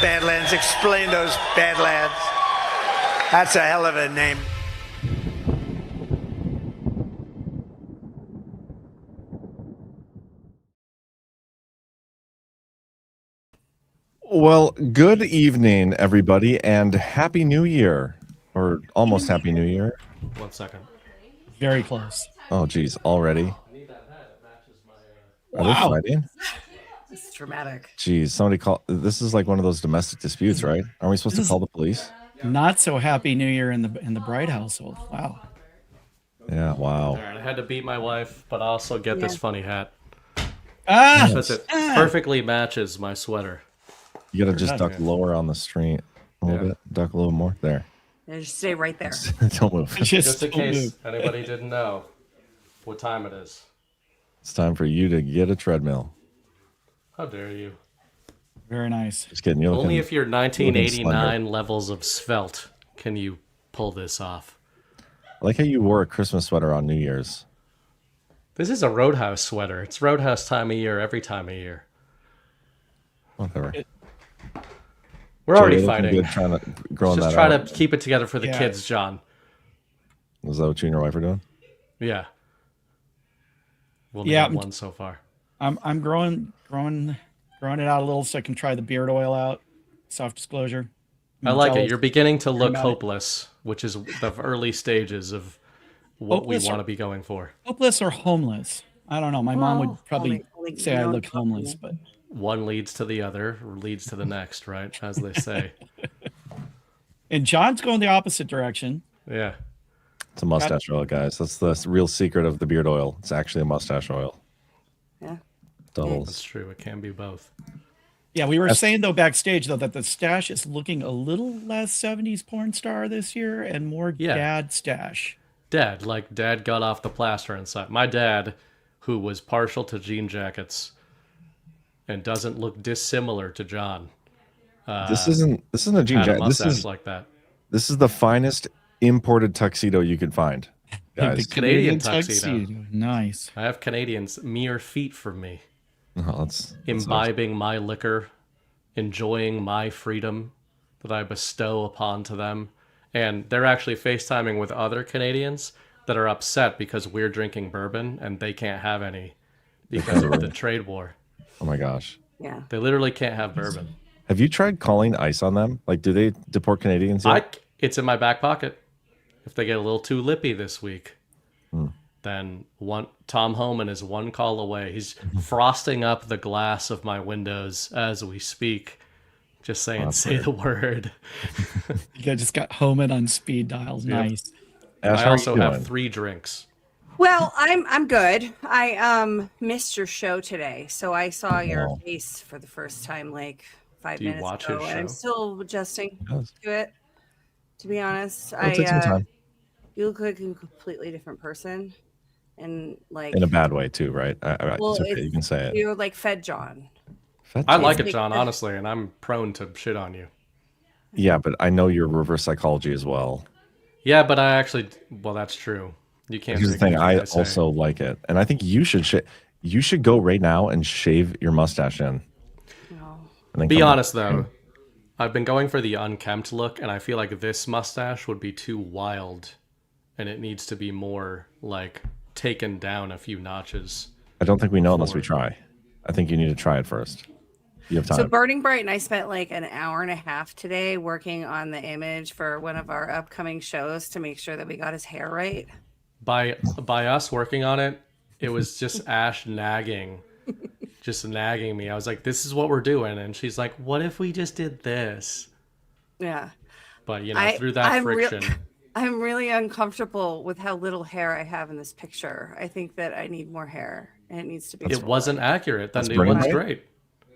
Badlands. Explain those Badlands. That's a hell of a name. Well, good evening, everybody, and Happy New Year, or almost Happy New Year. 1 second. Very close. Oh, geez, already? Are they fighting? This is dramatic. Geez, somebody call. This is like one of those domestic disputes, right? Aren't we supposed to call the police? Not so Happy New Year in the Bright household. Wow. Yeah, wow. All right, I had to beat my wife, but I also get this funny hat. Because it perfectly matches my sweater. You gotta just duck lower on the street a little bit. Duck a little more. There. Yeah, just stay right there. Don't move. Just in case anybody didn't know what time it is. It's time for you to get a treadmill. How dare you? Very nice. Just kidding. You're Only if you're 1989 levels of svelte can you pull this off. I like how you wore a Christmas sweater on New Year's. This is a Roadhouse sweater. It's Roadhouse time of year, every time of year. Whatever. We're already fighting. Good trying to Just try to keep it together for the kids, John. Is that what you and your wife are doing? Yeah. We'll need one so far. I'm growing it out a little so I can try the beard oil out. Self-disclosure. I like it. You're beginning to look hopeless, which is the early stages of what we want to be going for. Hopeless or homeless? I don't know. My mom would probably say I look homeless, but one leads to the other, or leads to the next, right? As they say. And John's going the opposite direction. Yeah. It's a mustache oil, guys. That's the real secret of the beard oil. It's actually a mustache oil. Yeah. Doubles. That's true. It can be both. Yeah, we were saying, though, backstage, though, that the stash is looking a little less 70s porn star this year and more dad stash. Dad got off the plaster inside. My dad, who was partial to jean jackets and doesn't look dissimilar to John. This isn't a jean jacket. This is like that. This is the finest imported tuxedo you can find. Guys. The Canadian tuxedo. Nice. I have Canadians mere feet from me. Oh, that's imbibing my liquor, enjoying my freedom that I bestow upon to them. And they're actually FaceTiming with other Canadians that are upset because we're drinking bourbon and they can't have any because of the trade war. Oh my gosh. Yeah. They literally can't have bourbon. Have you tried calling ICE on them? Like, do they deport Canadians yet? It's in my back pocket. If they get a little too lippy this week, then Tom Homan is one call away. He's frosting up the glass of my windows as we speak. Just saying, say the word. You just got Homan on speed dials. Nice. Ash, I also have 3 drinks. Well, I'm good. I missed your show today, so I saw your face for the first time like 5 minutes ago, and I'm still adjusting to it. To be honest, It'll take some time. You look like a completely different person, and like in a bad way too, right? Well, it's okay. You can say it. You're like Fed John. I like it, John, honestly, and I'm prone to shit on you. Yeah, but I know your reverse psychology as well. Yeah, but I actually, well, that's true. You can't. Here's the thing. I also like it, and I think you should go right now and shave your mustache in. No. And then be honest though, I've been going for the unkempt look, and I feel like this mustache would be too wild, and it needs to be more like taken down a few notches. I don't think we know unless we try. I think you need to try it first. You have time. So Burning Bright and I spent like an hour and a half today working on the image for one of our upcoming shows to make sure that we got his hair right. By us working on it, it was just Ash nagging me. I was like, this is what we're doing. And she's like, what if we just did this? Yeah. But, through that friction. I'm really uncomfortable with how little hair I have in this picture. I think that I need more hair, and it needs to be. It wasn't accurate. The new one's great.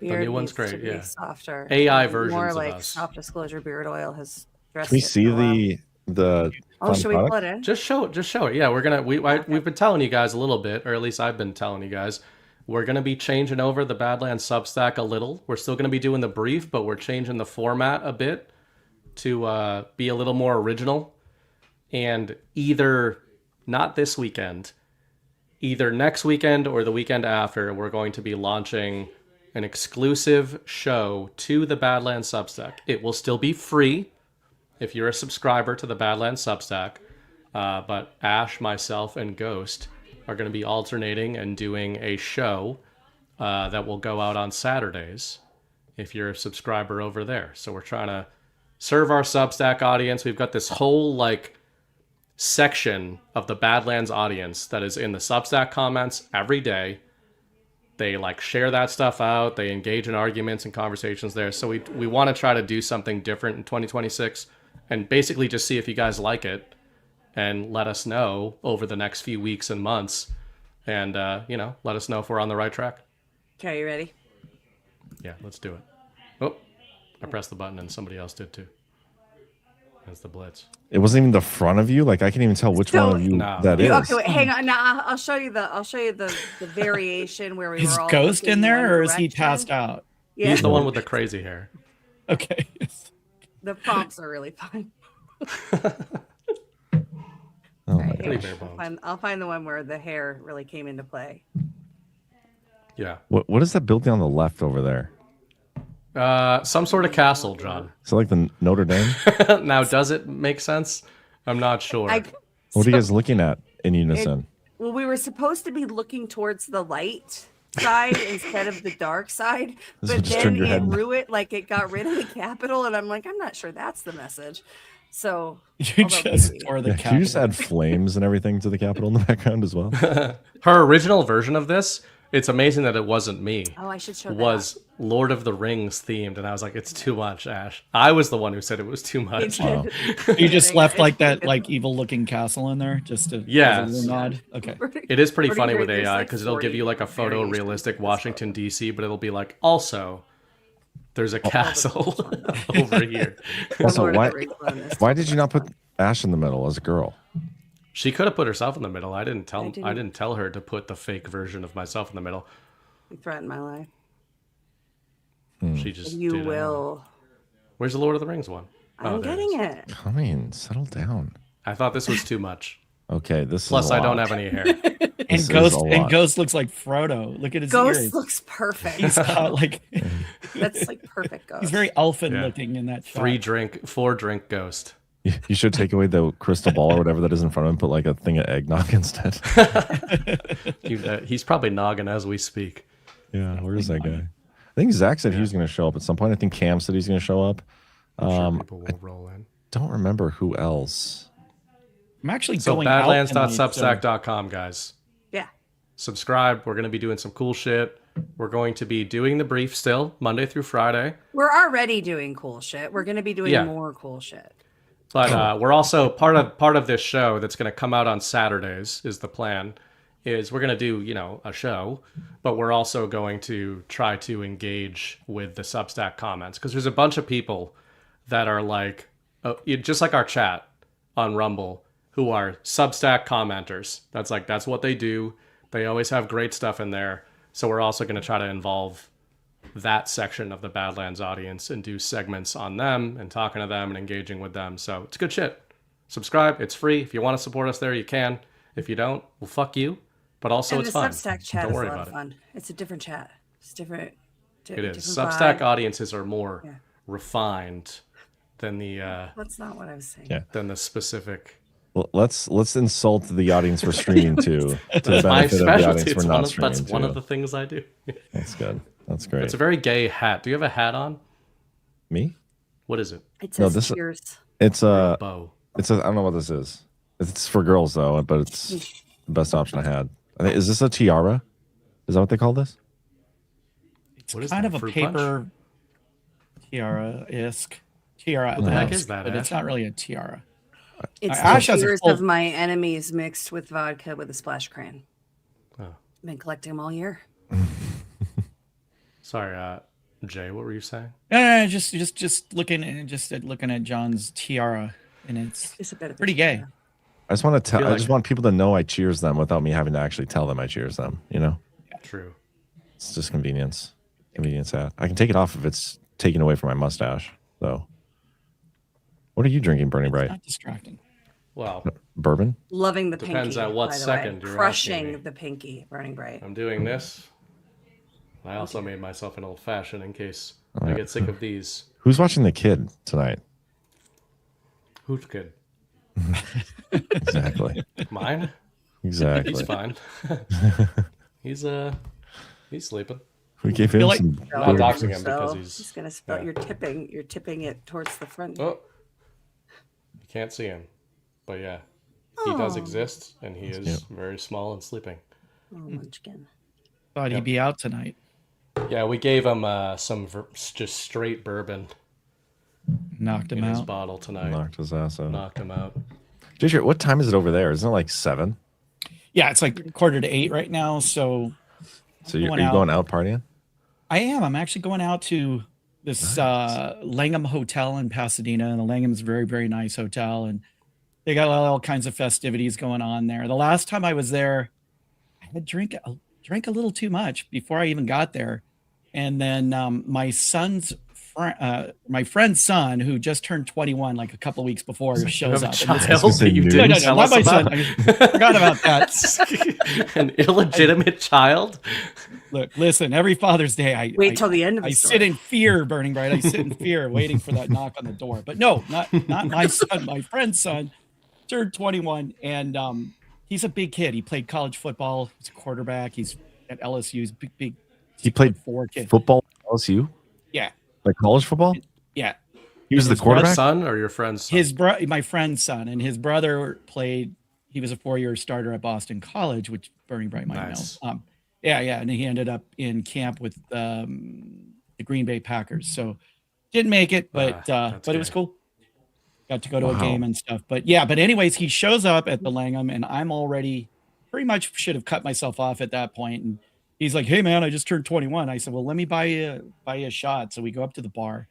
The new one's great. Yeah. Softer. AI versions more of like us. Soft disclosure beard oil has dressed. Can we see the? Oh, should we pull it in? Just show it. Yeah, we've been telling you guys a little bit, or at least I've been telling you guys. We're gonna be changing over the Badlands Substack a little. We're still gonna be doing the brief, but we're changing the format a bit to be a little more original. And either not this weekend, either next weekend or the weekend after, we're going to be launching an exclusive show to the Badlands Substack. It will still be free if you're a subscriber to the Badlands Substack. But Ash, myself, and Ghost are going to be alternating and doing a show that will go out on Saturdays if you're a subscriber over there. So we're trying to serve our Substack audience. We've got this whole like section of the Badlands audience that is in the Substack comments every day. They like share that stuff out. They engage in arguments and conversations there. So we want to try to do something different in 2026 and basically just see if you guys like it and let us know over the next few weeks and months. And, let us know if we're on the right track. Okay, you ready? Yeah, let's do it. Oh, I pressed the button and somebody else did too. That's the blitz. It wasn't even the front of you. Like I can't even tell which one of you that is. Okay, wait, hang on. Now I'll show you the variation where we is were all Ghost in there, or is direction. he passed out? Yeah. He's the one with the crazy hair. Okay. The prompts are really fun. Oh my Pretty gosh. bare bones. I'll find the one where the hair really came into play. Yeah. What is that building on the left over there? Some sort of castle, John. Is it like the Notre Dame? Now, does it make sense? I'm not sure. What are you guys looking at in unison? Well, we were supposed to be looking towards the light side instead of the dark side, This but would just then turn your head. it got rid of the Capitol, and I'm like, I'm not sure that's the message. So You although just maybe- tore the Can you just Capitol. add flames and everything to the Capitol in the background as well? Her original version of this, it's amazing that it wasn't me. Oh, I should show that. Was Lord of the Rings themed, and I was like, it's too much, Ash. I was the one who said it was too much. You just left like that like evil looking castle in there just to Yeah. as a little nod. Okay. It is pretty Pretty funny great. with There's AI like because it'll give 40 you like a photorealistic variations. Washington D.C., but it'll be like also there's a castle over here. Also, Lord of why the Rings on this. why did you not put Ash in the middle as a girl? She could have put herself in the middle. I didn't didn't. tell her to put the fake version of myself in the middle. You threaten my life. She just You did, will. Where's the Lord of the Rings one? I'm there it getting is. it. Come in, settle down. I thought this was too much. Okay, this Plus, is a I don't lot. have any hair. This And is Ghost a and lot. Ghost looks like Frodo. Look at his Ghost ears. looks perfect. He's got, like That's like perfect Ghost. he's very elfin Yeah. looking in that shot. 4-drink ghost. You should take away the crystal ball or whatever that is in front of him, put like a thing of eggnog instead. He's probably noggin as we speak. Yeah, where is that guy? I think Zach said he was going to show up at some point. I think Cam said he's going to show up. I'm sure people will roll in. Don't remember who else. I'm actually So going out tonight, badlands.substack.com, guys. Yeah. Subscribe. We're going to be doing some cool shit. We're going to be doing the brief still, Monday through Friday. We're already doing cool shit. We're going to be doing Yeah. more cool shit. But we're also part of this show that's going to come out on Saturdays is the plan. Is we're going to do, a show, but we're also going to try to engage with the Substack comments because there's a bunch of people that are like, just like our chat on Rumble, who are Substack commenters. That's what they do. They always have great stuff in there. So we're also going to try to involve that section of the Badlands audience and do segments on them and talking to them and engaging with them. So it's good shit. Subscribe. It's free. If you want to support us there, you can. If you don't, well, fuck you. But also, And it's the fun. Substack chat Don't is a worry lot about of it. fun. It's a different chat. It's different. It is. different Substack vibe. audiences are more Yeah. refined than the That's not what I was saying. Yeah. than the specific. Well, let's insult the audience for streaming too. To the My benefit of the specialty. audience It's for one not of, streaming that's one too. of the things I do. That's good. That's great. It's a very gay hat. Do you have a hat on? Me? What is it? It No, says this- cheers. It's a. Bow. It's a. I don't know what this is. It's for girls though, but it's the best option I had. Is this a tiara? Is that what they call this? It's What is kind that, of a fruit punch? paper tiara-esque tiara. What the heck almost, is that, But it's Ash? not really a tiara. It's Ash the has a tears full- of my enemies mixed with vodka with a splash of crayon. Oh. Been collecting them all year. Sorry, Jay. What were you saying? Just looking at John's tiara, and it's It's a bit of pretty gay. I just want to tell. feel I like- just want people to know I cheers them without me having to actually tell them I cheers them. You know, True. it's just convenience. Convenience hat. I can take it off if it's taken away from my mustache. So, what are you drinking, Burning Bright? Not distracting. Well, Bourbon? Loving the Depends pinky. at what by the second way. you're Crushing asking me. the pinky, burning bright. I'm doing this. I also made myself an old fashioned in case I get sick of these. Who's watching the kid tonight? Who's kid? Exactly. Mine? Exactly. He's fine. he's sleeping. We gave him some. I'm not doxing him because he's gonna spell. You're tipping it towards the front. Oh, you can't see him, but yeah, he does exist, and he is very small and sleeping. Oh, Munchkin. Thought he'd be out tonight. Yeah, we gave him some just straight bourbon. Knocked him in out. His bottle tonight. Knocked his ass out. Knocked him out. JJ, what time is it over there? Isn't it like 7? Yeah, it's like 7:45 right now. So are you going out partying? I am. I'm actually going out to this Langham Hotel in Pasadena, and the Langham's a very, very nice hotel, and they got all kinds of festivities going on there. The last time I was there, I had drank a little too much before I even got there, and then my friend's son, who just turned 21 like a couple of weeks before, shows up. No, not my son. I forgot about that. An illegitimate child. Look, listen. Every Father's Day, I wait till the end of the story. I sit in fear, Burning Bright. I sit in fear, waiting for that knock on the door. But no, not my son. My friend's son turned 21, and he's a big kid. He played college football. He's a quarterback. He's at LSU. He's big. He played football at LSU. Yeah. Like college football? Yeah. He was the quarterback? Son or your friend's son? My friend's son, and his brother played. He was a 4-year starter at Boston College, which Burning Bright might know. Yeah, and he ended up in camp with the Green Bay Packers. So didn't make it, but it was cool. Got to go to a game and stuff. But anyways, he shows up at the Langham, and I'm already pretty much should have cut myself off at that point. And he's like, "Hey man, I just turned 21." I said, "Well, let me buy you a shot." So we go up to the bar,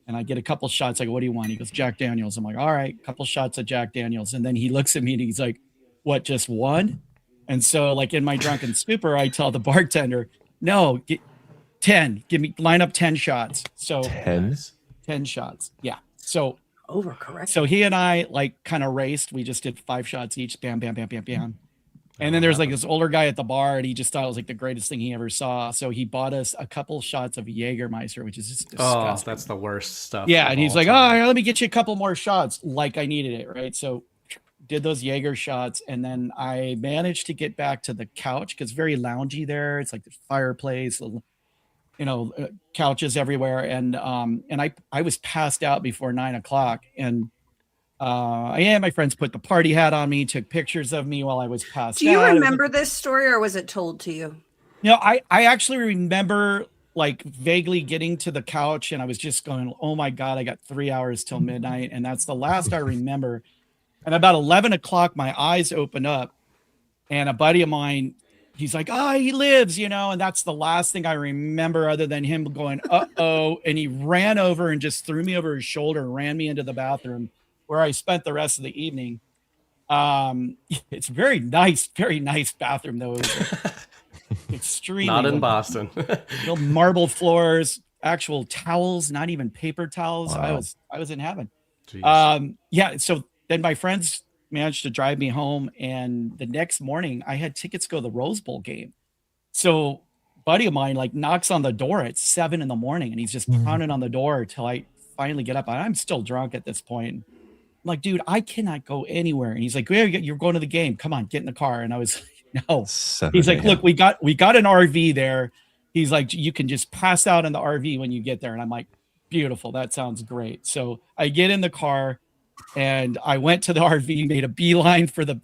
and I get a couple shots. I go, "What do you want?" He goes, "Jack Daniels." I'm like, "All right, couple shots of Jack Daniels." And then he looks at me and he's like, "What, just one?" And so, like in my drunken stupor, I tell the bartender, "No, get 10. Line up 10 shots." So 10 shots. Yeah. So overcorrect. So he and I like kind of raced. We just did 5 shots each. Bam, bam, bam, bam, bam. And then there's like this older guy at the bar, and he just thought it was like the greatest thing he ever saw. So he bought us a couple shots of Jägermeister, which is just disgusting. Oh, that's the worst stuff. Yeah, and he's like, "Oh, let me get you a couple more shots," like I needed it, right? So did those Jaeger shots, and then I managed to get back to the couch because very loungy there. It's like the fireplace, couches everywhere, and I was passed out before 9 o'clock, and my friends put the party hat on me, took pictures of me while I was passed out. Do you remember this story, or was it told to you? No, I actually remember like vaguely getting to the couch, and I was just going, "Oh my God, I got 3 hours till midnight." And that's the last I remember. And about 11 o'clock, my eyes open up, and a buddy of mine, he's like, "Oh, he lives," and that's the last thing I remember other than him going, "Uh-oh." And he ran over and just threw me over his shoulder and ran me into the bathroom where I spent the rest of the evening. It's very nice bathroom though. Extremely not in Boston. Marble floors, actual towels, not even paper towels. Wow. I was in heaven. Jeez. So then my friends managed to drive me home, and the next morning I had tickets to go to the Rose Bowl game. So buddy of mine like knocks on the door at 7 a.m, and he's just pounding on the door till I finally get up. I'm still drunk at this point. I'm like, "Dude, I cannot go anywhere." And he's like, "Yeah, you're going to the game. Come on, get in the car." And I was like, "No." He's like, "Look, we got an RV there." He's like, "You can just pass out in the RV when you get there." And I'm like, "Beautiful. That sounds great." So I get in the car, and I went to the RV, made a beeline for the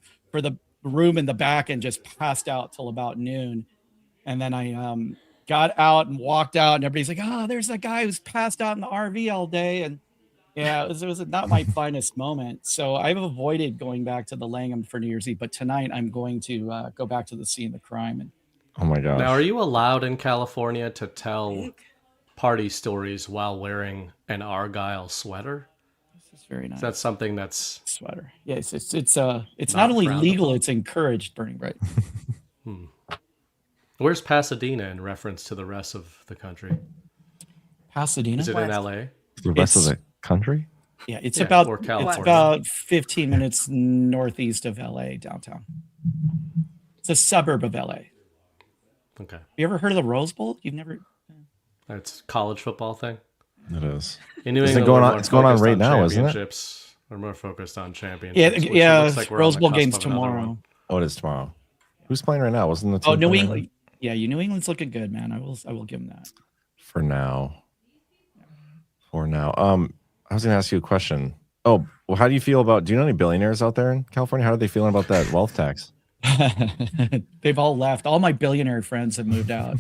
room in the back, and just passed out till about noon. And then I got out and walked out, and everybody's like, "Oh, there's that guy who's passed out in the RV all day." And yeah, it was not my finest moment. So I've avoided going back to the Langham for New Year's Eve, but tonight I'm going to go back to the scene of the crime. And oh my gosh! Now, are you allowed in California to tell party stories while wearing an Argyle sweater? This is very nice. That's something that's sweater. Yes, it's not only legal, it's encouraged. Burning Bright. Where's Pasadena in reference to the rest of the country? Pasadena? Is it in LA? The rest of the country? Yeah, it's about 15 minutes northeast of LA downtown. It's a suburb of LA. Okay. You ever heard of the Rose Bowl? You've never? It's a college football thing. It is. In New Isn't it England, going we're on? more It's going on focused right now, isn't it? championships. We're more focused on Yeah, championships. which it yeah. looks like we're on Rose the Bowl cusp game's of another one. tomorrow. Oh, it is tomorrow. Who's playing right now? Wasn't the team Oh, New playing right England. Yeah, New England's looking good, man. I will give them that. for now. For now. I was going to ask you a question. Oh, well, how do you feel about? Do you know any billionaires out there in California? How are they feeling about that wealth tax? They've all left. All my billionaire friends have moved out.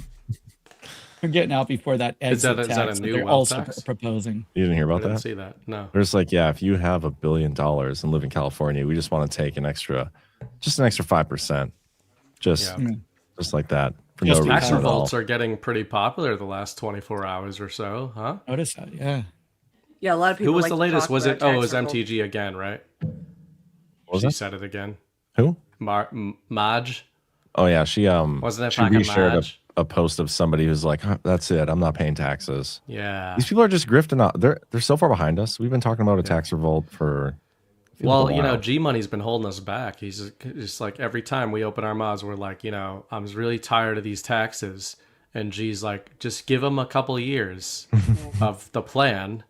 They're getting out before that exit is that tax. a new They're wealth also tax? proposing. You didn't hear I about didn't that? see that. No. There's like, yeah, if you have $1 billion and live in California, we just want to take an extra 5%, just like that for Just no because. Tax reason at all. revolts are getting pretty popular the last 24 hours or so, huh? Notice that, yeah. Yeah, a lot of people. Who was like the to latest? talk Was it? about Oh, it tax was revolt. MTG again, right? What was She that? said it again. Who? Maj. Oh yeah, she Wasn't it she fucking reshared Madge? a post of somebody who's like, "Huh, that's it, I'm not paying taxes. Yeah. These people are just grifting out. They're so far behind us. We've been talking about a tax revolt for Well, a you know, while. G Money's been holding us back. He's just like every time we open our mouths, we're like, you know, I'm really tired of these taxes. And G's like, just give them a couple of years of the plan,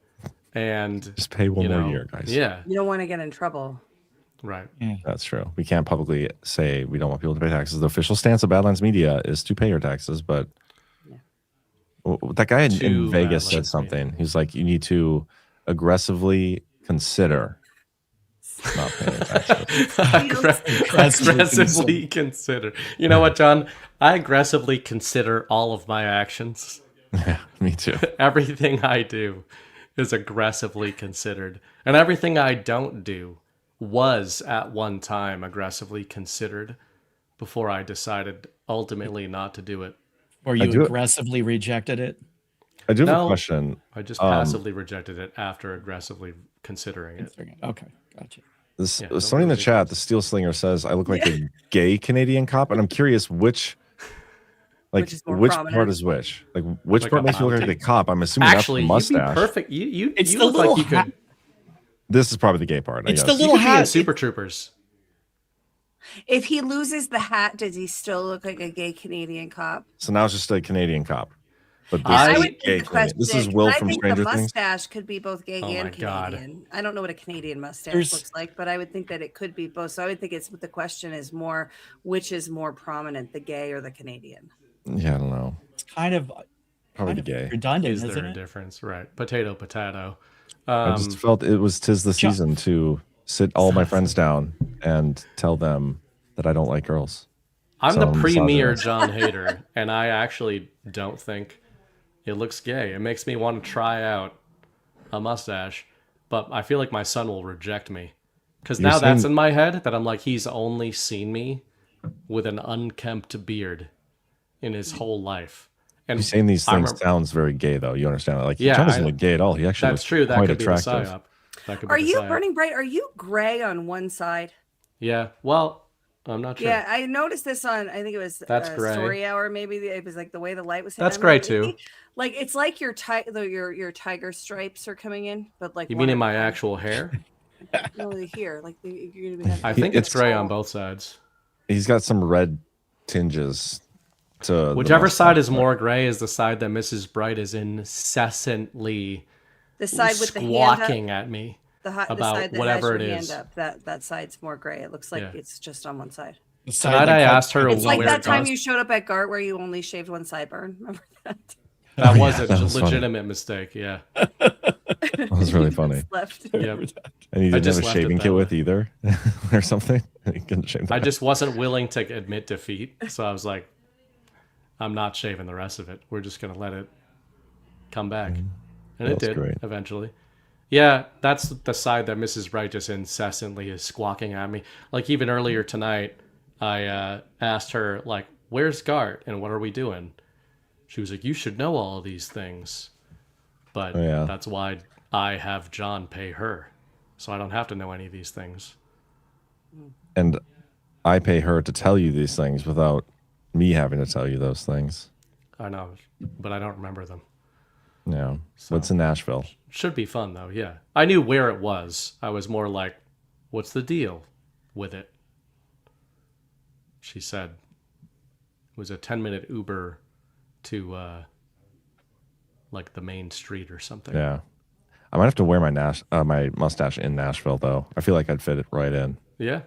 and Just pay one you more know, year, guys. Yeah, You don't want to get in trouble. right. That's true. We can't publicly say we don't want people to pay taxes. The official stance of Badlands Media is to pay your taxes, but that guy in To Vegas said Badlands something. He's like, you need to aggressively consider not paying your taxes. Aggressively consider. You know what, John? I aggressively consider all of my actions. Yeah, me too. Everything I do is aggressively considered, and everything I don't do was at one time aggressively considered before I decided ultimately not to do it. Or I you do it. aggressively rejected it. I do have a No. question. I just passively rejected it after aggressively considering it. Okay, gotcha. Somebody in the chat, the Steel Slinger says, I look like a gay Canadian cop, and I'm curious which Which is more which prominent. part is which? Like which Like part a makes you look like mountain? the cop? I'm assuming Actually, that's the you'd be mustache. perfect. You It's you the look little like you could. This is probably the gay part. I It's guess. the You little could be in hat. Super Troopers. If he loses the hat, does he still look like a gay Canadian cop? So now it's just a Canadian cop. But this I is would think gay the Canadian. This is question- Will I from think Stranger the Things. mustache could be both gay Oh my and God. Canadian. I don't know what a Canadian mustache There's- looks like, but I would think that it could be both. So I would think it's the question is more which is more prominent, the gay or the Canadian? Yeah, I don't know. It's kind of Probably the gay. redundant, Is isn't there a it? difference? Right. Potato, potato. I just felt it was 'tis the John- season to sit all my friends down and tell them that I don't like girls. I'm So the I'm premier misogynist. John Hader, and I actually don't think it looks gay. It makes me want to try out a mustache, but I feel like my son will reject me. Because You're now that's saying- in my head that I'm like, he's only seen me with an unkempt beard in his whole life. And He's saying these I things remember- sounds very gay, though. You understand that? Like, Yeah, John doesn't I- look gay at all. He actually that's looks true. That quite could be the attractive. psyop. That could be Are the you psyop. Burning Bright? Are you gray on one side? Yeah. Well, I'm not sure. Yeah, I noticed this on. I think it was That's gray. Story Hour. Maybe it was like the way the light was. hitting That's on gray me. too. Like it's like your your tiger stripes are coming in, but like You one mean in at my a time. actual hair? No, here, like you're gonna be. I think it's It's- gray on both sides. He's got some red tinges to the Whichever side mustache, is more gray is the side that Mrs. Bright is incessantly The side with the hand up, squawking at me. the about side that whatever has it your is. hand up. That side's more gray. It looks like Yeah. it's just on one side. The side Tonight that I cuts- asked her to It's like wear that time glasses. you showed up at Gart where you only shaved one sideburn. Remember that? That was yeah, a that was funny. legitimate mistake. Yeah. That was really funny. Left. Yep. And he I didn't just have a left it shaving that kit way. with either, or something. He couldn't shave that. I just wasn't willing to admit defeat, so I was like, I'm not shaving the rest of it. We're just gonna let it come back, and it That's did great. eventually. Yeah, that's the side that Mrs. Bright just incessantly is squawking at me. Like even earlier tonight, I asked her like, "Where's Gart and what are we doing?" She was like, "You should know all of these things," but Oh, yeah. that's why I have John pay her, so I don't have to know any of these things. And I pay her to tell you these things without me having to tell you those things. I know, but I don't remember them. Yeah. What's in Nashville? Should be fun though, yeah. I knew where it was. I was more like, what's the deal with it? She said, was a 10-minute Uber to like the main street or something. Yeah. I might have to wear my mustache in Nashville, though. I feel like I'd fit it right in. Yeah,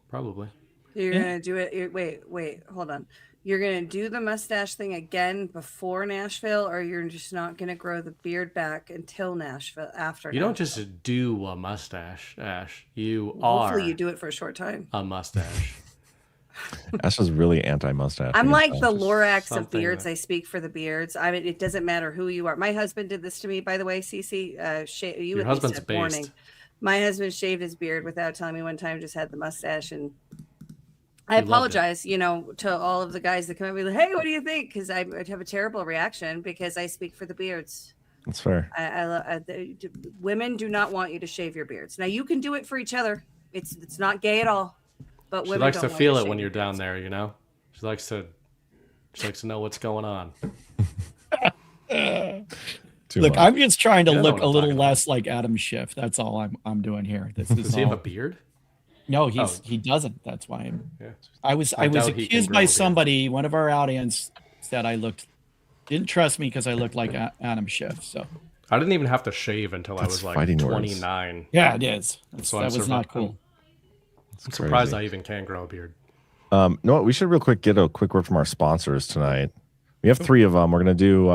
probably. You're going to do it. Wait, hold on. You're going to do the mustache thing again before Nashville, or you're just not going to grow the beard back until Nashville, after You Nashville? don't just do a mustache, Ash. Hopefully you do it for a short time. A mustache. Ash is really anti-mustache. I'm like the Lorax of beards. I speak for the beards. I mean, it doesn't matter who you are. My husband did this to me, by the way, Cece. Your husband's based. Warning. My husband shaved his beard without telling me one time, just had the mustache. And I apologize, to all of the guys that come up and be like, hey, what do you think? Because I would have a terrible reaction because I speak for the beards. That's fair. Women do not want you to shave your beards. Now, you can do it for each other. It's not gay at all. But she likes to feel it when you're down there, She likes to know what's going on. Look, I'm just trying to look a little less like Adam Schiff. That's all I'm doing here. Does he have a beard? No, he doesn't. That's why I was I accused by somebody. One of our audience said I didn't trust me because I looked like Adam Schiff. So I didn't even have to shave until I was like 29. Words. Yeah, it is. That was not cool. I'm surprised I even can grow a beard. No, we should real quick get a quick word from our sponsors tonight. We have 3 of them. We're going to do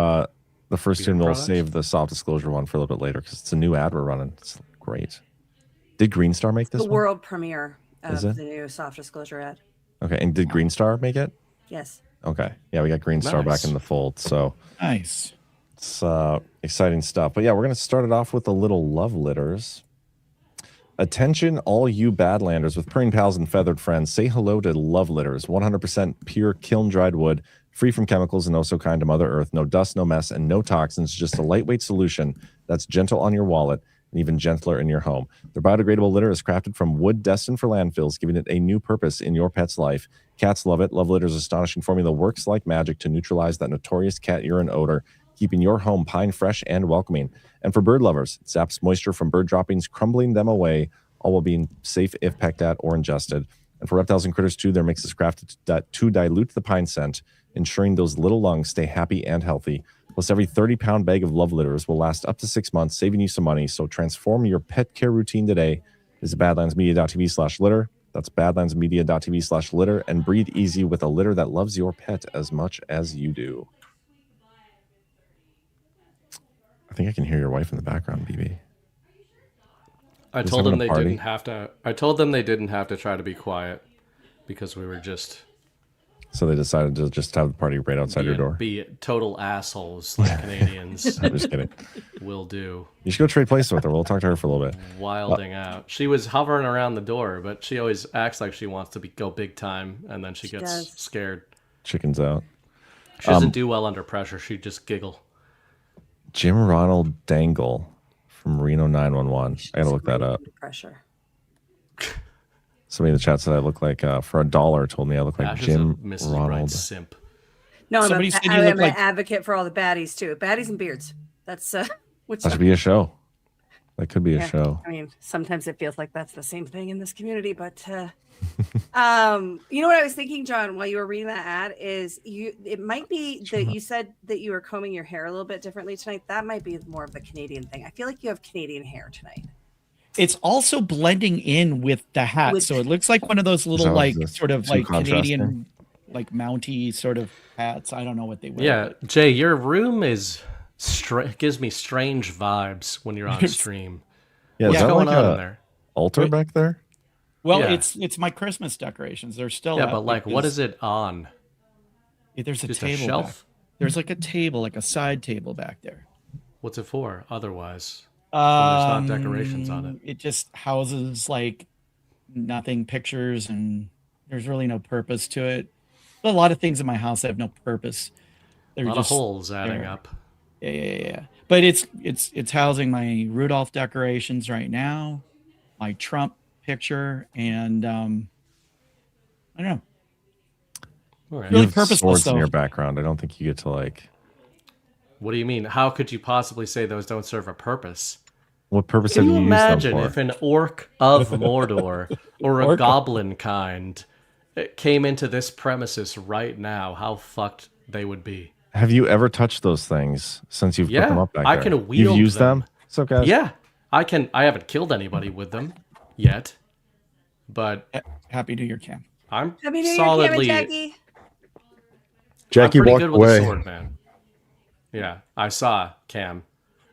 the first 2, and we'll save the soft disclosure one for a little bit later because it's a new ad we're running. It's great. Did Green Star make this the one? world premiere of the new soft disclosure ad. Okay, and did Green Star make it? Yes. Okay, yeah, we got Green Star back in the fold. So nice. It's exciting stuff. But yeah, we're going to start it off with a little love letters. Attention, all you Badlanders with purring pals and feathered friends. Say hello to Love Litters, 100% pure kiln-dried wood, free from chemicals and oh so kind to Mother Earth. No dust, no mess, and no toxins. Just a lightweight solution that's gentle on your wallet and even gentler in your home. Their biodegradable litter is crafted from wood destined for landfills, giving it a new purpose in your pet's life. Cats love it. Love Litter's astonishing formula works like magic to neutralize that notorious cat urine odor, keeping your home pine fresh and welcoming. And for bird lovers, it zaps moisture from bird droppings, crumbling them away, all while being safe if pecked at or ingested. And for reptiles and critters too, their mix is crafted to dilute the pine scent, ensuring those little lungs stay happy and healthy. Plus, every 30-pound bag of Love Litters will last up to 6 months, saving you some money. So transform your pet care routine today. Visit badlandsmedia.tv/litter. That's badlandsmedia.tv/litter, and breathe easy with a litter that loves your pet as much as you do. I think I can hear your wife in the background, BB. I told them they didn't have to. I told them they didn't have to try to be quiet because we were just. So they decided to just have the party right outside your door. Be total assholes like Canadians. I'm just kidding. Will do. You should go trade places with her. We'll talk to her for a little bit. Wilding out. She was hovering around the door, but she always acts like she wants to go big time, and then she gets scared. Chickens out. She doesn't do well under pressure. She just giggle. Jim Ronald Dangle from Reno 911. I gotta look that up. Pressure. Somebody in the chat said I look like, for $1, told me I look like Ash Jim is a Mrs. Ronald. Bright simp. No, I'm an like... advocate for all the baddies too. Baddies and beards. That's that should be a show. That could be a show. I mean, sometimes it feels like that's the same thing in this community, but you know what I was thinking, John, while you were reading that ad is it might be that you said that you were combing your hair a little bit differently tonight. That might be more of the Canadian thing. I feel like you have Canadian hair tonight. It's also blending in with the hat, so it looks like one of those little sort of like Canadian like Mountie sort of hats. I don't know what they wear. Yeah, Jay, your room is gives me strange vibes when you're on stream. Yeah, what's going on in there? Altar back there? Well, it's my Christmas decorations. They're still but like, what is it on? There's a just table. A shelf? There's like a table, like a side table back there. What's it for? Otherwise, there's not decorations on it. It just houses like nothing, pictures, and there's really no purpose to it. A lot of things in my house have no purpose. They're a lot just of holes adding up. Yeah. But it's housing my Rudolph decorations right now, my Trump picture, and I don't know. All right. Really purposeless swords in your background. I don't think you get to like. What do you mean? How could you possibly say those don't serve a purpose? What purpose have you used them for? Imagine if an orc of Mordor or a goblin kind came into this premises right now, how fucked they would be. Have you ever touched those things since you've put them up back there? I can wield You've used them? them. Okay. Yeah, I can. I haven't killed anybody with them yet, but Happy New Year, Cam. I'm Happy New Year, solidly. Cam and Jackie. Jackie I'm pretty walked good with away. a sword, man. Yeah, I saw Cam.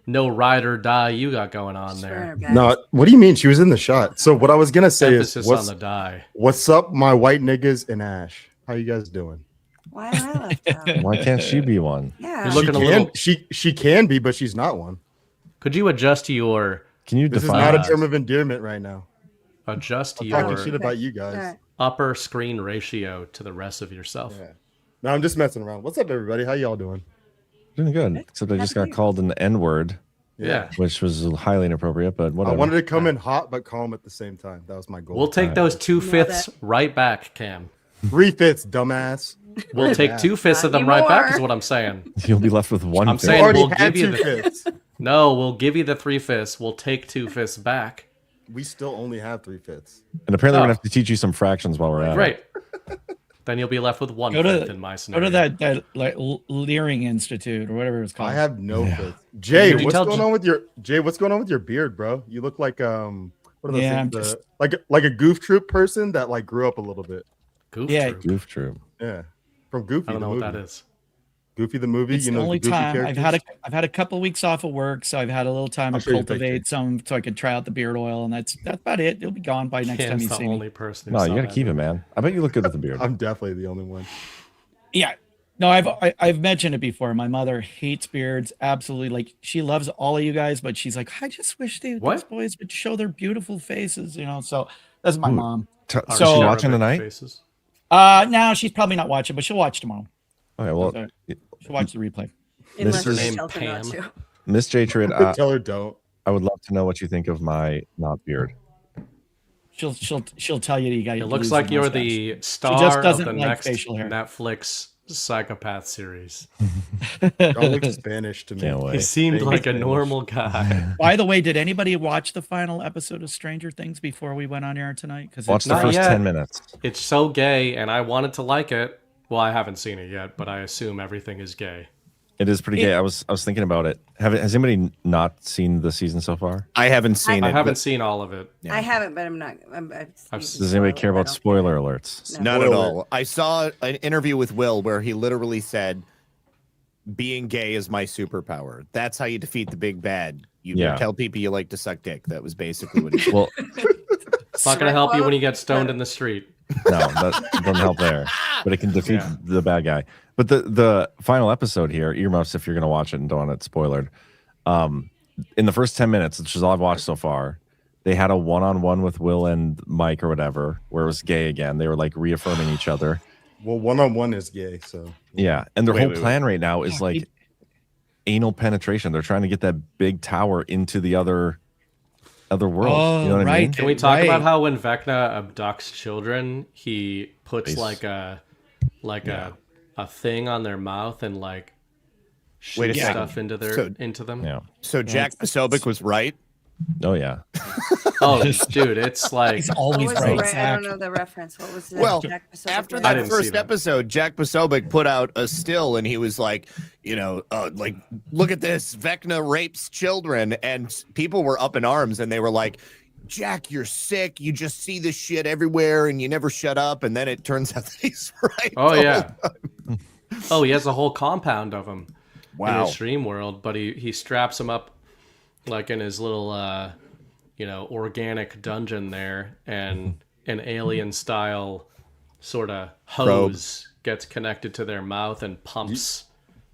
No ride or die you got going on there. No, what do you mean? She was in the shot. So what I was gonna say Emphasis is, on the die. what's up, my white niggas and Ash? How you guys doing? Why am I left out? Why can't she be one? Yeah. You're looking she a can, little. she can be, but she's not one. Could you adjust your Can you This is define? not a term of endearment right now. adjust I'm talking shit your about you guys. Alright. upper screen ratio to the rest of yourself? Yeah. No, I'm just messing around. What's up, everybody? How y'all doing? Doing good. Except I just got called an N-word, Yeah. which was highly inappropriate, but whatever. I wanted to come in hot but calm at the same time. That was my goal. We'll take those 2/5 that. right back, Cam. 3/5, dumbass. We'll take 2/5 of them right back, is what I'm saying. You'll be left with one. I'm fifth. You saying already we'll had give you the 2/5. no. We'll give you the 3/5. We'll take 2/5 back. We still only have 3/5. And apparently, we're Oh. gonna have to teach you some fractions while we're at it. Right. Then you'll be left with 1/5 in my Go scenario. to that like Leering Institute or whatever it's called. I have no fifth. Jay, Did you what's tell going on with your What's going on with your beard, bro? You look like what are those Yeah, I'm things? just- Like a Goof Troop person that like grew up a little bit. Goof Yeah. Troop. Goof troop. Yeah, from Goofy. I don't the know what movie. that is. Goofy the movie. It's you the know only the Goofy time characters? I've had a couple of weeks off of work, so I've had a little time I'll to show you a cultivate picture. some, so I could try out the beard oil, and that's about it. It'll be gone by next time Cam's you the see only me. person who No, saw you gotta that keep it, movie. man. I bet you look good with the beard. I'm definitely the only one. Yeah, no, I've mentioned it before. My mother hates beards, absolutely. Like she loves all of you guys, but she's like, I just wish these What? boys would show their beautiful faces, you know. So that's my Ooh. mom. Is Our she So- watching Arabic tonight? faces. Now she's probably not watching, but she'll watch tomorrow. Okay, well, She'll watch the replay. Unless Mrs. you tell her not Pam. to. Miss J Trid, Tell her don't. I would love to know what you think of my not beard. She'll tell you got. It looks like you're the star just doesn't of the like next facial hair. Netflix psychopath series. Y'all look Spanish to me. Can't He wait. seemed Being like a Spanish. normal guy. By the way, did anybody watch the final episode of Stranger Things before we went on air tonight? Because Watch the Not first yet. 10 minutes. It's so gay, and I wanted to like it. Well, I haven't seen it yet, but I assume everything is gay. It is pretty gay. I was thinking about it. Has anybody not seen the season so far? I haven't seen I it. haven't seen all of it. Yeah. I haven't, but I'm not. Does anybody care about spoiler alerts? No. None at Spoiler. all. I saw an interview with Will where he literally said, being gay is my superpower. That's how you defeat the big bad. You Yeah. tell people you like to suck dick. That was basically what he said. Well, It's not going to help you when you get stoned in the street. no, that doesn't help there. But it can defeat Yeah. the bad guy. But the final episode here, earmuffs if you're going to watch it and don't want it spoiled. In the first 10 minutes, which is all I've watched so far, they had a one-on-one with Will and Mike or whatever, where it was gay again. They were like reaffirming each other. Well, one-on-one is gay, so Yeah. And their Wait, whole wait, plan right now is like anal penetration. They're trying to get that big tower into the other world. Oh, you know what I right. mean? Can we talk Right. about how when Vecna abducts children, he puts Face. like a thing on their mouth and like Wait a shoots second. stuff into their So- into them? Yeah. So Jack Posobiec was right. Oh yeah. Oh, dude, it's like He's What always was the right. I Zach. don't know the reference. What was that? Well, Jack Pacific After was? I that didn't see first that. episode, Jack Posobiec put out a still and he was like, like, look at this. Vecna rapes children. And people were up in arms and they were like, Jack, you're sick. You just see this shit everywhere and you never shut up. And then it turns out that he's right. oh the yeah. whole- Oh, he has a whole compound of them in Wow. his dream world, but he straps them up like in his little organic dungeon there, and an alien style sort of hose gets connected to their mouth and pumps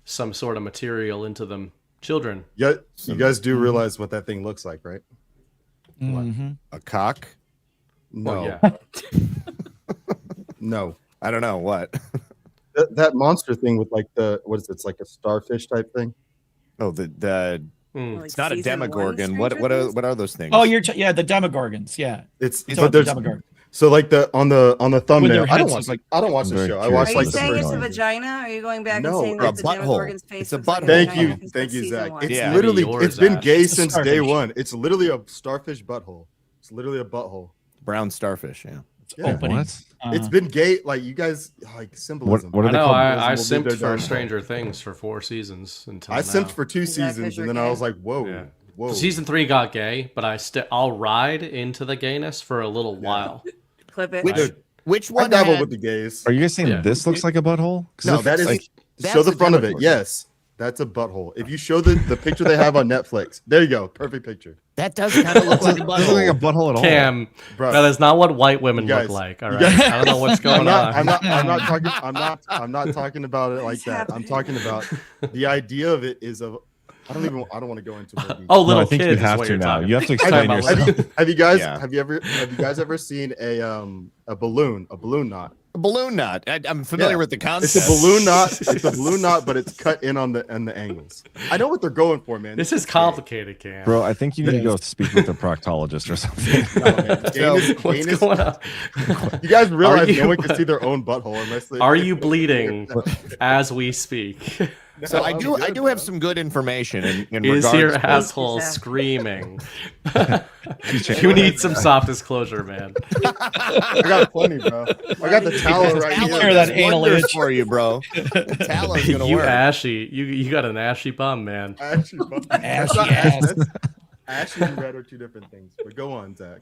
some sort of material into them children. yeah, you guys do realize what that thing looks like, right? A cock? No, Well, yeah. no. I don't know what. That monster thing with like what is it? It's like a starfish type thing. Oh, the Mm. Like it's not a season one Demogorgon. Stranger Things? What are those things? Oh, yeah, the Demogorgons. Yeah, It's It's but the there's Demogorgon. so like on the thumbnail. their I don't heads watch look like- I don't watch I'm the very show. I curious watch Are like you the saying first it's a one. vagina? Are you going back No, and saying or a that the butthole. Demogorgon's face It's a looks like butthole. Thank vagina you, because thank you, that's season Zach. one? It's Yeah. literally Yours, it's been Ash. gay It's a since day starfish. one. It's literally a starfish butthole. It's literally a butthole. Brown starfish, yeah. opening. What? It's been gay. Like you guys like symbolism. What are I they know. called? I Will be simped their for downfall. Stranger Things for 4 seasons until I now. simped for 2 Is that 'cause seasons, you're and then I gay? was like, whoa, Yeah. whoa. Season 3 got gay, but I'll ride into the gayness for a little while. Clip it. Which I one dabble had- with the gays. Are you guys saying Yeah. this looks like a butthole? 'Cause No, if that it's is like, That's show the a front of it. Demogorgon. Yes, that's a butthole. If you show the picture they have on Netflix, there you go, perfect picture, That does kind of look like a doesn't look like a butthole. butthole at all. Cam, bro. that is not what white women You guys- look like. All you right, guys- I don't know what's going on. I'm not talking about it like that. I'm talking about the idea of it is of. I don't want to go into more detail. Oh, No, little I think kids you have is what to you're now. talking You have to about. explain Talking about yourself. little- Have you guys Yeah. have you guys ever seen a balloon knot? A balloon knot. I'm familiar Yeah. with the It's concept. a balloon knot. It's a balloon knot, but it's cut in on the angles. I know what they're going for, man. This is complicated, Cam. Bro, I think you need to go speak with a proctologist or something. What's going on? You guys realize you- no one can see their own butthole unless they Are you bleeding as we speak? So I I'm do good, have bro. some good information in Is regards your to asshole Zach. screaming? You need some soft disclosure, man. I got plenty, bro. I got the towel right Tallow here. that does anal wonders itch. for you, bro. Tallow's gonna You work. ashy. You got an ashy bum, man. Ashy, Ashy ass. Ashy and red are two different things. But go on, Zach.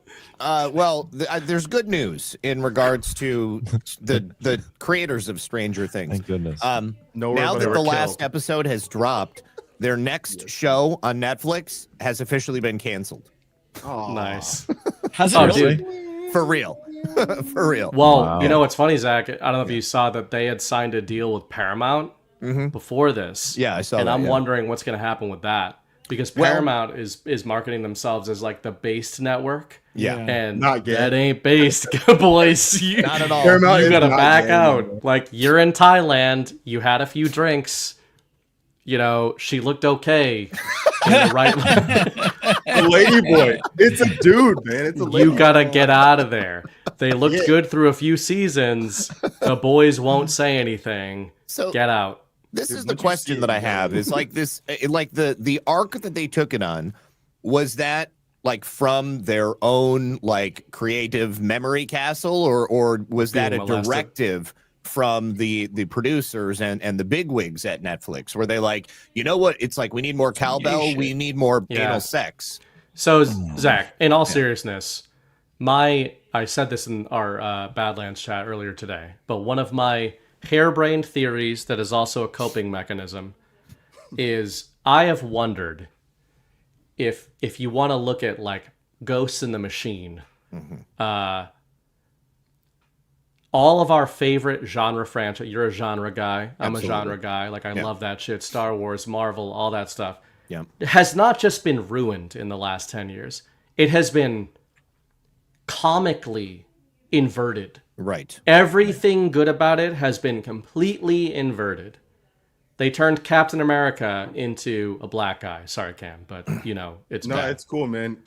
Well, there's good news in regards to the creators of Stranger Things. Thank goodness. No, Now that the last episode has dropped, their next show on Netflix has officially been canceled. Nice. Has it Oh, really? dude. For real. For real. Well, Wow. you know what's funny, Zach? I don't know if you saw that they had signed a deal with Paramount before this. Yeah, I saw and that, I'm yeah. wondering what's going to happen with that because Well- Paramount is marketing themselves as like the based network. Yeah. And Not gay. that ain't based, boys. You, Not at all. Paramount you is gotta not back gay, out. man. Like you're in Thailand, you had a few drinks. You know, she looked okay. In the right. A lady boy. It's a dude, man. It's a lady. You gotta get out of there. They looked Yeah. good through a few seasons. The boys won't say anything. So Get out. this Dude, is the once you see question it, that I you know. have. Is like this, like the arc that they took it on, was that like from their own like creative memory castle, or was that a Being molested. directive from the producers and the bigwigs at Netflix? Were they like, you know what? It's like we need more cowbell, we need more Yeah. anal sex. So, Zach, in all seriousness, I said this in our Badlands chat earlier today, but one of my harebrained theories that is also a coping mechanism is I have wondered if you want to look at like Ghosts in the Machine, all of our favorite genre franchise. You're a genre guy. I'm Absolutely. a genre guy. Like I love that shit. Star Wars, Marvel, all that stuff. Yeah. Has not just been ruined in the last 10 years. It has been comically inverted. Right. Everything good about it has been completely inverted. They turned Captain America into a black guy. Sorry, Cam, but you know, it's No, bad. it's cool, man.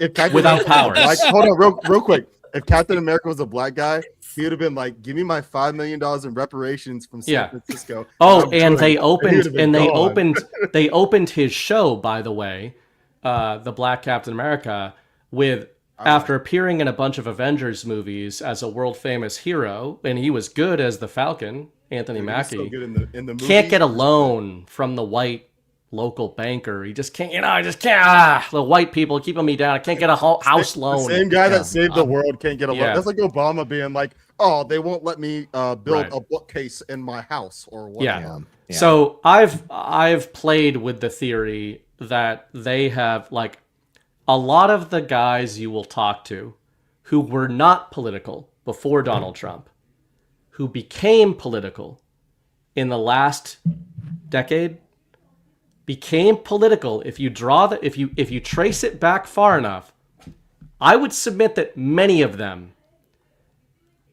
If Captain Without America was powers. Like, hold on, real quick. If Captain America was a black guy, he would have been like, "Give me my $5 million in reparations from San Yeah. Francisco." Oh, I'm and good." they He opened would've been and they gone. opened they opened his show, by the way, the Black Captain America, with after appearing in a bunch of Avengers movies as a world famous hero, and he was good as the Falcon, Anthony Dude, he's Mackie. so good in the movie. Can't get a loan from the white local banker. He just can't, I just can't. The white people keeping me down. I can't get a house The loan. same guy that saved the world can't get a loan. yeah. That's like Obama being like, "Oh, they won't let me build Right. a bookcase in my house or what." Yeah. So I've played with the theory that they have like a lot of the guys you will talk to who were not political before Donald Trump, who became political in the last decade, became political. If you if you trace it back far enough, I would submit that many of them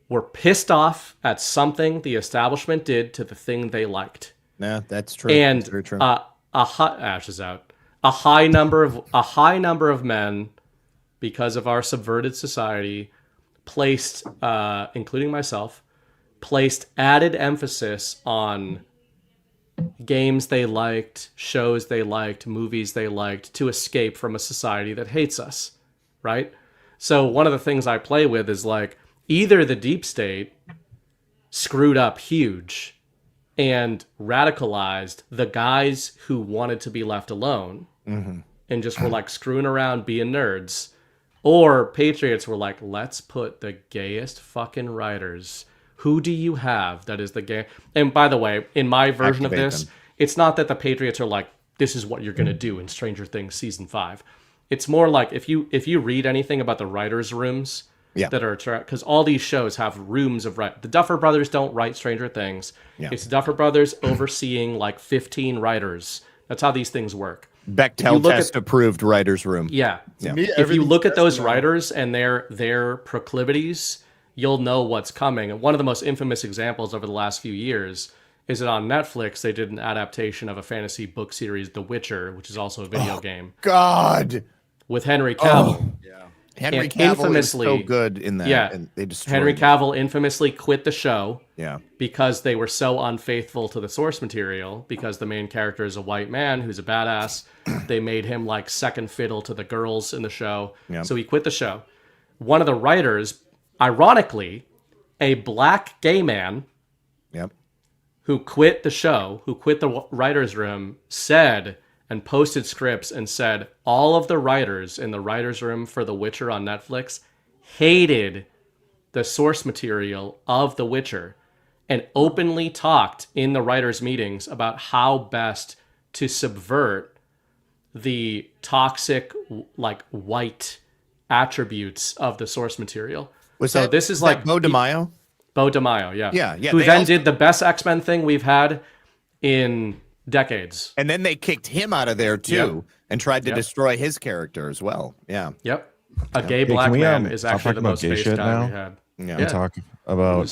were pissed off at something the establishment did to the thing they liked. Yeah, that's true. And That's very true. Ash is out. A high number of men, because of our subverted society, placed, including myself, placed added emphasis on games they liked, shows they liked, movies they liked, to escape from a society that hates us, right? So one of the things I play with is like, either the deep state screwed up huge and radicalized the guys who wanted to be left alone and just were like screwing around being nerds, or patriots were like, let's put the gayest fucking writers. Who do you have that is the gay? And by the way, in my version of this, it's not that the patriots are like, this is what you're going to do in Stranger Things season 5. It's more like if you read anything about the writers' rooms that are, because all these shows have rooms of the Duffer Brothers don't write Stranger Things. It's Duffer Brothers overseeing like 15 writers. That's how these things work. Bechtel test approved writers' room. Yeah. If you look at those writers and their proclivities, you'll know what's coming. And one of the most infamous examples over the last few years is that on Netflix, they did an adaptation of a fantasy book series, The Witcher, which is also a video game. God. With Henry Cavill. Henry Cavill is so good in that. Yeah. And they Henry Cavill infamously quit the show. Yeah. Because they were so unfaithful to the source material, because the main character is a white man who's a badass. They made him like second fiddle to the girls in the show. Yeah. So he quit the show. One of the writers, ironically, a black gay man who quit the show, who quit the writer's room, said and posted scripts and said all of the writers in the writer's room for The Witcher on Netflix hated the source material of The Witcher and openly talked in the writers' meetings about how best to subvert the toxic, like, white attributes of the source material. This is like Beau DeMaio? Beau DeMaio, yeah. Yeah. Who then did the best X-Men thing we've had in decades. And then they kicked him out of there too and tried to destroy his character as well. Yeah. Yep. A gay black man is actually the most based guy we had. Yeah. Talk about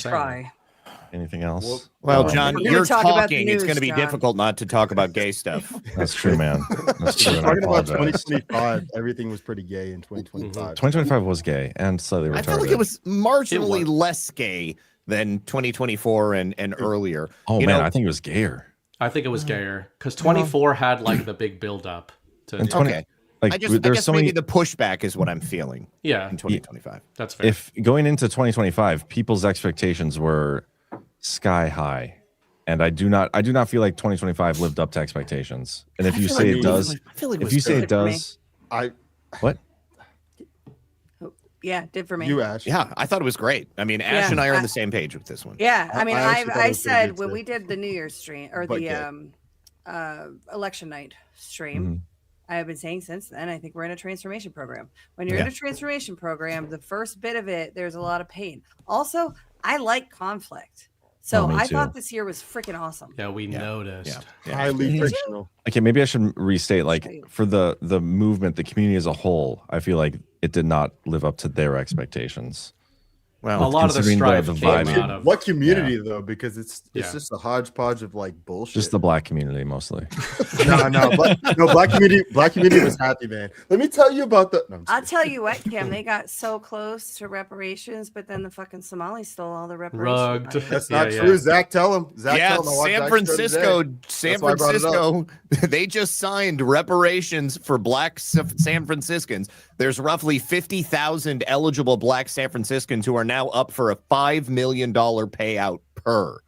anything else? Well, John, you're talking. It's going to be difficult not to talk about gay stuff. That's true, man. That's true. Talking about 2025, everything was pretty gay in 2025. 2025 was gay and slightly retarded. I felt like it was marginally less gay than 2024 and earlier. Oh, man, I think it was gayer. I think it was gayer because 24 had like the big build up to. Okay. Like, I guess maybe the pushback is what I'm feeling. Yeah. In 2025. That's fair. If going into 2025, people's expectations were sky high, and I do not feel like 2025 lived up to expectations. And if you say it does, if you say it does, what? Yeah, did for me. You, Ash. Yeah, I thought it was great. I mean, Ash and I are on the same page with this one. Yeah, I mean, I said when we did the New Year's stream or the election night stream, I have been saying since then, I think we're in a transformation program. When you're in a transformation program, the first bit of it, there's a lot of pain. Also, I like conflict. So I thought this year was freaking awesome. Yeah, we noticed. Yeah. Highly fictional. Okay, maybe I should restate, like, for the movement, the community as a whole, I feel like it did not live up to their expectations. Well, a lot of the strife came out of what community though, because it's just a hodgepodge of like bullshit. Just the black community mostly. no, black community was happy, man. Let me tell you about the. No, I'll tell you what, Kim, they got so close to reparations, but then the fucking Somalis stole all the reparations. That's not true. Zach, tell him. San Francisco. They just signed reparations for black San Franciscans. There's roughly 50,000 eligible black San Franciscans who are now up for a $5 million payout per.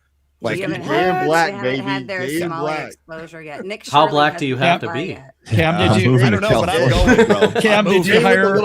Like, gay and black, baby. Had their Somali exposure yet. Nick How black do you have to be? Cam, did you? I don't know, but I'm going, bro. Cam, did you hire?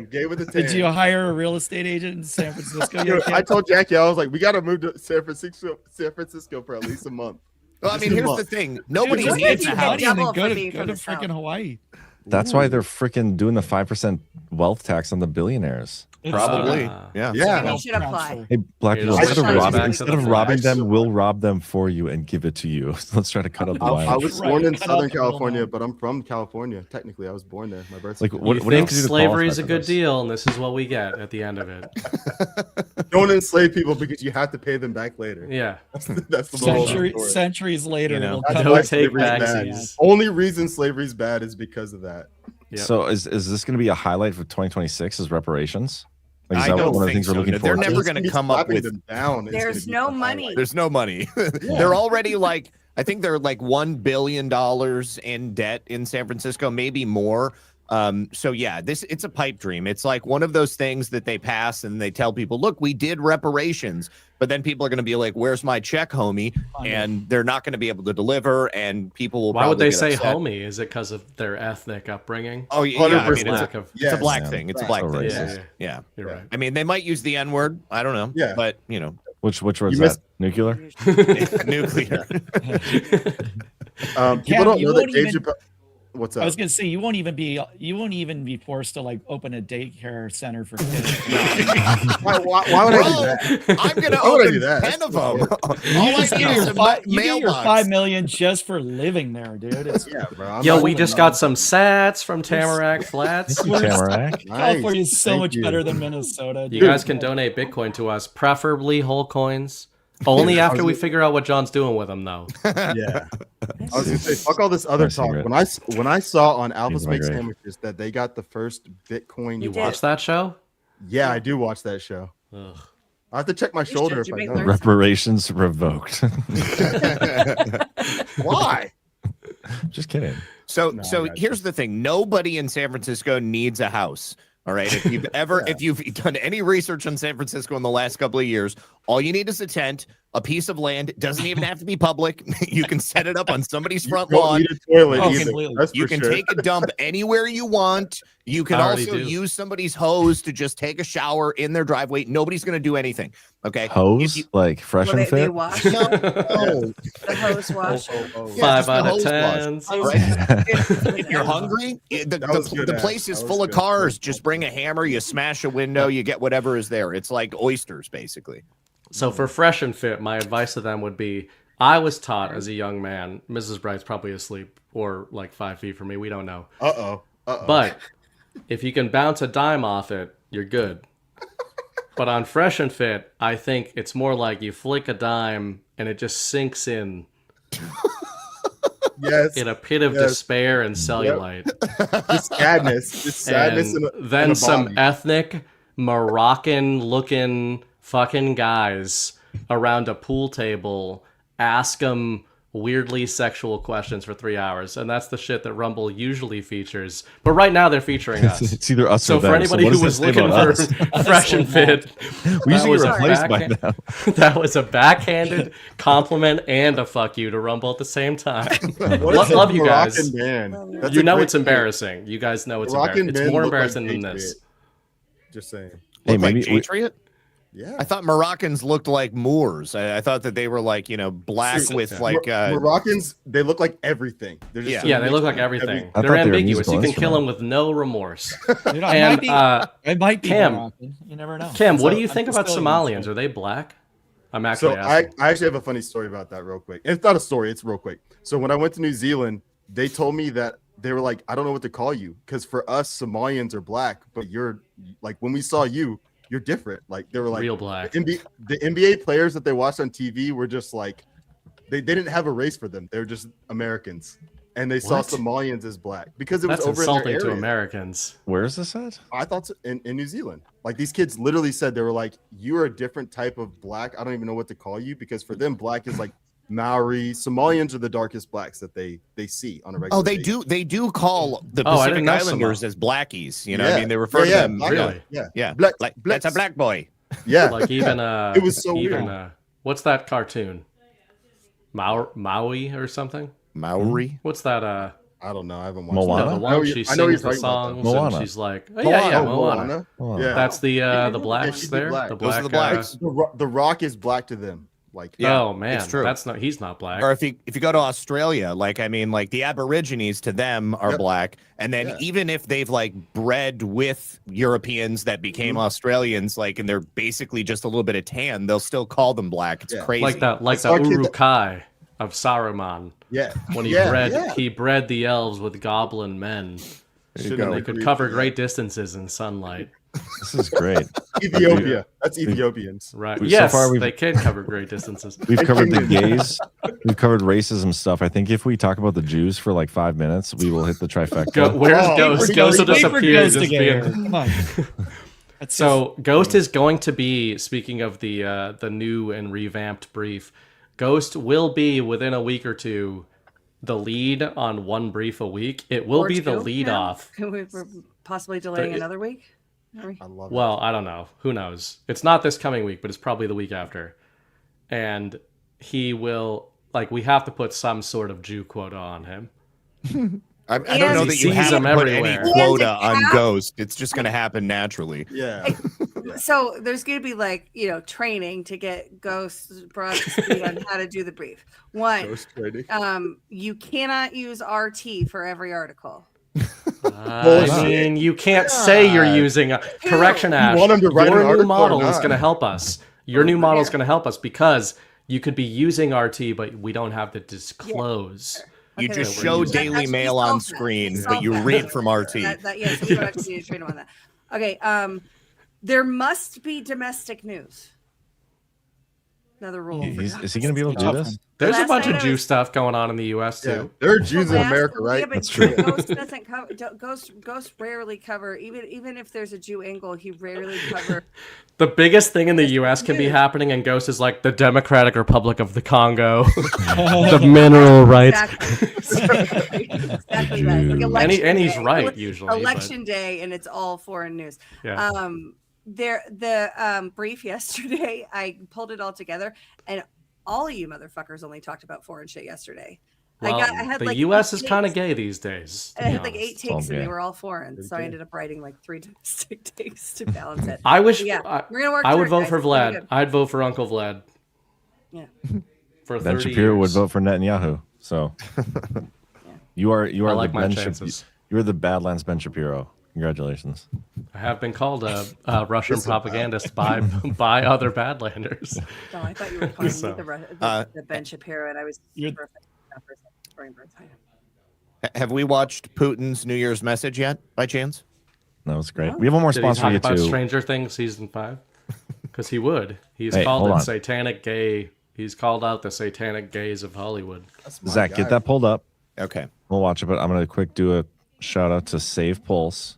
Gay with a tan. Did you hire a real estate agent in San Francisco? I told Jackie, I was like, we got to move to San Francisco for at least a month. Well, I mean, here's the thing. Nobody needs a house. house. Go to freaking Hawaii. That's why they're freaking doing the 5% wealth tax on the billionaires. Probably. Yeah. They should apply. Hey, black people, instead of robbing them, we'll rob them for you and give it to you. So let's try to cut out the line. I was born in Southern California, but I'm from California. Technically, I was born there. My birth. Like, what think slavery is a good deal, and this is what we get at the end of it. Don't enslave people because you have to pay them back later. Yeah, that's the centuries later. Don't take backsies. Only reason slavery is bad is because of that. Yep. So is this going to be a highlight for 2026 as reparations? Like, I don't think so. They're never going to come up with them down. There's no money. There's no money. They're already I think they're like $1 billion in debt in San Francisco, maybe more. So yeah, it's a pipe dream. It's like one of those things that they pass and they tell people, look, we did reparations, but then people are going to be like, where's my check, homie? And they're not going to be able to deliver, and people will. Why would they say upset. homie? Is it because of their ethnic upbringing? Oh yeah, I mean, it's a black Yes. thing. It's a black thing. Yeah. You're right. I mean, they might use the N word. I don't know. Yeah. But you know, Which word is that? Nuclear? nuclear. People don't know that Dave Chappelle. What's up? I was gonna say you won't even be forced to like open a daycare center for kids. Why would I do that? I'm gonna Why would I open do that? 10 of them. You just get your mailbox. $5 million just for living there, dude. It's Bro. Yo, we just got some sats from Tamarack Flats. Tamarack. California is so Thank much you. better than Minnesota. You guys can donate Bitcoin to us, preferably whole coins. Only after we figure out what John's doing with them, though. Yeah. I was gonna say, fuck all this other talk. When I saw on Alpha's Make Sandwiches that they got the first Bitcoin. You watch that show? Yeah, I do watch that show. Ugh. I have to check my shoulder if I don't. Reparations revoked. Why? Just kidding. So here's the thing. Nobody in San Francisco needs a house. All right. If you've ever, if you've done any research on San Francisco in the last couple of years, all you need is a tent, a piece of land. It doesn't even have to be public. You can set it up on somebody's front lawn. Need a toilet You can take a dump anywhere you want. You can also use somebody's hose to just take a shower in their driveway. Nobody's going to do anything. Okay. Hose? Like fresh and They fit? wash. No. The hose wash. Five out of 10. If you're hungry, the place is full of cars. Just bring a hammer, you smash a window, you get whatever is there. It's like oysters, basically. So for fresh and fit, my advice to them would be, I was taught as a young man, Mrs. Bright's probably asleep or like 5 feet from me. We don't know. But if you can bounce a dime off it, you're good. But on fresh and fit, I think it's more like you flick a dime and it just sinks in. Yes. In a pit of despair and cellulite. Just sadness. And then some ethnic Moroccan-looking fucking guys around a pool table ask them weirdly sexual questions for 3 hours, and that's the shit that Rumble usually features. But right now they're featuring us. It's either us so or them. for anybody who was looking for fresh and fit, we usually get replaced by now. That was a backhanded compliment and a fuck you to Rumble at the same time. Love you guys. You know it's embarrassing. You guys know it's embarrassing. It's more embarrassing than this. Just saying. Hey, maybe Patriot? Yeah. I thought Moroccans looked like Moors. I thought that they were like, black with like Moroccans, they look like everything. They're just they look like everything. They're ambiguous. You can kill them with no remorse. Dude, I might be Cam, Moroccan. You never know. Cam, what do you think about Somalians? Are they black? I'm actually asking. I actually have a funny story about that real quick. It's not a story, it's real quick. So when I went to New Zealand, they told me that they were like, I don't know what to call you, because for us Somalians are black, but you're like, when we saw you, you're different. Like they were like real black. The NBA players that they watched on TV were just like they didn't have a race for them. They were just Americans, and they saw Somalians as black because it was over insulting in their area. to Americans. Where is this at? I thought so, in New Zealand. Like these kids literally said they were like, you are a different type of black. I don't even know what to call you, because for them black is like Maori. Somalians are the darkest blacks that they see on a regular basis. They do call the Pacific Islanders as blackies. I mean, they refer to them really. Yeah. Black, that's a black boy. Yeah. Like even it was so weird. What's that cartoon? Maui or something? Maori? What's that I don't know. I haven't watched Moana? No, the one she sings the songs and she's like, Moana. That's the blacks there. Black. The Those are black the blacks. The Rock is black to them. Like oh man, it's true. he's not black. Or if you go to Australia, like the Aborigines to them are black, and then even if they've like bred with Europeans that became Australians, like, and they're basically just a little bit of tan, they'll still call them black. It's crazy. Like the Uruk-hai of Saruman. Yeah. When he bred the elves with goblin men. And they could cover great distances in sunlight. This is great. Ethiopia. That's Ethiopians. Right. Yes, they can cover great distances. We've covered the gays. We've covered racism stuff. I think if we talk about the Jews for like 5 minutes, we will hit the trifecta. Where's Ghost? Ghost will disappear. Come on. So Ghost is going to be, speaking of the new and revamped brief, Ghost will be within a week or two the lead on one brief a week. It will be the lead off. We're possibly delaying another week. I love Well, I don't know. Who knows? It's not this coming week, but it's probably the week after. And he will, like, we have to put some sort of Jew quota on him. I don't know that you have to put any quota on Ghost. It's just going to happen naturally. Yeah. So there's going to be like, training to get Ghost brought to speed on how to do the brief. One, Ghost training. You cannot use RT for every article. I mean, you can't say you're using a correction, Ash. You want him to write Your an new article model or is not? going to help us. Your new model is going to help us because you could be using RT, but we don't have to disclose. You Okay, just then show that Daily should Mail be on solved screen, that. but you Solve read that. from RT. Yeah, so we don't actually need to train him on that. Okay, there must be domestic news. Another rule. Is he going to be able to do this? There's a Last bunch night of I Jew was- stuff going on in the U.S. Yeah. too. There are Jews in America, right? Yeah, but That's true. Ghost doesn't cover. Ghost rarely cover. Even if there's a Jew angle, he rarely cover. The biggest thing in the U.S. can be happening, and Ghost is like the Democratic Republic of the Congo, the mineral rights. Exactly right. Like election And he's day. right usually. Election day, and it's all foreign news. Yeah. The brief yesterday, I pulled it all together, and all of you motherfuckers only talked about foreign shit yesterday. Well, I had the like U.S. 8 is kind of takes. gay these days. And I had like 8 all takes, and gay. they were all foreign. So I ended up writing like 3 domestic takes to balance it. I wish. Yeah, we're gonna work. I through would it, vote guys. for It's gonna be Vlad. good. I'd vote for Uncle Vlad. Yeah. For Ben 30 Shapiro would years. vote for Netanyahu. So you are I the like my Ben chances. You're the Badlands Ben Shapiro. Congratulations. I have been called a Russian propagandist by other Badlanders. No, I thought you were calling So, me the Ben Shapiro, and I was You're- perfect. That person, Brian Burnside. Have we watched Putin's New Year's message yet, by chance? That was great. We have one more Did he sponsor talk for you about too. Stranger Things season 5? Because he would. He's Hey, called hold it on. satanic gay. He's called out the satanic gays of Hollywood. That's my Zach, guy. get that pulled up. Okay. We'll watch it, but I'm going to do a shout out to Save Pulse,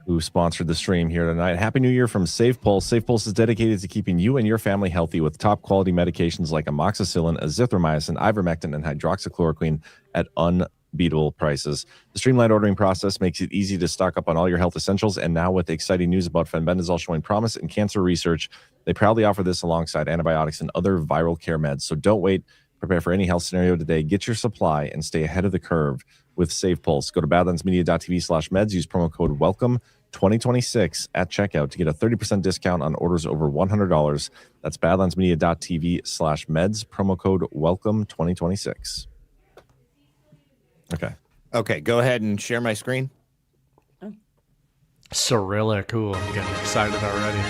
who sponsored the stream here tonight. Happy New Year from Save Pulse. Save Pulse is dedicated to keeping you and your family healthy with top quality medications like amoxicillin, azithromycin, ivermectin, and hydroxychloroquine at unbeatable prices. The streamlined ordering process makes it easy to stock up on all your health essentials, and now with exciting news about fenbendazole showing promise in cancer research, they proudly offer this alongside antibiotics and other viral care meds. So don't wait. Prepare for any health scenario today. Get your supply and stay ahead of the curve with Save Pulse. Go to badlandsmedia.tv/meds. Use promo code WELCOME2026 at checkout to get a 30% discount on orders over $100. That's badlandsmedia.tv/meds. Promo code WELCOME2026. Okay. Okay, go ahead and share my screen. Cyrillic. Ooh, I'm getting excited already.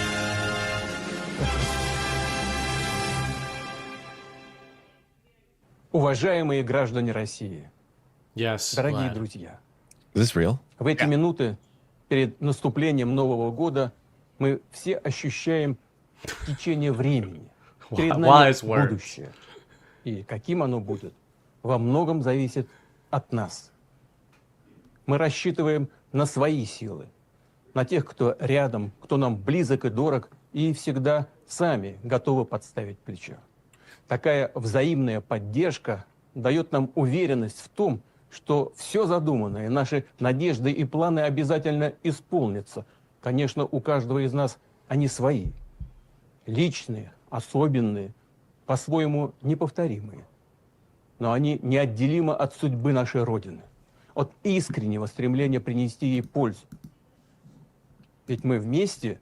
Уважаемые граждане России, Yes, дорогие Vlad. друзья, Is this real? в эти минуты перед наступлением Нового года мы все ощущаем течение времени. Перед нами Wise words. будущее. И каким оно будет, во многом зависит от нас. Мы рассчитываем на свои силы, на тех, кто рядом, кто нам близок и дорог, и всегда сами готовы подставить плечо. Такая взаимная поддержка дает нам уверенность в том, что все задуманное, наши надежды и планы обязательно исполнятся. Конечно, у каждого из нас они свои, личные, особенные, по-своему неповторимые. Но они неотделимы от судьбы нашей Родины, от искреннего стремления принести ей пользу. Ведь мы вместе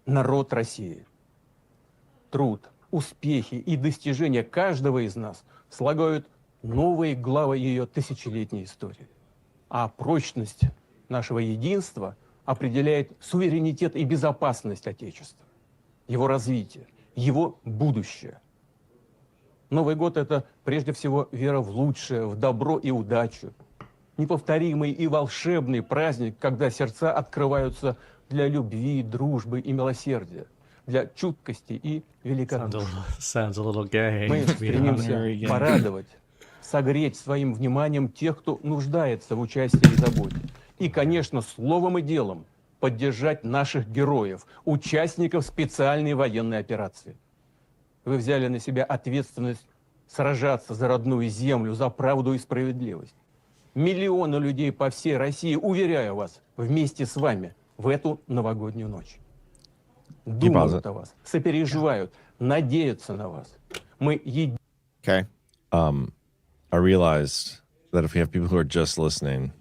народ России. Труд, успехи и достижения каждого из нас слагают новые главы ее тысячелетней истории. А прочность нашего единства определяет суверенитет и безопасность Отечества, его развитие, его будущее. Новый год – это прежде всего вера в лучшее, в добро и удачу. Неповторимый и волшебный праздник, когда сердца открываются для любви, дружбы и милосердия, для чуткости и великодушия. Sounds a little gay. Мы to be honest. стремимся порадовать, согреть своим вниманием тех, кто нуждается в участии и заботе. И, конечно, словом и делом поддержать наших героев, участников специальной военной операции. Вы взяли на себя ответственность сражаться за родную землю, за правду и справедливость. Миллионы людей по всей России, уверяю вас, вместе с вами в эту новогоднюю ночь. Думают о вас, сопереживают, надеются на вас. Мы едины. Okay. I realized that if we have people who are just listening,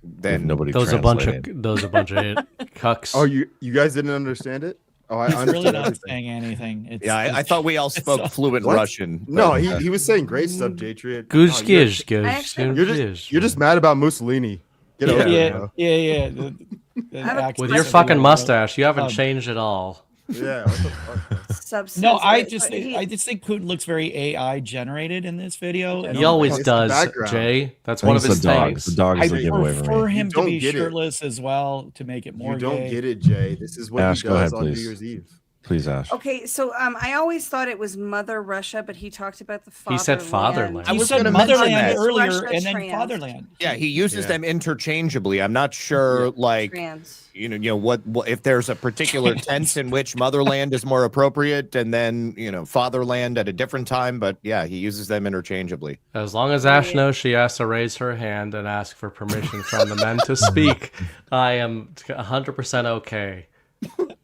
Then nobody Those a bunch of translating. cucks. Oh, you guys didn't understand it? Oh, I He's really understood not everything. saying anything. It's, yeah, I thought we all spoke fluent What? Russian. No, but, he was saying great stuff, Jatria. Goose No, gish, you're just mad about Mussolini. Get over it, yeah, bro. yeah. With your fucking mustache, you haven't changed at all. Yeah. What the fuck? Substance. No, I but just he- think Putin looks very AI generated in this video. and He always It's the does, background. Jay. That's I one think of it's his the dog. things. The dog I is the giveaway for prefer me. him You to don't be get it. shirtless as well to make it more You don't gay. get it, Jay. This is what Ash, he go does ahead, on New please. Year's Eve. Please, Ash. Okay, so I always thought it was Mother Russia, but he talked about the fatherland. He said fatherland. I He was said gonna mention motherland that. earlier Russia and then trans. fatherland. yeah, he uses Yeah. them interchangeably. I'm not sure, like, Trans. you know what if there's a particular tense in which motherland is more appropriate, and then fatherland at a different time. But yeah, he uses them interchangeably. As long as Ash knows she has to raise her hand and ask for permission from the men to speak, I am 100% okay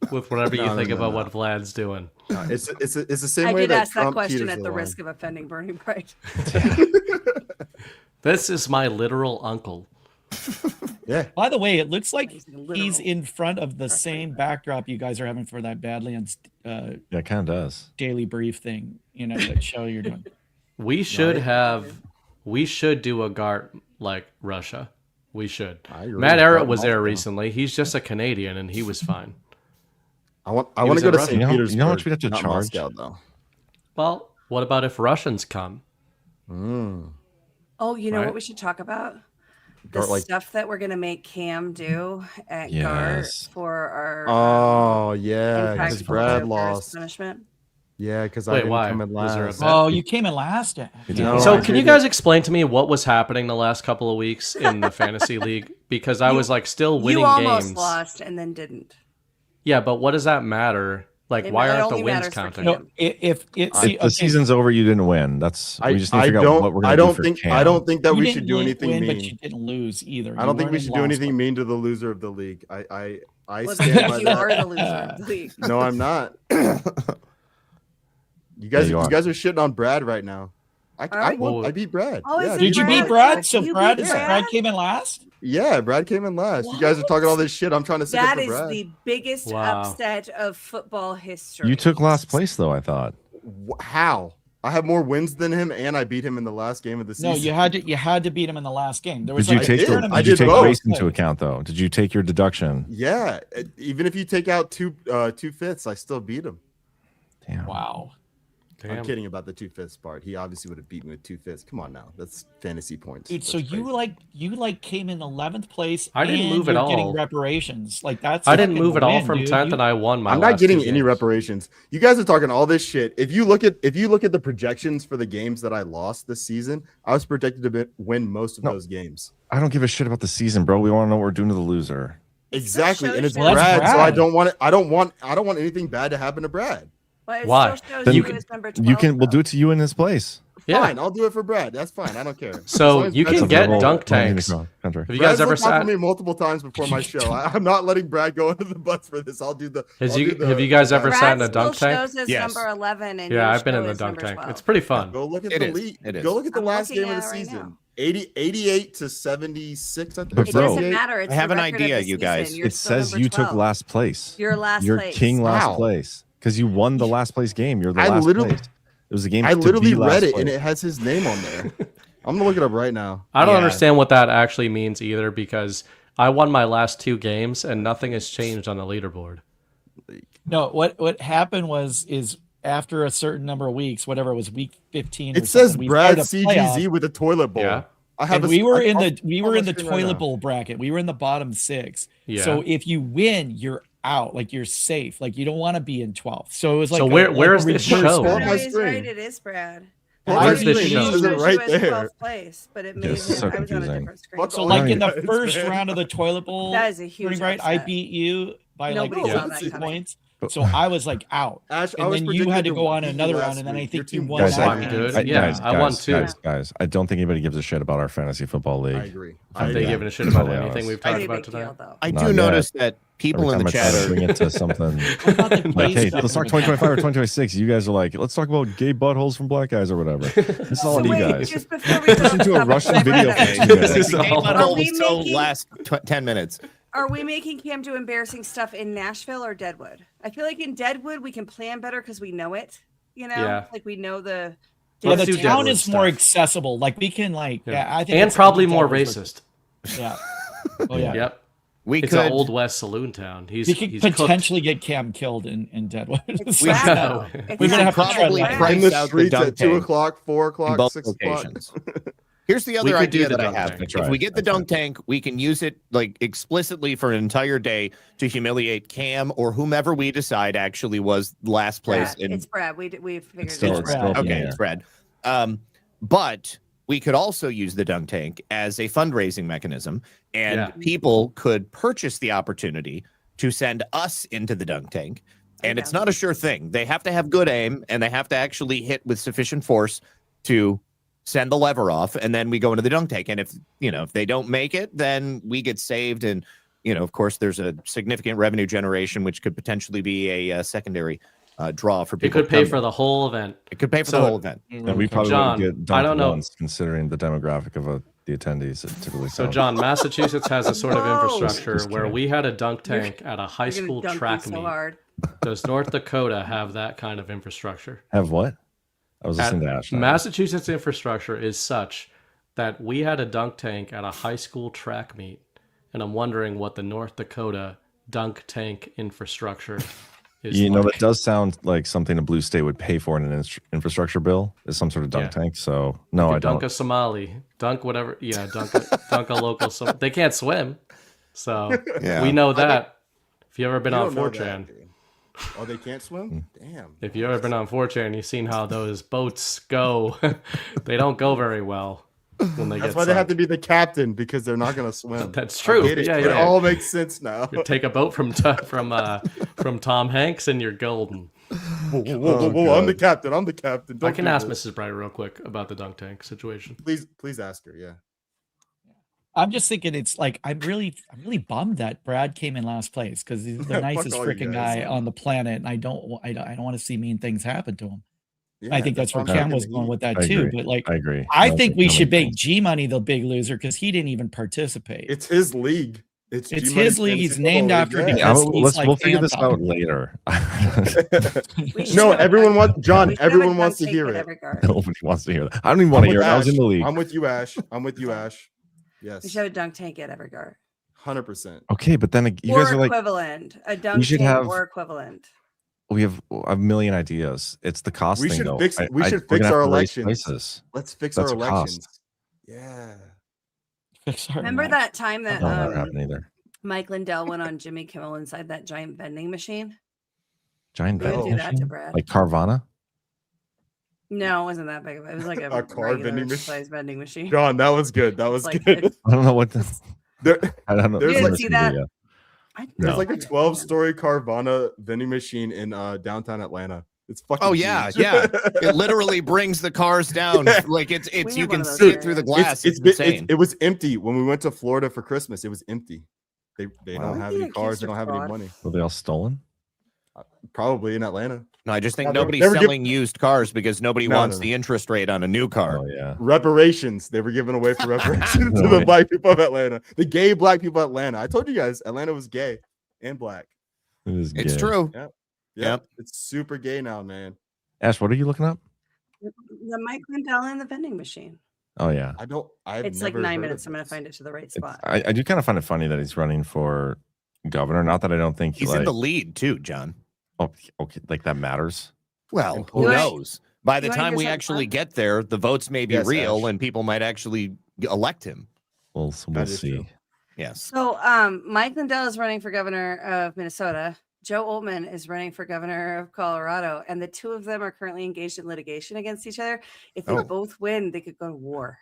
with whatever you think about what Vlad's doing. No, it's the same I way did that ask that Trump question teeters at the line. risk of offending Bernie Bright. This is my literal uncle. Yeah. By the way, it looks like He's he's literal. in front of the same backdrop you guys are having for that Badlands Yeah, it kind of does. daily brief thing, that show you're doing. We should do a GART like Russia. We should. I agree. Matt Arrett GART was there Moscow. recently. He's just a Canadian and he was fine. I want was to go in to Russia. St. You know Petersburg. how much we'd have to not charge? Moscow, though. Well, what about if Russians come? Oh, you know Right. what we should talk about? The Gart, like- stuff that we're gonna make Cam do at Yes. GART for our Oh yeah, impact because for Brad the lost. punishment. Yeah, because I Wait, didn't why? come in Was there a last. bet? Oh, you came in last. No, So I can you didn't. guys explain to me what was happening the last couple of weeks in the fantasy league? Because I was like still winning You almost games. lost and then didn't. Yeah, but what does that matter? Like, It why ma- it aren't the only wins matters for counting? Cam. No, if If the season's over, you didn't win. That's we just need to figure out what we're I going to do don't for think. Cam. I don't think that you we didn't should do anything win, mean. but you didn't lose either. I You don't think weren't we in should do last anything place. mean to the loser of the league. I Well, stand then by you are the that. loser of the league. No, I'm not. You guys, you you are. guys are shitting on Brad right now. I right. won. I beat Brad. Oh, is it Did you Brad? beat Brad? So You Brad, beat so Brad? Brad came in last. Yeah, Brad came in last. You guys are talking all this shit. I'm trying to stick up That for is Brad. the biggest Wow. upset of football history. You took last place, though, I thought. How? I have more wins than him, and I beat him in the last game of the season. No, you had to beat him in the last game. There was Did you like take did. tournament- I did you did take both. race into account, though? Did you take your deduction? Yeah, even if you take out two fifths, I still beat him. Damn. Wow. I'm kidding about the 2/5 part. He obviously would have beat me with 2/5. Come on now, that's fantasy points. Dude, so That's you crazy. came in 11th place. I didn't and move at you're getting all. reparations. Like that's I didn't fucking move at all win, from dude. 10th, and I won my I'm last not getting two any games. reparations. You guys are talking all this shit. If you look at the projections for the games that I lost this season, I was projected to win most of those games. I don't give a shit about the season, bro. We want to know what we're doing to the loser. Exactly, and it's Well, Brad, that's so I Brad. don't want it. I don't want anything bad to happen to Brad. But it Why? still shows Then you you as number 12. You can. We'll though. do it to you in his place. Yeah. Fine, I'll do it for Brad. That's fine. I don't care. As So long as you Brad's can a get little- dunk tanks. Have Country. you Brad's guys ever looked out sat? for me multiple times before my show. I'm not letting Brad go under the bus for this. I'll do the. Have I'll you do the- have you guys ever Brad sat in a still dunk tank? shows as Yes. number 11, and Yeah, your I've been show in the is dunk number tank. 12. It's pretty fun. Go look at It the is. lead. It is. Go look at the I'm last looking game of at the it right season. now. 88 to 76. I think. But It bro, doesn't 78. matter. It's I have the an record of idea, the you season. guys. You're It still says number you 12. took last place. You're last You're place. king last How? place because you won the last place game. You're the I last literally- place. It was a game. I to literally be last read it place. and it has his name on there. I'm gonna look it up right now. I don't Yeah. understand what that actually means either because I won my last two games and nothing has changed on the leaderboard. No, what happened is after a certain number of weeks, whatever it was, week 15. or It says something, we Brad started a playoff, CGZ with a toilet bowl. Yeah. I have. and we were in I'll- the I'll toilet screen right now. bowl bracket. We were in the bottom 6. Yeah. So if you win, you're out. Like you're safe. Like you don't want to be in 12th. So it was like So a- where- like where's a this reverse show? Pull Oh, up no, my he's screen. right. It is Brad. Pull up my Where's this screen. show? It says it shows right you as there. 12th place, but it made This is so I was on a confusing. different screen. Fuck So all like you in the guys, first man. round of the toilet bowl, That is a huge right? I upset. beat you by Nobody like saw that 60 coming. points. So I was like out. Ash, I And was then you had to predicted go on beat you another last round, and then I week. think Your you team won was that. I'm good. Yeah, I won too. Guys, I don't think anybody gives a shit about our fantasy football league. I agree. Are they giving a shit about anything we've talked about today? I Not do yet. notice that people Every in the time I try chat to bring are it to something about the like, hey, stuff let's talk in the 2025 or 2026. You guys are like, let's talk about gay buttholes from black guys or whatever. This is all So on you wait, guys. just before we Listen to a Russian video for 2 Okay, minutes. This is the gay all- butthole Are we was so making- last 10 minutes. Are we making Cam do embarrassing stuff in Nashville or Deadwood? I feel like in Deadwood we can plan better because we know it. You know, Yeah. like we know the. Yeah, Let's the do town Deadwood is more stuff. accessible. Like we can like, Yeah. yeah, I think, And it's- probably I think more Deadwood's racist. Yeah. Oh yeah. Yep. We It's could an old West saloon town. We could He's potentially get Cam killed in Deadwood. It's We sad, could- though. It's We're gonna have to probably tread lightly. price In the out the streets dunk at 2 tank o'clock, 4 in o'clock, both 6 o'clock. locations. Here's the We other could do idea the that I dunk have. tank. That's If we right. get the dunk tank, we can use it like explicitly for an entire day to humiliate Cam or whomever we decide actually was last place. Brad. It's Brad. We figured It's still, it it's out. still up in the Okay, air. it's Brad. But we could also use the dunk tank as a fundraising mechanism, and Yeah. people could purchase the opportunity to send us into the dunk tank. And it's not a sure thing. They have to have good aim, and they have to actually hit with sufficient force to send the lever off, and then we go into the dunk tank. And if they don't make it, then we get saved. And of course, there's a significant revenue generation, which could potentially be a secondary draw for It people. could pay for the whole event. It could pay for So- the whole event. And we probably John, wouldn't get I dunked don't know. once, considering the demographic of the attendees. It typically So, sounds. John, Massachusetts has a sort of Whoa. infrastructure Just where kidding. we had a dunk tank at a high You're gonna school dunk me track so meet. hard. Does North Dakota have that kind of infrastructure? Have what? I was listening to Ash. Massachusetts infrastructure is such that we had a dunk tank at a high school track meet, and I'm wondering what the North Dakota dunk tank infrastructure is. That does sound like something a blue state would pay for in an infrastructure bill, is some sort of dunk tank. So no, I dunk don't. a Somali, dunk whatever. Yeah, dunk a local. They can't swim, so Yeah. we know that. If you ever been You on don't know 4chan, that. Oh, they can't swim? Damn. if you ever been on 4chan, you've seen how those boats go. They don't go very well when they That's get why they have to sunk. be the captain, because they're not going to swim. That's I true. get it. Yeah, It yeah. all makes sense now. You take a boat from Tom Hanks and you're golden. Whoa, I'm the captain. I'm the captain. I Don't can do ask this. Mrs. Bright real quick about the dunk tank situation. Please ask her. Yeah. I'm just thinking it's like I'm really bummed that Brad came in last place because he's the Fuck nicest all you freaking guys. guy on the planet, and I don't want to see mean things happen to him. Yeah, I think that's where why I'm Cam taking was the going heat. with that I too. agree. But like, I agree. I No, think we coming should make things. G Money the big loser because he didn't even participate. It's his league. It's It's G-Money his league. Fantasy He's named Football after League, because yeah. he's like We'll figure this Anton. out later. We should No, have a everyone dunk- wants John. we should have a Everyone dunk wants to tank hear at it. every guard. Nobody wants to hear that. I don't even want to hear it. I was in the league. I'm with you, Ash. I'm with you, Ash. Yes, We should have a dunk tank at every guard. 100%. Okay, but then you Or guys are like, equivalent. A dunk should tank have- or equivalent. we have a million ideas. It's the cost We thing, should though. fix- we should we're fix gonna our have to raise elections. prices. Let's fix That's our a cost. elections. Yeah. Sorry, Remember Matt. that time that That will never happen either. Mike Lindell went on Jimmy Kimmel inside that giant vending machine? Giant We would vending do that to machine? Brad. Like Carvana? No, it wasn't that big of it. It was like a, A car vending machine? size vending machine. John, that was good. That was Like, good. I don't know what. There, I don't know. There's You like- didn't see that? there's No. like a 12-story Carvana vending machine in downtown Atlanta. It's fucking. Oh yeah, huge. yeah. It literally brings the cars down. Like it's We you have one can of those see here. it through the glass. It's It's insane. it was empty when we went to Florida for Christmas. It was empty. They Wow. don't have Maybe any a cars. They gangster don't have any fraud. money. Were they all stolen? Probably in Atlanta. No, I just think No, they- nobody's they were selling used cars because nobody No, wants no, no. the interest rate on a new car. Oh yeah. Reparations. They were giving away for reparations to the Really? black people of Atlanta. The gay black people of Atlanta. I told you guys, Atlanta was gay and black. It is It's gay. true. Yep. It's super gay now, man. Ash, what are you looking up? The Mike Lindell in the vending machine. Oh yeah. I've It's like never 9 heard minutes. of I'm going to this. find it to the right It's, spot. I do kind of find it funny that he's running for governor. Not that I don't think He's in the lead too, John. Oh, okay, like that matters. Well, You who wanna- knows? By the you wanna time hear we something actually fun? get there, the votes may be Yes, real Ash. and people might actually elect him. We'll That is see. true. Yes. So, Mike Lindell is running for governor of Minnesota. Joe Oltman is running for governor of Colorado, and the two of them are currently engaged in litigation against each other. If they Oh. both win, they could go to war.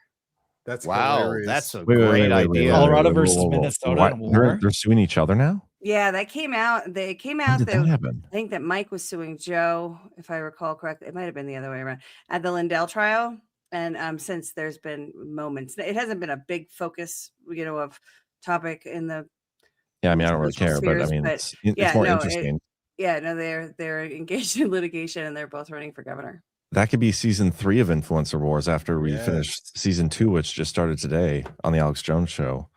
That's Wow, hilarious. that's a Wait, great idea. Colorado versus whoa. Minnesota What? in a They're, war? they're suing each other now? Yeah, that came out. They came When out did that that happen? I think that Mike was suing Joe, if I recall correctly. It might have been the other way around at the Lindell trial. And since there's been moments, it hasn't been a big focus, of topic in the Yeah, I mean, I don't really social care, but I spheres, mean, but it's more interesting. they're engaged in litigation and they're both running for governor. That could be season 3 of Influencer Wars after we finish season 2, which just started today on the Alex Jones show.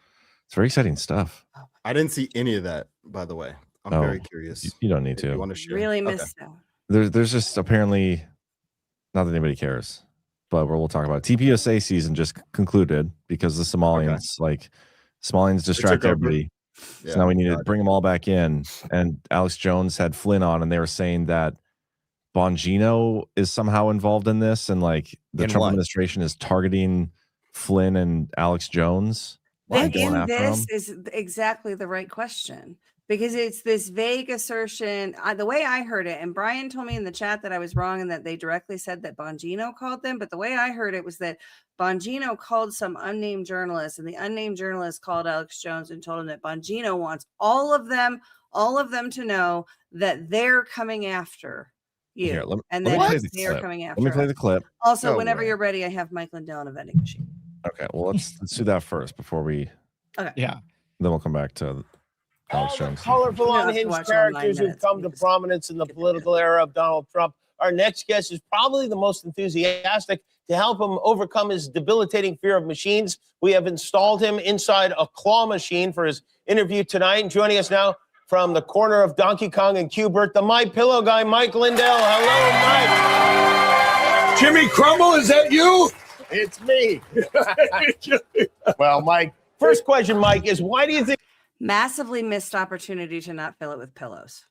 It's very exciting stuff. I didn't see any of that, by the way. I'm very curious. You don't need to. You want to share? Really missed out. There's just apparently not that anybody cares, but we'll talk about it. TPUSA season just concluded because the Somalians Somalians distract everybody. So now we need to bring them all back in. And Alex Jones had Flynn on, and they were saying that Bongino is somehow involved in this, and like the Trump administration is targeting Flynn and Alex Jones. This is exactly the right question, because it's this vague assertion. The way I heard it, and Brian told me in the chat that I was wrong and that they directly said that Bongino called them, but the way I heard it was that Bongino called some unnamed journalist, and the unnamed journalist called Alex Jones and told him that Bongino wants all of them to know that they're coming after you. Here, let and me then play the they're clip. coming after Let me play the clip. Also, whenever you're ready, I have Mike Lindell and a vending machine. Okay, well, let's do that first before we. Okay. Yeah. Then we'll come back to Alex Jones. Colorful, unhinged characters who've come to prominence in the political era of Donald Trump. Our next guest is probably the most enthusiastic to help him overcome his debilitating fear of machines. We have installed him inside a claw machine for his interview tonight. And joining us now from the corner of Donkey Kong and Q*bert, the My Pillow guy, Mike Lindell. Hello, Mike. Jimmy Crumble, is that you? It's me. Well, Mike, first question, Mike, is why do you think Massively missed opportunity to not fill it with pillows.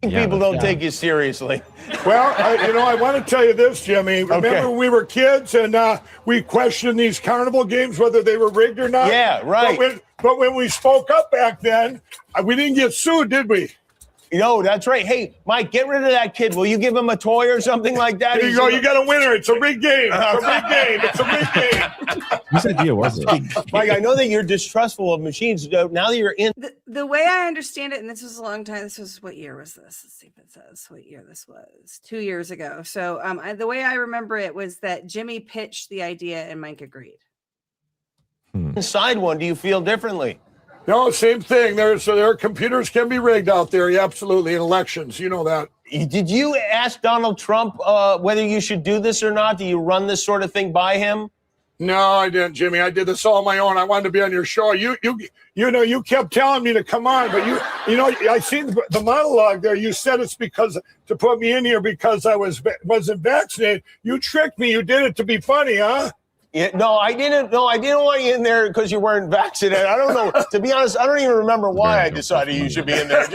people don't take you seriously? Well, I want to tell you this, Jimmy. Remember we were kids and we questioned these carnival games, whether they were rigged or not? Yeah, right. But when we spoke up back then, we didn't get sued, did we? No, that's right. Hey, Mike, get rid of that kid. Will you give him a toy or something like that? There you go. You got a winner. It's a rigged game. It's a rigged game. It's a rigged game. Whose idea was it? Mike, I know that you're distrustful of machines. Now that you're in. The way I understand it, and this was a long time. This was, what year was this? Let's see if it says what year this was. 2 years ago. So the way I remember it was that Jimmy pitched the idea and Mike agreed. Inside one, do you feel differently? No, same thing. Their computers can be rigged out there. Yeah, absolutely. In elections, you know that. Did you ask Donald Trump whether you should do this or not? Do you run this sort of thing by him? No, I didn't, Jimmy. I did this all on my own. I wanted to be on your show. You kept telling me to come on, but I seen the monologue there. You said it's because to put me in here because I wasn't vaccinated. You tricked me. You did it to be funny, huh? Yeah, no, I didn't. No, I didn't want you in there because you weren't vaccinated. I don't know. To be honest, I don't even remember why I decided you should be in there.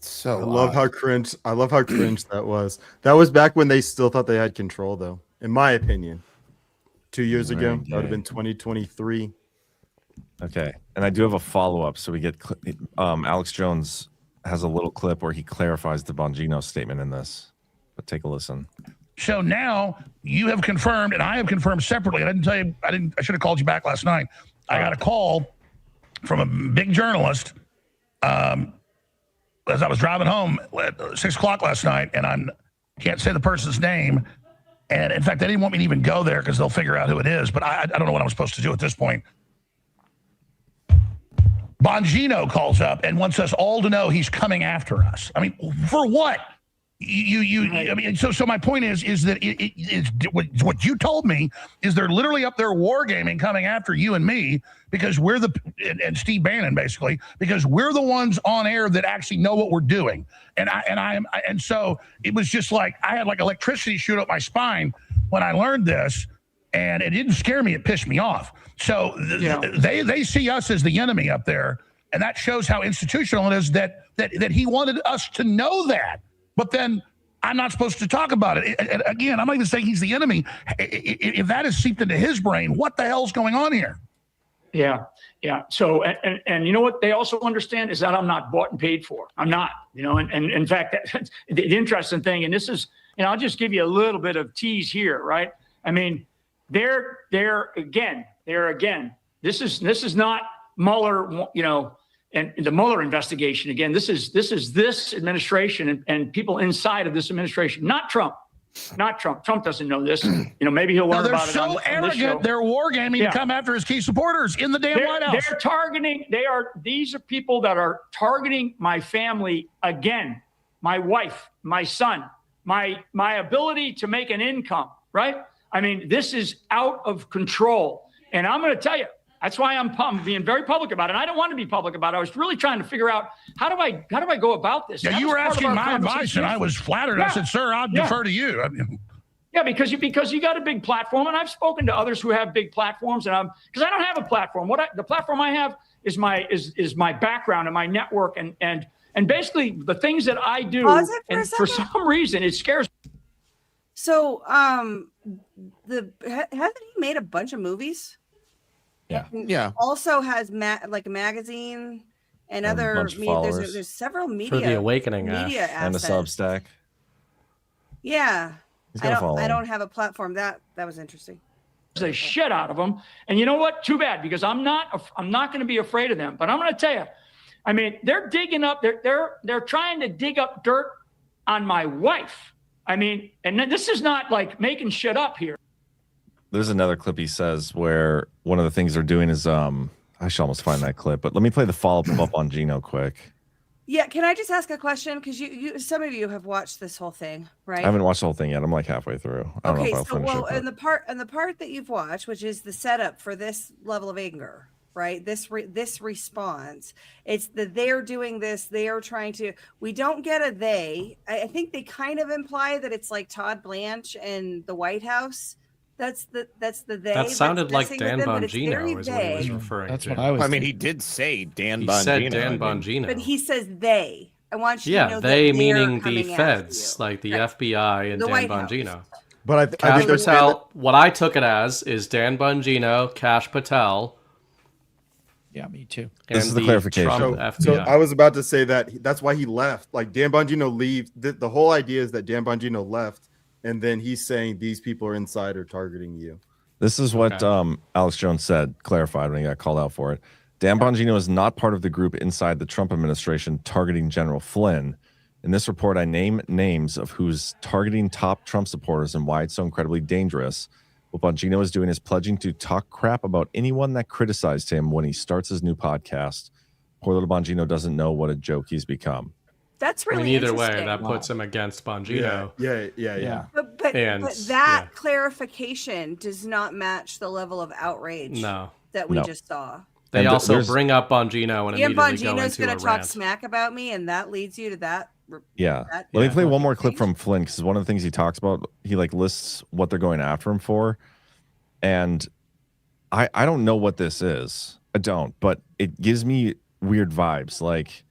So I love how cringe that was. That was back when they still thought they had control, though. In my opinion, 2 years ago, that would have been 2023. Okay, and I do have a follow-up. So we get Alex Jones has a little clip where he clarifies the Bongino statement in this. But take a listen. So now you have confirmed, and I have confirmed separately. I didn't tell you. I should have called you back last night. I got a call from a big journalist as I was driving home at 6 o'clock last night, and I can't say the person's name. And in fact, they didn't want me to even go there because they'll figure out who it is. But I don't know what I'm supposed to do at this point. Bongino calls up and wants us all to know he's coming after us. I mean, for what? I mean, so my point is that it's what you told me is they're literally up there wargaming, coming after you and me because we're and Steve Bannon basically because we're the ones on air that actually know what we're doing, and so it was just like I had like electricity shoot up my spine when I learned this, and it didn't scare me; it pissed me off. So they see us as the enemy up there, and that shows how institutional it is that he wanted us to know that. But then I'm not supposed to talk about it. And again, I'm not even saying he's the enemy. If that is seeped into his brain, what the hell's going on here? Yeah. So, and you know what they also understand is that I'm not bought and paid for. I'm not, and in fact, the interesting thing, and this is, I'll just give you a little bit of tease here, right? I mean, they're again, this is not Mueller, and the Mueller investigation, again, this is this administration and people inside of this administration, not Trump. Not Trump. Trump doesn't know this. Maybe he'll learn about it. They're so arrogant. They're wargaming to come after his key supporters in the damn White House. They're targeting. These are people that are targeting my family again, my wife, my son, my ability to make an income. Right? I mean, this is out of control, and I'm going to tell you. That's why I'm being very public about it. And I don't want to be public about it. I was really trying to figure out how do I go about this? Yeah, you were asking my advice, and I was flattered. Yeah. I said, "Sir, I'll defer to you." I mean, yeah, because you got a big platform, and I've spoken to others who have big platforms, and because I don't have a platform. The platform I have is my background and my network, and basically the things that I do. And for some reason, it scares me. So, hasn't he made a bunch of movies? Yeah. Also has like a magazine and other media. There's several media for the Awakening media and a Substack. Yeah, I don't have a platform. That was interesting. The shit out of them, and you know what? Too bad, because I'm not going to be afraid of them. But I'm going to tell you, I mean, they're digging up. They're trying to dig up dirt on my wife. I mean, and this is not like making shit up here. There's another clip he says where one of the things they're doing is I should almost find that clip, but let me play the follow-up of Bongino quick. Yeah, can I just ask a question? Because you some of you have watched this whole thing, right? I haven't watched the whole thing yet. I'm like halfway through. I don't know if I'll finish it. And the part that you've watched, which is the setup for this level of anger, right? This response, it's that they're doing this. They are trying to. We don't get a they. I think they kind of imply that it's like Todd Blanche and the White House. That's the they. That sounded like Dan Bongino is what he was referring to. I mean, he did say Dan Bongino. He said Dan Bongino. But he says they. I want you to know they that meaning the feds, like the FBI and the Dan White Bongino. But I Cash think Patel, what I took it as is Dan Bongino, Cash Patel. Yeah, me too. This is the clarification. So I was about to say that's why he left. Like Dan Bongino leaves. The whole idea is that Dan Bongino left. And then he's saying these people are inside or targeting you. This is what Alex Jones said, clarified when he got called out for it. Dan Bongino is not part of the group inside the Trump administration targeting General Flynn. In this report, I name names of who's targeting top Trump supporters and why it's so incredibly dangerous. What Bongino is doing is pledging to talk crap about anyone that criticized him when he starts his new podcast. Poor little Bongino doesn't know what a joke he's become. That's really either way, that puts him against Bongino. Yeah. But that clarification does not match the level of outrage that we just saw. They also bring up Bongino and immediately Bongino's going to talk smack about me, and that leads you to that. Let me play one more clip from Flynn, because one of the things he talks about, he like lists what they're going after him for, and I don't know what this is. I don't, but it gives me weird vibes. Like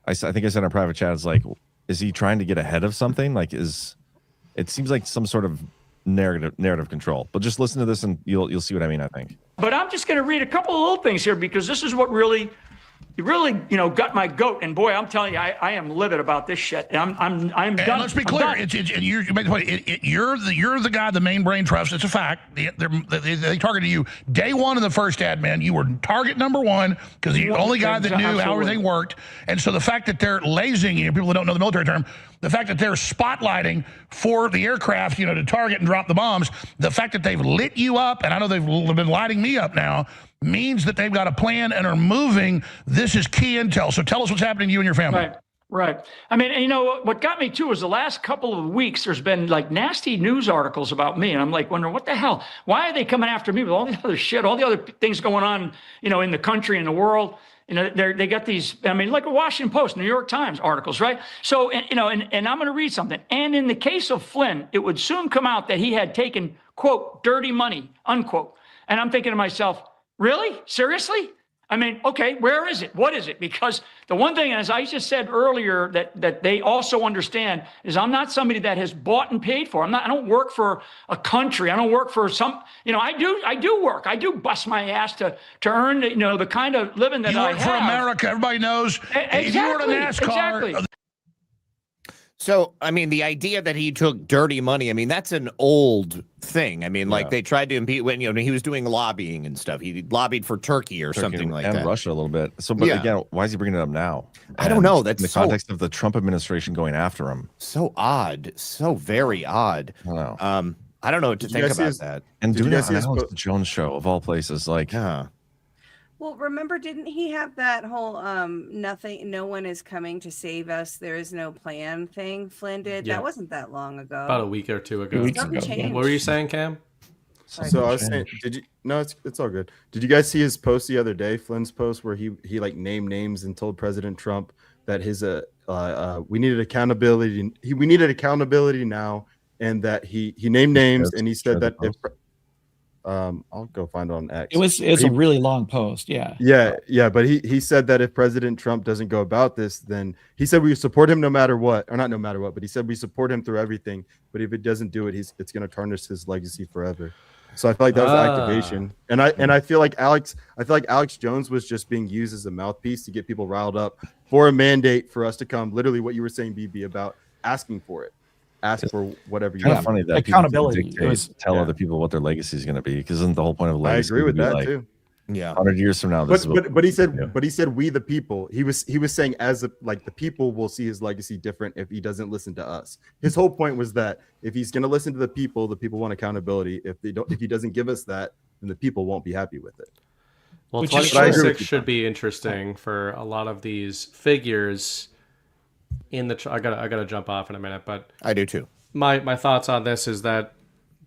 I think I said in our private chat, it's like, is he trying to get ahead of something? Like, it seems like some sort of narrative control. But just listen to this and you'll see what I mean, I think. But I'm just going to read a couple of little things here, because this is what really got my goat. And boy, I'm telling you, I am livid about this shit. I'm done. Let's be clear. You you're the guy the main brain trusts. It's a fact. They targeted you day one of the first admin. You were target number one because the only guy that knew how everything worked. And so the fact that they're lasing you, people that don't know the military term, the fact that they're spotlighting for the aircraft, to target and drop the bombs, the fact that they've lit you up, and I know they've been lighting me up now, means that they've got a plan and are moving. This is key intel. So tell us what's happening to you and your family. Right. I mean, what got me too is the last couple of weeks, there's been like nasty news articles about me. And I'm like, wondering what the hell, why are they coming after me with all the other shit, all the other things going on, in the country and the world. They got these, like a Washington Post, New York Times articles, right? So, and I'm going to read something. And in the case of Flynn, it would soon come out that he had taken, quote, dirty money, unquote. And I'm thinking to myself, really? Seriously? Okay, where is it? What is it? Because the one thing, as I just said earlier, that they also understand is I'm not somebody that has bought and paid for. I don't work for a country. I don't work for some, I do work. I do bust my ass to earn, the kind of living that I have. You work for America. Everybody knows. Exactly. If you were in a NASCAR. Exactly. So, I mean, the idea that he took dirty money, I mean, that's an old thing. I mean, like they tried to impeach when, he was doing lobbying and stuff. He lobbied for Turkey or something like that. And Russia a little bit. So, but again, why is he bringing it up now? I don't know. That's in the context of the Trump administration going after him. So odd. So very odd. I don't know. I don't know what to think about that. And doing it on Alex Jones show, of all places. Like, Well, remember, didn't he have that whole no one is coming to save us, there is no plan thing Flynn did? Yeah. That wasn't that long ago. About a week or two ago. Changed. What were you saying, Cam? So I was saying, it's all good. Did you guys see his post the other day, Flynn's post, where he like named names and told President Trump that his we needed accountability. We needed accountability now, and that he named names and he said that if I'll go find it on X. It's a really long post. Yeah. Yeah. But he said that if President Trump doesn't go about this, then he said we support him no matter what, or not no matter what, but he said we support him through everything. But if it doesn't do it, it's going to tarnish his legacy forever. So I feel like that was activation, and I feel like Alex Jones was just being used as a mouthpiece to get people riled up for a mandate for us to come. Literally, what you were saying, BB, about asking for it. Ask for whatever you kind want. of funny that accountability tell other people what their legacy is going to be, because isn't the whole point of legacy? I agree with that like, too. Yeah, 100 years from now. But he said we the people. He was saying like the people will see his legacy different if he doesn't listen to us. His whole point was that if he's going to listen to the people want accountability. If he doesn't give us that, then the people won't be happy with it. Well, 2026 should be interesting for a lot of these figures. I gotta jump off in a minute, but I do too. My thoughts on this is that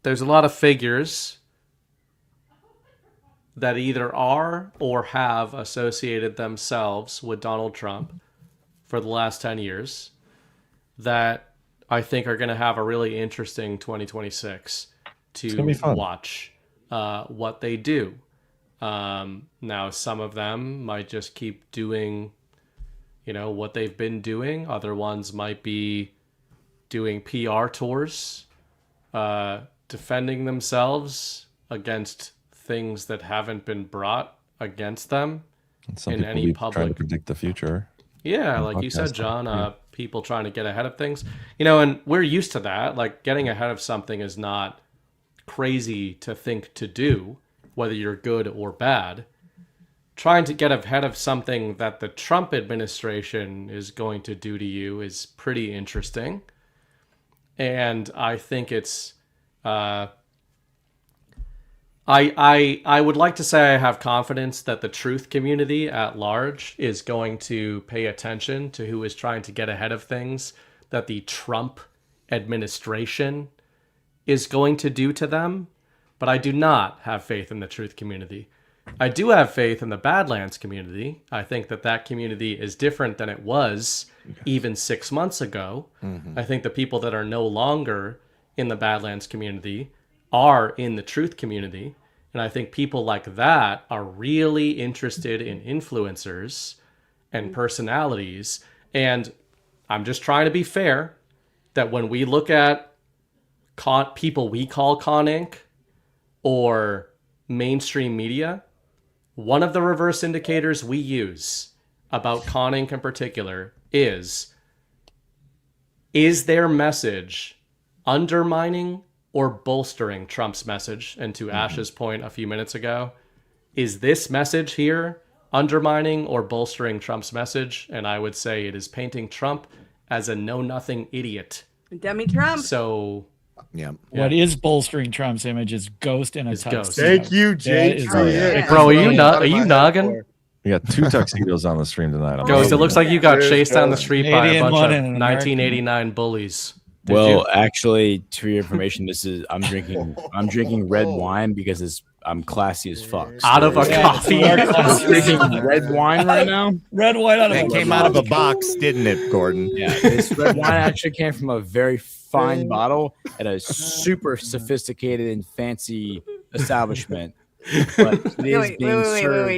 there's a lot of figures that either are or have associated themselves with Donald Trump for the last 10 years that I think are going to have a really interesting 2026 to watch what they do. Now, some of them might just keep doing, what they've been doing. Other ones might be doing PR tours, defending themselves against things that haven't been brought against them in any public. Trying to predict the future. Yeah, like you said, John, people trying to get ahead of things. And we're used to that. Like, getting ahead of something is not crazy to think to do, whether you're good or bad. Trying to get ahead of something that the Trump administration is going to do to you is pretty interesting. And I think it's... I would like to say I have confidence that the truth community at large is going to pay attention to who is trying to get ahead of things that the Trump administration is going to do to them. But I do not have faith in the truth community. I do have faith in the Badlands community. I think that community is different than it was even 6 months ago. Mm-hmm. I think the people that are no longer in the Badlands community are in the truth community. And I think people like that are really interested in influencers and personalities. And I'm just trying to be fair that when we look at people we call Con Inc. or mainstream media, one of the reverse indicators we use about Con Inc. in particular is their message undermining or bolstering Trump's message? And to Ash's point a few minutes ago, is this message here undermining or bolstering Trump's message? And I would say it is painting Trump as a know-nothing idiot. Dummy Trump. So, yeah. What is bolstering Trump's image is Ghost in a tuxedo. Thank you, Jay. Bro, are you noggin? We got 2 tuxedos on the stream tonight. Ghost, it looks like you got chased down the street by a bunch of 1989 bullies. Well, actually, to your information, I'm drinking red wine because I'm classy as fuck. So out of a coffee. I'm drinking red wine right now. Red wine out of it came out of a box, didn't it, Gordon? Yeah, this red wine actually came from a very fine bottle at a super sophisticated and fancy establishment. But wait.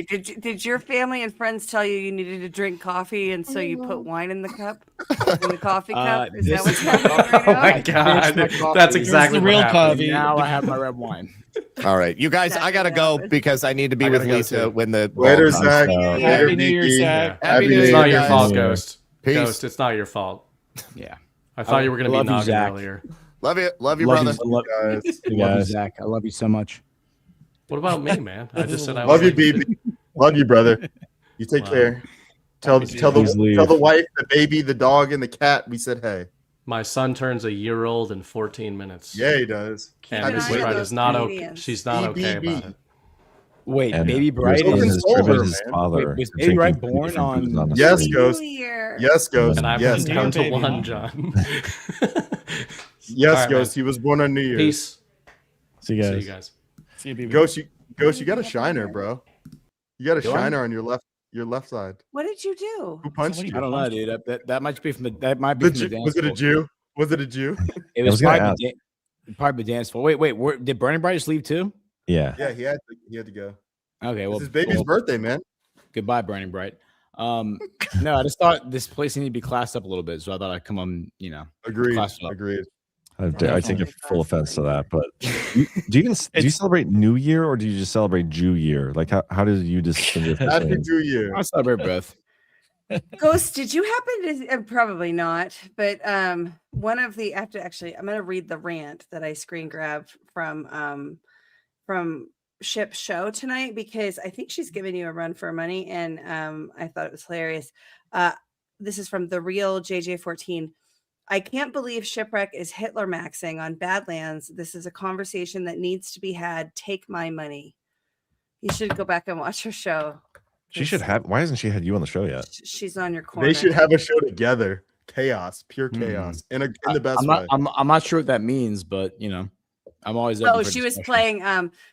Did your family and friends tell you needed to drink coffee, and so you put wine in the cup, in the coffee cup? Is that what's happening right now? Oh my God, that's exactly the real coffee. Now I have my red wine. All right, you guys, I gotta go because I need to be with Lisa when the later, Zach. Happy New Year, Zach. It's not your fault, Ghost. Peace. Ghost, it's not your fault. Yeah. I thought you were going to be love you, noggin Zach. earlier. Love you, Love brother. you, love you, Zach. I love you so much. What about me, man? I just said I love was you, like, BB. Love you, brother. You take Wow. care. Tell the wife, the baby, the dog, and the cat we said hey. My son turns a year old in 14 minutes. Yeah, he does. And Baby Bright is not okay. She's not okay about it. Wait, And Baby Bright your son is has tribute his father was for Baby Bright taking born from booze on? the Yes, street. Ghost. Yes, Ghost. And I Yes, went down to baby, one, huh? John. Yes, All right, Ghost. man. He was born on New Year's. Peace. See you See guys. you guys. See you, BB. Ghost, you got a shiner, bro. You got a shiner on your left side. What did you do? Who punched you? I don't know, dude. That might be from the dance Was it a floor. Jew? Was it a Jew? It I was was gonna probably the dance floor. Wait, did Burning Bright just leave too? Yeah. Yeah, he had to go. Okay, well, It's his baby's birthday, man. Goodbye, Burning Bright. No, I just thought this place needed to be classed up a little bit, so I thought I'd come on, Agreed. class it up. Agreed. I take full offense to that, but do you celebrate New Year or do you just celebrate Jew Year? Like how did you distinguish? Happy New Year. I celebrate both. Ghost, did you happen to probably not, but one of the I'm gonna read the rant that I screen grabbed from Ship's show tonight because I think she's giving you a run for money and I thought it was hilarious. This is from the real JJ14. I can't believe Shipwreck is Hitler maxing on Badlands. This is a conversation that needs to be had. Take my money. You should go back and watch her show. She should have. Why hasn't she had you on the show yet? She's on your corner. They should have a show together. Chaos, pure chaos, in the best way. I'm not sure what that means, but I'm always. Oh, she was playing.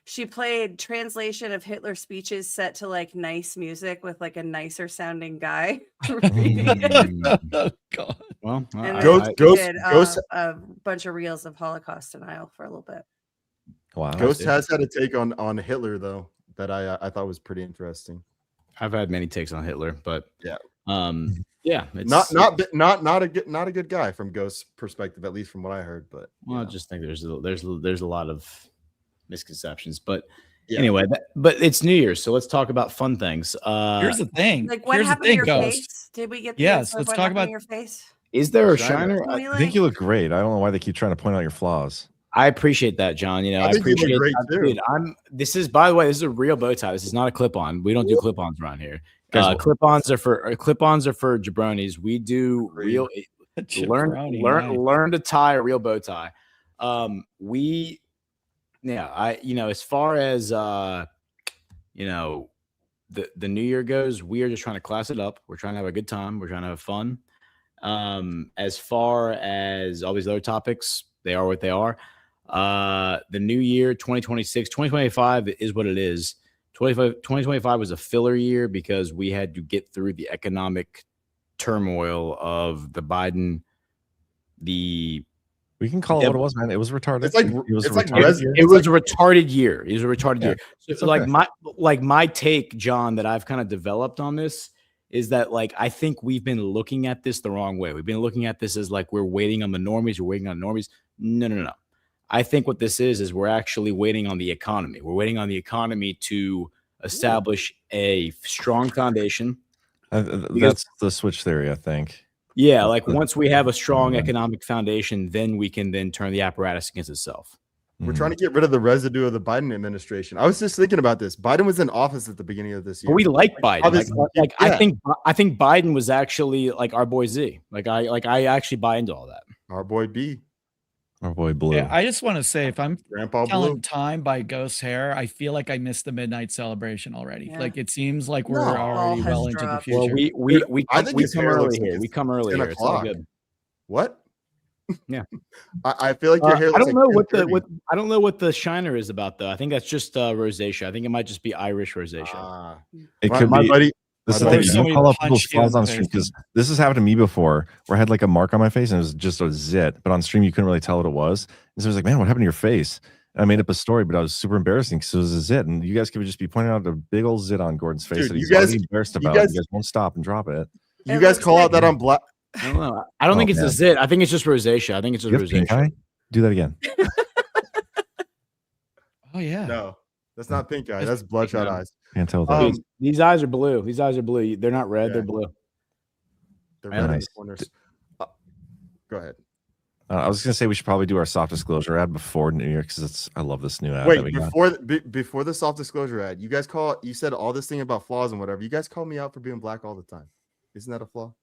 She played translation of Hitler speeches set to like nice music with like a nicer sounding guy. Oh, God. Well, And Ghost did, a bunch of reels of Holocaust denial for a little bit. Wow. Ghost has had a take on Hitler though that I thought was pretty interesting. I've had many takes on Hitler, but yeah, it's not a good guy from Ghost's perspective, at least from what I heard. But I just think there's a lot of misconceptions. But anyway, but it's New Year's, so let's talk about fun things. Here's the thing. Like what Here's happened the thing, to your Ghost. face? Did we get? Yes, the let's what talk happened to about your face. Is there a shiner? I think you look great. I don't know why they keep trying to point out your flaws. I appreciate that, John. I think you look appreciate great, that. too. Dude, this is, by the way, this is a real bow tie. This is not a clip-on. We don't do clip-ons around here. Clip-ons are for jabronis. We do real learn to tie a real bow tie. As far as the New Year goes, we are just trying to class it up. We're trying to have a good time. We're trying to have fun. As far as all these other topics, they are what they are. The new year, 2026, 2025 is what it is. 2025 was a filler year because we had to get through the economic turmoil of the Biden. We can call it what it was, man. It was retarded. It's like it was it's a like retarded year. It was a retarded year. It was a retarded year. So It's okay. my take, John, that I've kind of developed on this is that I think we've been looking at this the wrong way. We've been looking at this as we're waiting on the normies. We're waiting on normies. No. I think what this is we're actually waiting on the economy. We're waiting on the economy to establish a strong foundation. That's the switch theory, I think. Yeah, once we have a strong economic foundation, then we can then turn the apparatus against itself. We're trying to get rid of the residue of the Biden administration. I was just thinking about this. Biden was in office at the beginning of this year. But we like Biden. Yeah. I think Biden was actually our boy Z. I actually buy into all that. Our boy B. Our boy Blue. Yeah, I just want to say, if I'm Grandpa telling Blue. time by Ghost Hair, I feel like I missed the midnight celebration already. Yeah. It seems like we're No. already Ball well has into the dropped. future. Well, we I think his come hair early looks like here. it's We come early 10 here. It's all o'clock. good. What? Yeah. I feel like your hair I looks don't know like 10:30. I don't know what the shiner is about though. I think that's just rosacea. I think it might just be Irish rosacea. It my, could my be. buddy. This is the my thing. buddy- You don't call out people's flaws on stream because this has happened to me before where I had a mark on my face and it was just a zit, but on stream you couldn't really tell what it was. And so I was like, man, what happened to your face? And I made up a story, but I was super embarrassing because it was a zit. And you guys could just be pointing out a big old zit on Gordon's face Dude, that you he's guys- already embarrassed you about. guys- You guys won't stop and drop it. You guys call out that on black. I don't know. I don't think it's man. a zit. I think it's just rosacea. I think it's just You have pink rosacea. eye? Do that again. Oh yeah. No, that's not pink eye. That's bloodshot eyes. Can't tell that. Dude, these eyes are blue. These eyes are blue. They're not red. Yeah. They're blue. They're Yeah, red in nice. the corners. Go ahead. I was gonna say we should probably do our soft disclosure ad before New Year because I love this new ad. Wait, that we got. before the soft disclosure ad, you said all this thing about flaws and whatever. You guys call me out for being black all the time. Isn't that a flaw?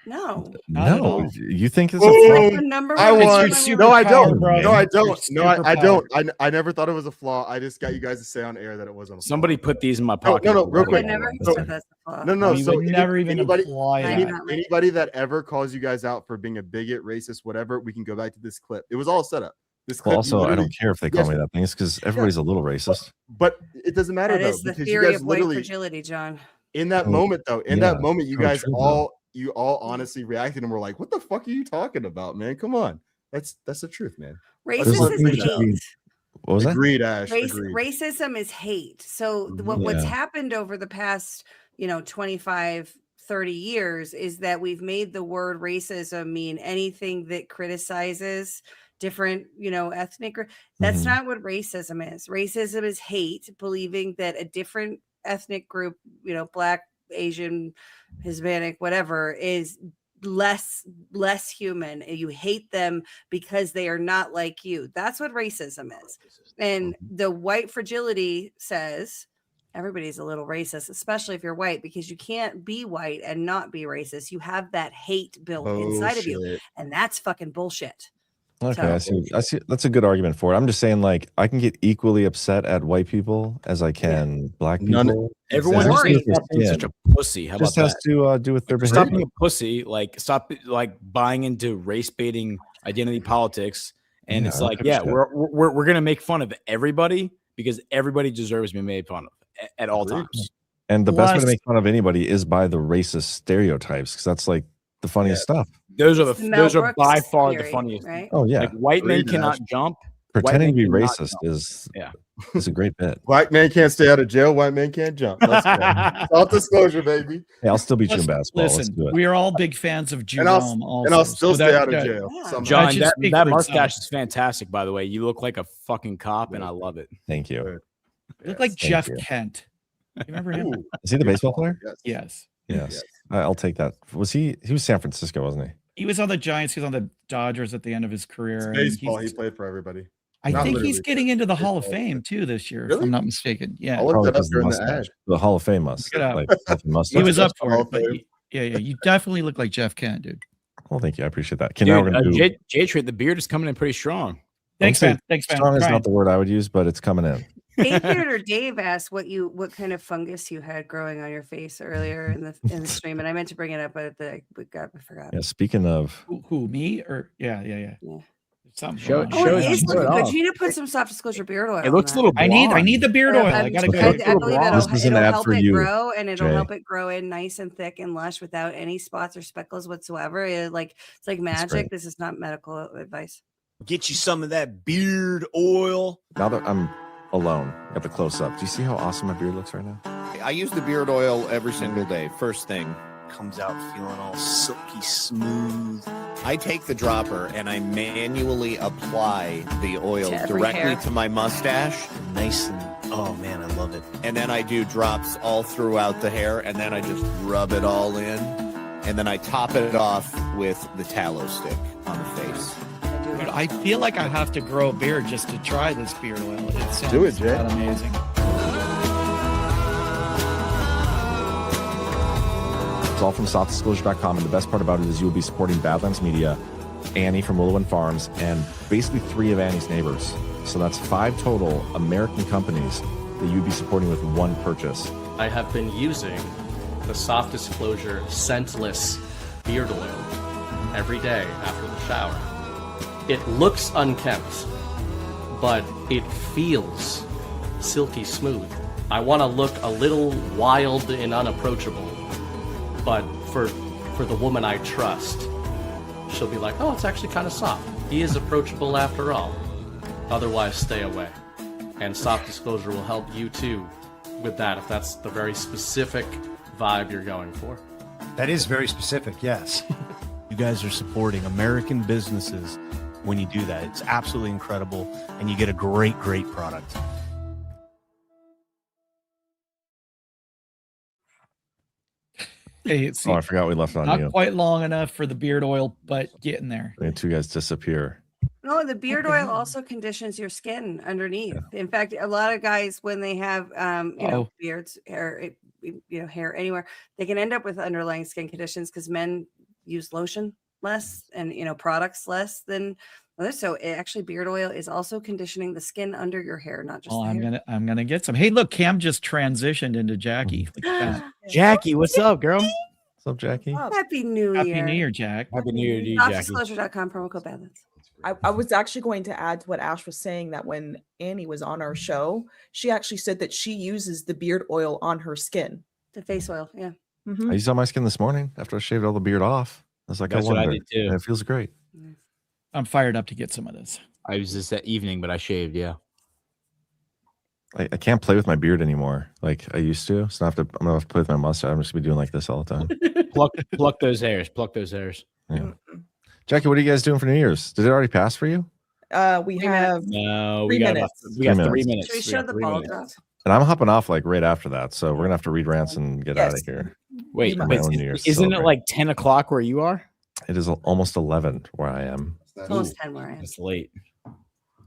No, Not at No, all. you think it's Whoa, a flaw? Like the number I one want. thing on No, your I don't. Brian. No, I don't. You're No, I superpowered. don't. I never thought it was a flaw. I just got you guys to say on air that it wasn't a flaw. Somebody put these in my No, pocket. no, real I quick. never So- said that's a flaw. No. We So would never even anybody, apply I that. do not like anybody that ever calls you guys out for being a bigot, racist, whatever, we can go back to this clip. It was all set up. This clip. Well, also, I literally- don't care if they call Yes, me that thing. It's because everybody's a little racist. But it doesn't matter That though, is the because you theory guys of white literally fragility, John. in that Oh, moment though, you yeah, guys true, though. you all honestly reacted and were like, "What the fuck are you talking about, man? Come on." That's the truth, man. There's Racist nothing is between- hate. What was that? Agreed, Ash. Agreed. Racism is hate. So what's Yeah. happened over the past, 25, 30 years is that we've made the word racism mean anything that criticizes different, ethnic. That's Mhm. not what racism is. Racism is hate, believing that a different ethnic group, Black, Asian, Hispanic, whatever, is less human. You hate them because they are not like you. That's what racism is. And the white fragility says everybody's a little racist, especially if you're white, because you can't be white and not be racist. You have that hate built inside of you, Bullshit. and that's fucking bullshit. Okay, So- I see. That's a good argument for it. I'm just saying, like, I can get equally upset at white people as I can black None- people. Everyone It has to do just with stop being their such a skin. pussy. How Just about has that? to do with their Stop behavior. being a pussy. Like stop like buying into race baiting identity politics. And Yeah, it's I don't like, give a yeah, shit. we're gonna make fun of everybody because everybody deserves to be made fun of at all Agreed. times. And the best way to Plus- make fun of anybody is by the racist stereotypes, because that's like the funniest stuff. Those are It's the those Mel are by Brooks far the theory, funniest. right? Oh yeah, Like white men Agreed, cannot Ash. jump. pretending to men be cannot racist jump. is Yeah. is a great bit. Black man can't stay out of jail. White man can't jump. Let's go. Self-disclosure, baby. Hey, I'll still beat you in Listen, basketball. Let's listen, do it. we are all big fans of And I'll Jerome. Also, and I'll still so stay that- out of that- jail. Yeah. somehow. John, should that speak that for itself. mustache is fantastic, by the way. You look like a fucking cop, and I love it. Thank you. Good. You look like Thank Jeff you. Kent. You remember him? Ooh, Is he the baseball player? yes. Yes. Yes. I'll take that. Was he? He was San Francisco, wasn't he? He was on the Giants. He was on the Dodgers at the end of his It's career. and baseball. he's- He played for everybody. I Not think he's literally, getting into the Hall of baseball. Fame too this year, if Really? I'm not mistaken. Yeah. I'll look Probably that up because of the during the mustache. ad. The Hall of Fame must. Look it up. Like, have the mustache. He was up for Hall it, of but Fame. yeah, you definitely look like Jeff Kent, dude. Well, thank you. I appreciate that. Okay, now we're Dude, gonna do. J-Trade, the beard is coming in pretty strong. Thanks, say man. Thanks, man. Strong is Trying. not the word I would use, but it's coming in. Aviator Dave asked what kind of fungus you had growing on your face earlier in the stream, and I meant to bring it up, but I forgot. Yeah. Speaking of, Who, me or yeah. Yeah. Something Show- going on. Oh, show it it is off. looking Show it good. off. You need to put some soft disclosure beard oil. It looks a on little. that. I need the beard oil. I I'm- gotta I go. believe This is an it'll ad help for it you, grow, and it'll Jay. help it grow in nice and thick and lush without any spots or speckles whatsoever. It's like magic. great. This is not medical advice. Get you some of that beard oil. now that I'm alone, got the close up. Do you see how awesome my beard looks right now? I use the beard oil every single day. First thing, Comes out feeling all silky smooth. I take the dropper and I manually apply the oil To every directly hair. to my mustache. Nice and oh man, I love it. And then I do drops all throughout the hair, and then I just rub it all in. And then I top it off with the tallow stick on the face. Dude, I feel like I have to grow a beard just to try this beard oil. It sounds Do it, Jay. that amazing. It's all from softdisclosure.com, and the best part about it is you will be supporting Badlands Media, Annie from Willow and Farms, and basically 3 of Annie's neighbors. So that's 5 total American companies that you'd be supporting with one purchase. I have been using the Soft Disclosure scentless beard oil every day after the shower. It looks unkempt, but it feels silky smooth. I want to look a little wild and unapproachable, but for the woman I trust, she'll be like, oh, it's actually kind of soft. He is approachable after all. Otherwise, stay away. And Soft Disclosure will help you too with that if that's the very specific vibe you're going for. That is very specific, yes. You guys are supporting American businesses when you do that. It's absolutely incredible, and you get a great product. Hey, see, Oh, I forgot we left on not you. quite long enough for the beard oil, but getting there. We had two guys disappear. No, the beard oil also conditions your skin underneath. In fact, a lot of guys, when they have, beards, hair, hair anywhere, they can end up with underlying skin conditions because men use lotion less and, products less than others. So actually beard oil is also conditioning the skin under your hair, not just Oh, the hair. I'm gonna get some. Hey, look, Cam just transitioned into Jackie. Look at that. Jackie, what's up, girl? What's up, Jackie? Happy New Happy Year. New Year, Jack. Happy New Year to you, Jackie. Self-disclosure.com, promo code Badlands. I was actually going to add to what Ash was saying, that when Annie was on our show, she actually said that she uses the beard oil on her skin. The face oil, yeah. I used it on my skin this morning after I shaved all the beard off. I was like, That's what I did too. And it feels great. I'm fired up to get some of this. I was just that evening, but I shaved. Yeah. I can't play with my beard anymore like I used to. So I'm gonna have to play with my mustache. I'm just gonna be doing like this all the time. Pluck those hairs. Pluck those hairs. Yeah. Jackie, what are you guys doing for New Year's? Did it already pass for you? We have No, 3 we got minutes. we got 3 3 minutes. Should we show the ball drop? And I'm hopping off like right after that. So we're gonna have to read rants and get out of here. Wait, My but own New Year's isn't it celebrate. like 10 o'clock where you are? It is almost 11 where I am. It's almost 10 where I am. It's late.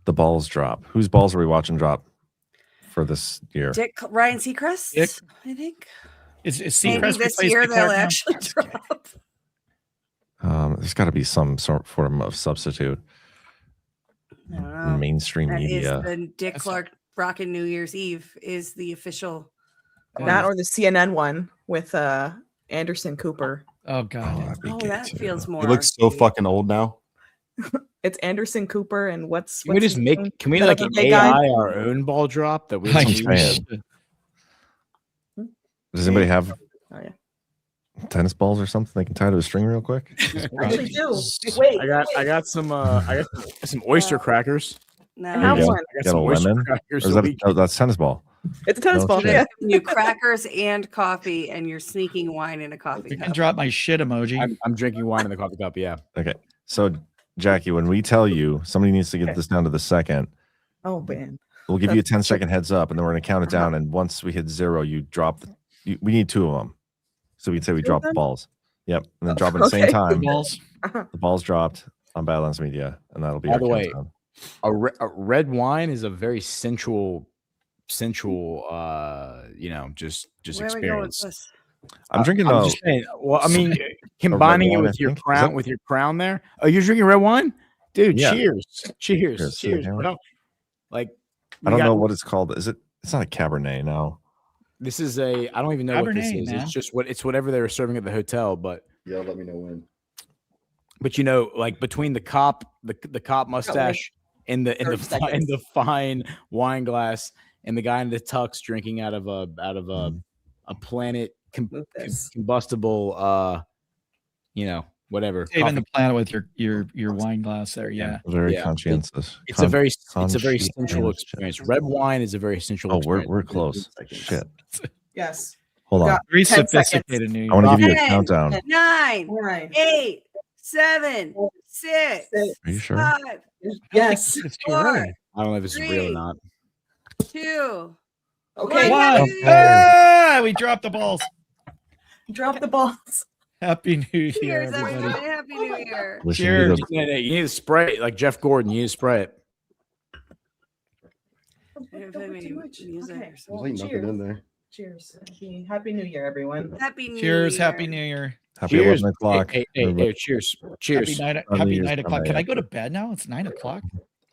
The balls drop. Whose balls are we watching drop for this year? Ryan Seacrest, I think. Is Maybe Seacrest this replaced year Dick Clark they'll now? actually drop. There's got to be some form of substitute. I don't know. Mainstream That media. is the Dick Clark Rockin' New Year's Eve is the official. that or the CNN one with Anderson Cooper. Oh God. Oh, that feels more. He looks so fucking old now. It's Anderson Cooper and what's Can we just his name? can we The like other an gay AI guy? our own ball drop that we I'm don't just use? saying. Does anybody have Oh, yeah. tennis balls or something they can tie to a string real quick? I actually do. Wait, I got some oyster crackers. No. I There have you go. one. You got a oyster lemon? Or crackers is a that week. that's tennis ball. It's a tennis No ball. shit. Yeah. You crackers and coffee, and you're sneaking wine in a coffee You can cup. drop my shit emoji. I'm drinking wine in the coffee cup. Yeah. Okay. So Jackie, when we tell you somebody needs to get this down to the second, Oh man. we'll give you a 10-second heads up, and then we're gonna count it down. And once we hit 0, you drop. We need 2 of them, so we'd say we Two of drop the them? balls. Yep, and then drop at the same Okay. time. Balls. The balls dropped on Badlands Media, and that'll be By our the way, countdown. a red wine is a very sensual, just Where are we going with experience. this? I'm drinking. I'm just saying. Well, I mean, combining it wine, with I your think. Is crown, that- with your crown there. Oh, you're drinking red wine, dude. Yeah. Cheers, cheers, Cheers. cheers. Yeah. Bro. Like, I don't know what it's called. Is it? It's not a Cabernet. No. This is a. I don't even know what this Cabernet, is. man. It's just it's whatever they were serving at the hotel. But Let me know when. But like between the cop mustache in the 30 seconds. fine wine glass and the guy in the tux drinking out of a planet Move this. combustible whatever. Saving the coffee. planet with your wine glass there. Yeah. Very Yeah. conscientious. It's a very sensual conscientious. experience. Red wine is a very sensual Oh, experience. we're close. Shit. Yes. Hold on. Got Very 10 sophisticated New I want to Year. give you a 10, countdown. 9, 9. 8, 7, 6, Are you sure? 5, Yes. It's too 4, early. I don't know if it's real or 3, not. 2. Okay. Wow. Yay! We dropped the balls. Drop the balls. Happy New Year, Cheers, everybody. everybody. Happy New Year. Wishing Cheers. you the- No, you need to spray it like Jeff Gordon. You need to spray it. Music Okay. or something. There's like nothing Cheers. in there. Cheers. Happy New Year, everyone. Happy New Cheers. Year. Happy New Year. Happy Cheers. 11 o'clock. Hey, cheers. Cheers. Happy On New Year's 9 o'clock. Day. Can I go to bed now? It's 9 o'clock.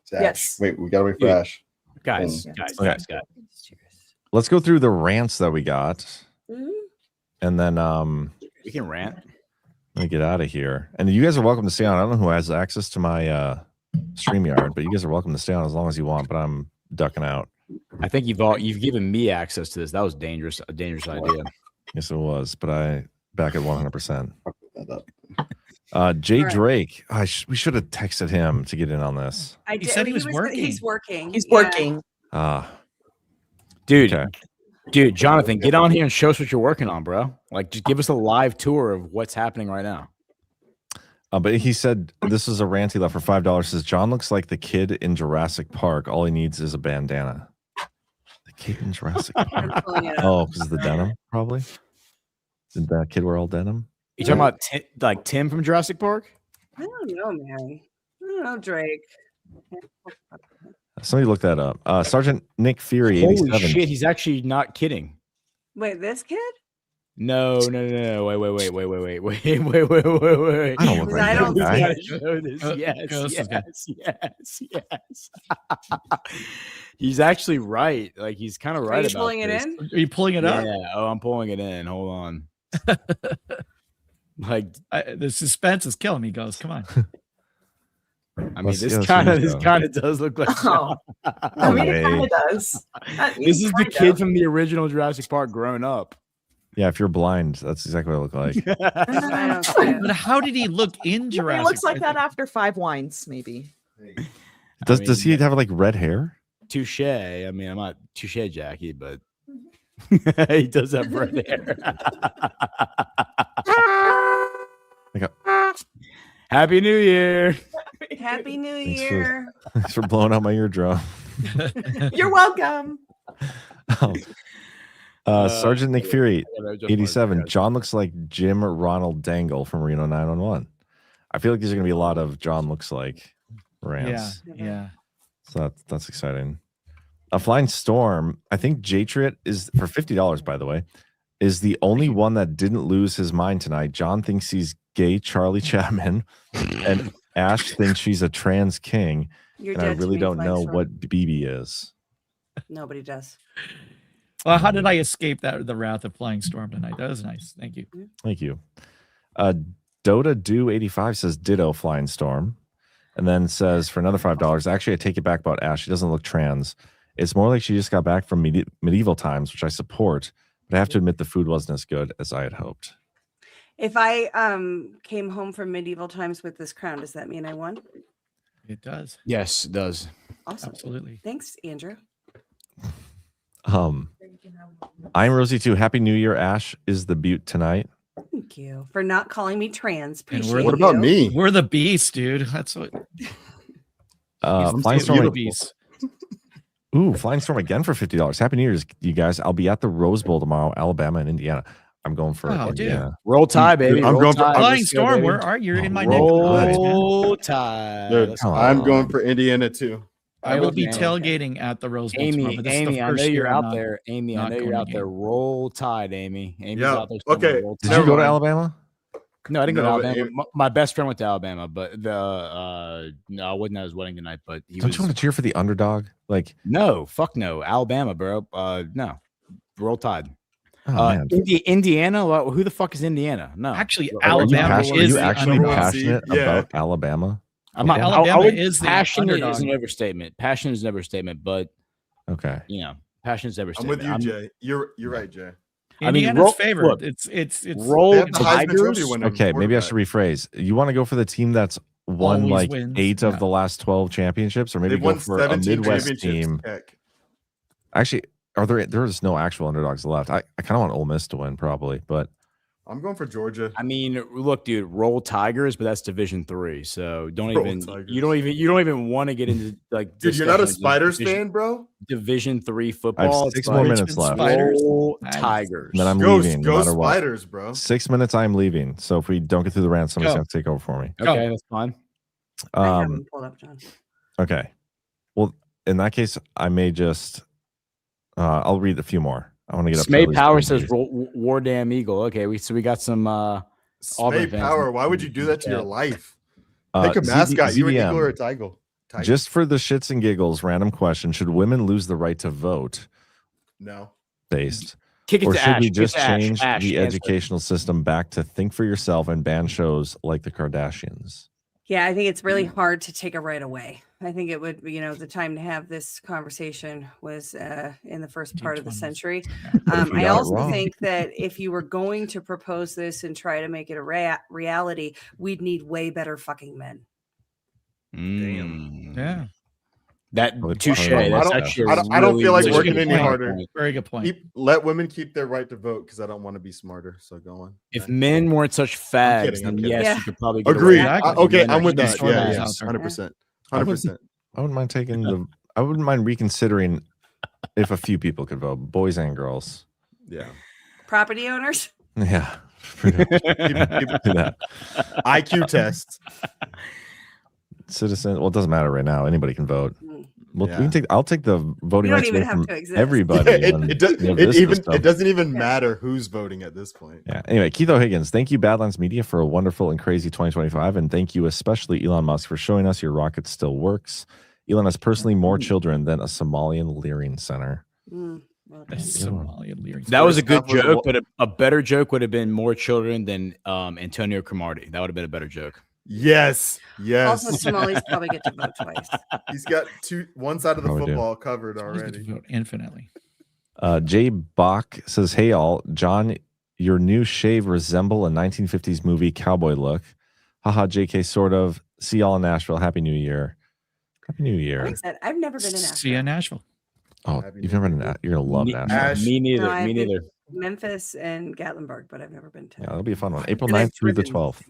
It's Ash. Yes. Wait, we gotta wait for Yeah. Ash. Guys, Okay. guys. Cheers. Let's go through the rants that we got, Mhm. and then We can rant. let me get out of here. And you guys are welcome to stay on. I don't know who has access to my StreamYard, but you guys are welcome to stay on as long as you want. But I'm ducking out. I think you've given me access to this. That was dangerous. A dangerous idea. Yes, it was, but I back at 100%. That up. Jay All right. Drake. We should have texted him to get in on this. I He did. said he was working. He's working. He's Yeah. working. Dude, Okay. dude, Jonathan, get on here and show us what you're working on, bro. Like, just give us a live tour of what's happening right now. But he said this is a rant he left for $5. Says John looks like the kid in Jurassic Park. All he needs is a bandana. The kid in Jurassic Park. I'm pulling it up. Oh, because of the denim, probably. Did that kid wear all denim? You talking about like Tim from Jurassic Park? I don't know, man. I don't know, Drake. Somebody look that up. Sergeant Nick Fury, Holy 87. shit, he's actually not kidding. Wait, this kid? No. Wait. I don't look like I that don't guy. see it. Yes. He's actually right. Like he's kind of right Are you about pulling it this. in? Are you pulling it up? Yeah. Oh, I'm pulling it in. Hold on. Like The suspense is killing me, Ghost. Come on. I mean, this kind of does look like. Oh. I mean, it kind of does. This is the kid from the original Jurassic Park grown up. Yeah, if you're blind, that's exactly what I look like. I don't see it. But how did he look in He Jurassic? looks like that after 5 wines, maybe. Does he have like red hair? Touche. I mean, I'm not touche Jackie, but he does have red hair. Happy New Year. Happy New Year. Thanks for blowing out my eardrum. You're welcome. Sergeant Nick Fury, 87. John looks like Jim Ronald Dangle from Reno 911. I feel like there's going to be a lot of John looks like rants. Yeah. So that's exciting. A Flying Storm, I think Jatriot is for $50, by the way, is the only one that didn't lose his mind tonight. John thinks he's gay Charlie Chapman, and Ash thinks she's a trans king. You're and I dead to really me, don't Flying know Storm. what BB is. Nobody does. Well, how did I escape the wrath of Flying Storm tonight? That was nice. Thank you. Thank you. Dota Do 85 says ditto Flying Storm, and then says for another $5. Actually, I take it back about Ash. She doesn't look trans. It's more like she just got back from medieval times, which I support. But I have to admit the food wasn't as good as I had hoped. If I came home from medieval times with this crown, does that mean I won? It does. Yes, it does. Awesome. Absolutely. Thanks, Andrew. I'm Rosie too. Happy New Year, Ash is the butte tonight. Thank you for not calling me trans. And Appreciate What about you. me? We're the beast, dude. That's what. Flying Storm. beast. Ooh, Flying Storm again for $50. Happy New Year's, you guys. I'll be at the Rose Bowl tomorrow, Alabama and Indiana. I'm going for Indiana. Roll Tide, baby. I'm going for Flying Storm. Where are you? You're in my neck. Roll Tide. Dude, I'm going for Indiana too. I will be tailgating at the Rose Bowl tomorrow. But this is the Amy, I first know year you're I'm out there. Amy, I know you're out there. Roll Tide, Amy. Amy's Yeah. out there. Okay. Roll Did Tide. you go to Alabama? No, I didn't go to No, but Alabama. My best friend went to Alabama, but no, I wasn't at his wedding tonight. But he Don't was. you want to cheer for the underdog? Like, No, fuck no, Alabama, bro. No, Roll Tide. oh, man. Indiana. Who the fuck is Indiana? No, Actually, Are you, Alabama passionate, are is you the actually underdog. passionate Yeah. about Alabama? I'm not. Alabama I would, is the passionate underdog. is an overstatement. Passionate is an overstatement, but Okay. passion is an I'm overstatement. with you, Jay. You're right, Jay. I mean, Indiana's favorite. look, It's Roll They have the Heisman Tigers. Trophy winner Okay, maybe I quarterback. should rephrase. You want to go for the team that's won Always like wins. 8 of Yeah. the last 12 championships, or maybe They've go won for a 17 Midwest championships. team? Heck. Actually, there's no actual underdogs left. I kind of want Ole Miss to win, probably, but I'm going for Georgia. I mean, look, dude, Roll Tigers, but that's Division 3. So don't Roll even. Tigers. You don't even want to get into like. Dude, you're not a discussions of Spiders Division- fan, bro? Division 3 I have football. 6 it's more like minutes left. Spiders. Roll Nice. Tigers. And then I'm Go leaving no matter what. Spiders, bro. 6 minutes, I'm leaving. So if we don't get through the rant, somebody's Go. going to take over for me. Okay, that's fine. I have Um, them pulled up, John. okay. Well, in that case, I may just. I'll read a few more. I want to get up. to Smay at least Power 20. says War Damn Eagle. Okay, we got some Auburn Smay fans. Power, why would you do that to your life? Uh, Pick a mascot. You an ZDM. eagle or a tiger? Just for the shits and giggles, random question: should women lose the right to vote? No. Based, Kick it or to should Ash. we Kick it just to Ash. change Ash, the answer. educational system back to think for yourself and ban shows like the Kardashians? Yeah, I think it's really hard to take a right away. I think it would, the time to have this conversation was in the first part of the 1920s. century. But if we I got it also wrong? think that if you were going to propose this and try to make it a reality, we'd need way better fucking men. Yeah. That Well, touche. I That's don't- actually. I don't feel like really working good any point. harder. Very good point. Let women keep their right to vote because I don't want to be smarter. So go on. If men weren't such fags, kidding, I'm then kidding. yes, Yeah. you could probably get Agree. away with it. Okay, Men I'm are with that. huge Yeah, fags. yeah, out there. 100%. I 100%. wouldn't mind taking the. I wouldn't mind reconsidering if a few people could vote, boys and girls. Yeah. Property owners? Yeah. That. IQ tests. Citizen. Well, it doesn't matter right now. Anybody can vote. Well, Yeah. we can take. I'll take the voting don't rights even away have from to exist. everybody. It doesn't even matter who's voting at this point. Yeah. Anyway, Keith O'Higgins, thank you, Badlands Media, for a wonderful and crazy 2025, and thank you especially Elon Musk for showing us your rocket still works. Elon has personally more children than a Somalian Leering Center. That was a good joke, but a better joke would have been more children than Antonio Cromartie. That would have been a better joke. Yes. Also, Somalis probably get to vote twice. He's got one side of the Probably do. football covered already. Vote infinitely. Jay Bach says, "Hey all, John, your new shave resemble a 1950s movie cowboy look. Haha, JK, sort of. See y'all in Nashville. Happy New Year. Happy New Year." Like I said, I've never been in Nashville. See you in Nashville. Oh, you've never been to You're gonna love Nashville. Me neither. No, I've Me been neither. to Memphis and Gatlinburg, but I've never been to. Yeah, that'll be a fun one. April And I've 9th through the driven. 12th.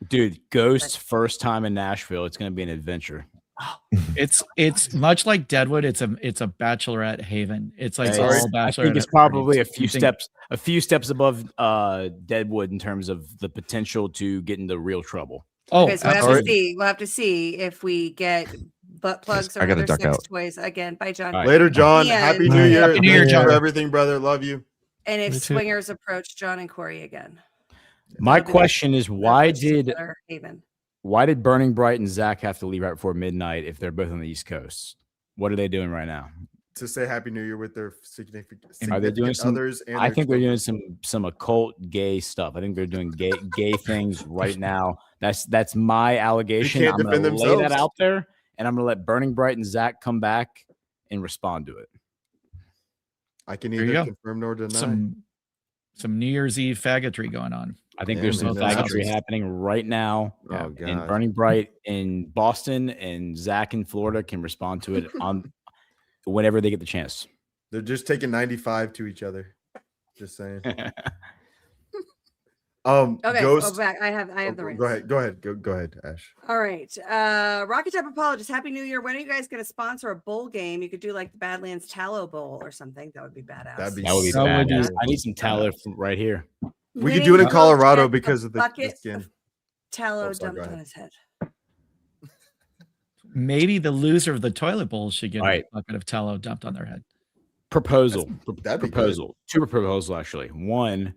Dude, Ghost's first time in Nashville. It's going to be an adventure. It's much like Deadwood. It's a bachelorette haven. It's like Hey, all I bachelorette. think it's probably parties. a few steps above Deadwood in terms of the potential to get into real trouble. Oh, Okay, so we'll have to see if we get butt plugs or I gotta other duck sex out. toys again. Bye, John. All right. Later, John. And- Happy New Year. Happy New Year, Thank you John. for everything, brother. Love you. And if Me too. swingers approach John and Corey again. My That'll be question is, why that did particular haven. Burning Bright and Zach have to leave right before midnight if they're both on the East Coast? What are they doing right now? To say Happy New Year with their significant Are they doing some? others? And I their think they're doing children. some occult gay stuff. I think they're doing gay things right now. That's my allegation. can't I'm going to defend lay that themselves. out there, and I'm going to let Burning Bright and Zach come back and respond to it. I can There you neither go. confirm nor deny. Some New Year's Eve faggotry going on. I think Yeah, there's some man, that's faggotry awesome. happening right now. Oh, And God. Burning Bright in Boston and Zach in Florida can respond to it on whenever they get the chance. They're just taking 95 to each other. Just saying. Okay, Ghost. back. I have the rings. Go ahead. Go ahead, Ash. All right. Rocket Type Apologist, Happy New Year. When are you guys going to sponsor a bowl game? You could do like the Badlands Tallow Bowl or something. That would be badass. That'd be That would be So would badass. you- I need some tallow right here. We could do it in Vinny Colorado Bojack, because of the bucket skin. of tallow Oh, sorry, go dumped on ahead. his head. Maybe the loser of the toilet bowl should get All right. a bucket of tallow dumped on their head. Proposal. That'd be Proposal. Two proposals actually. One,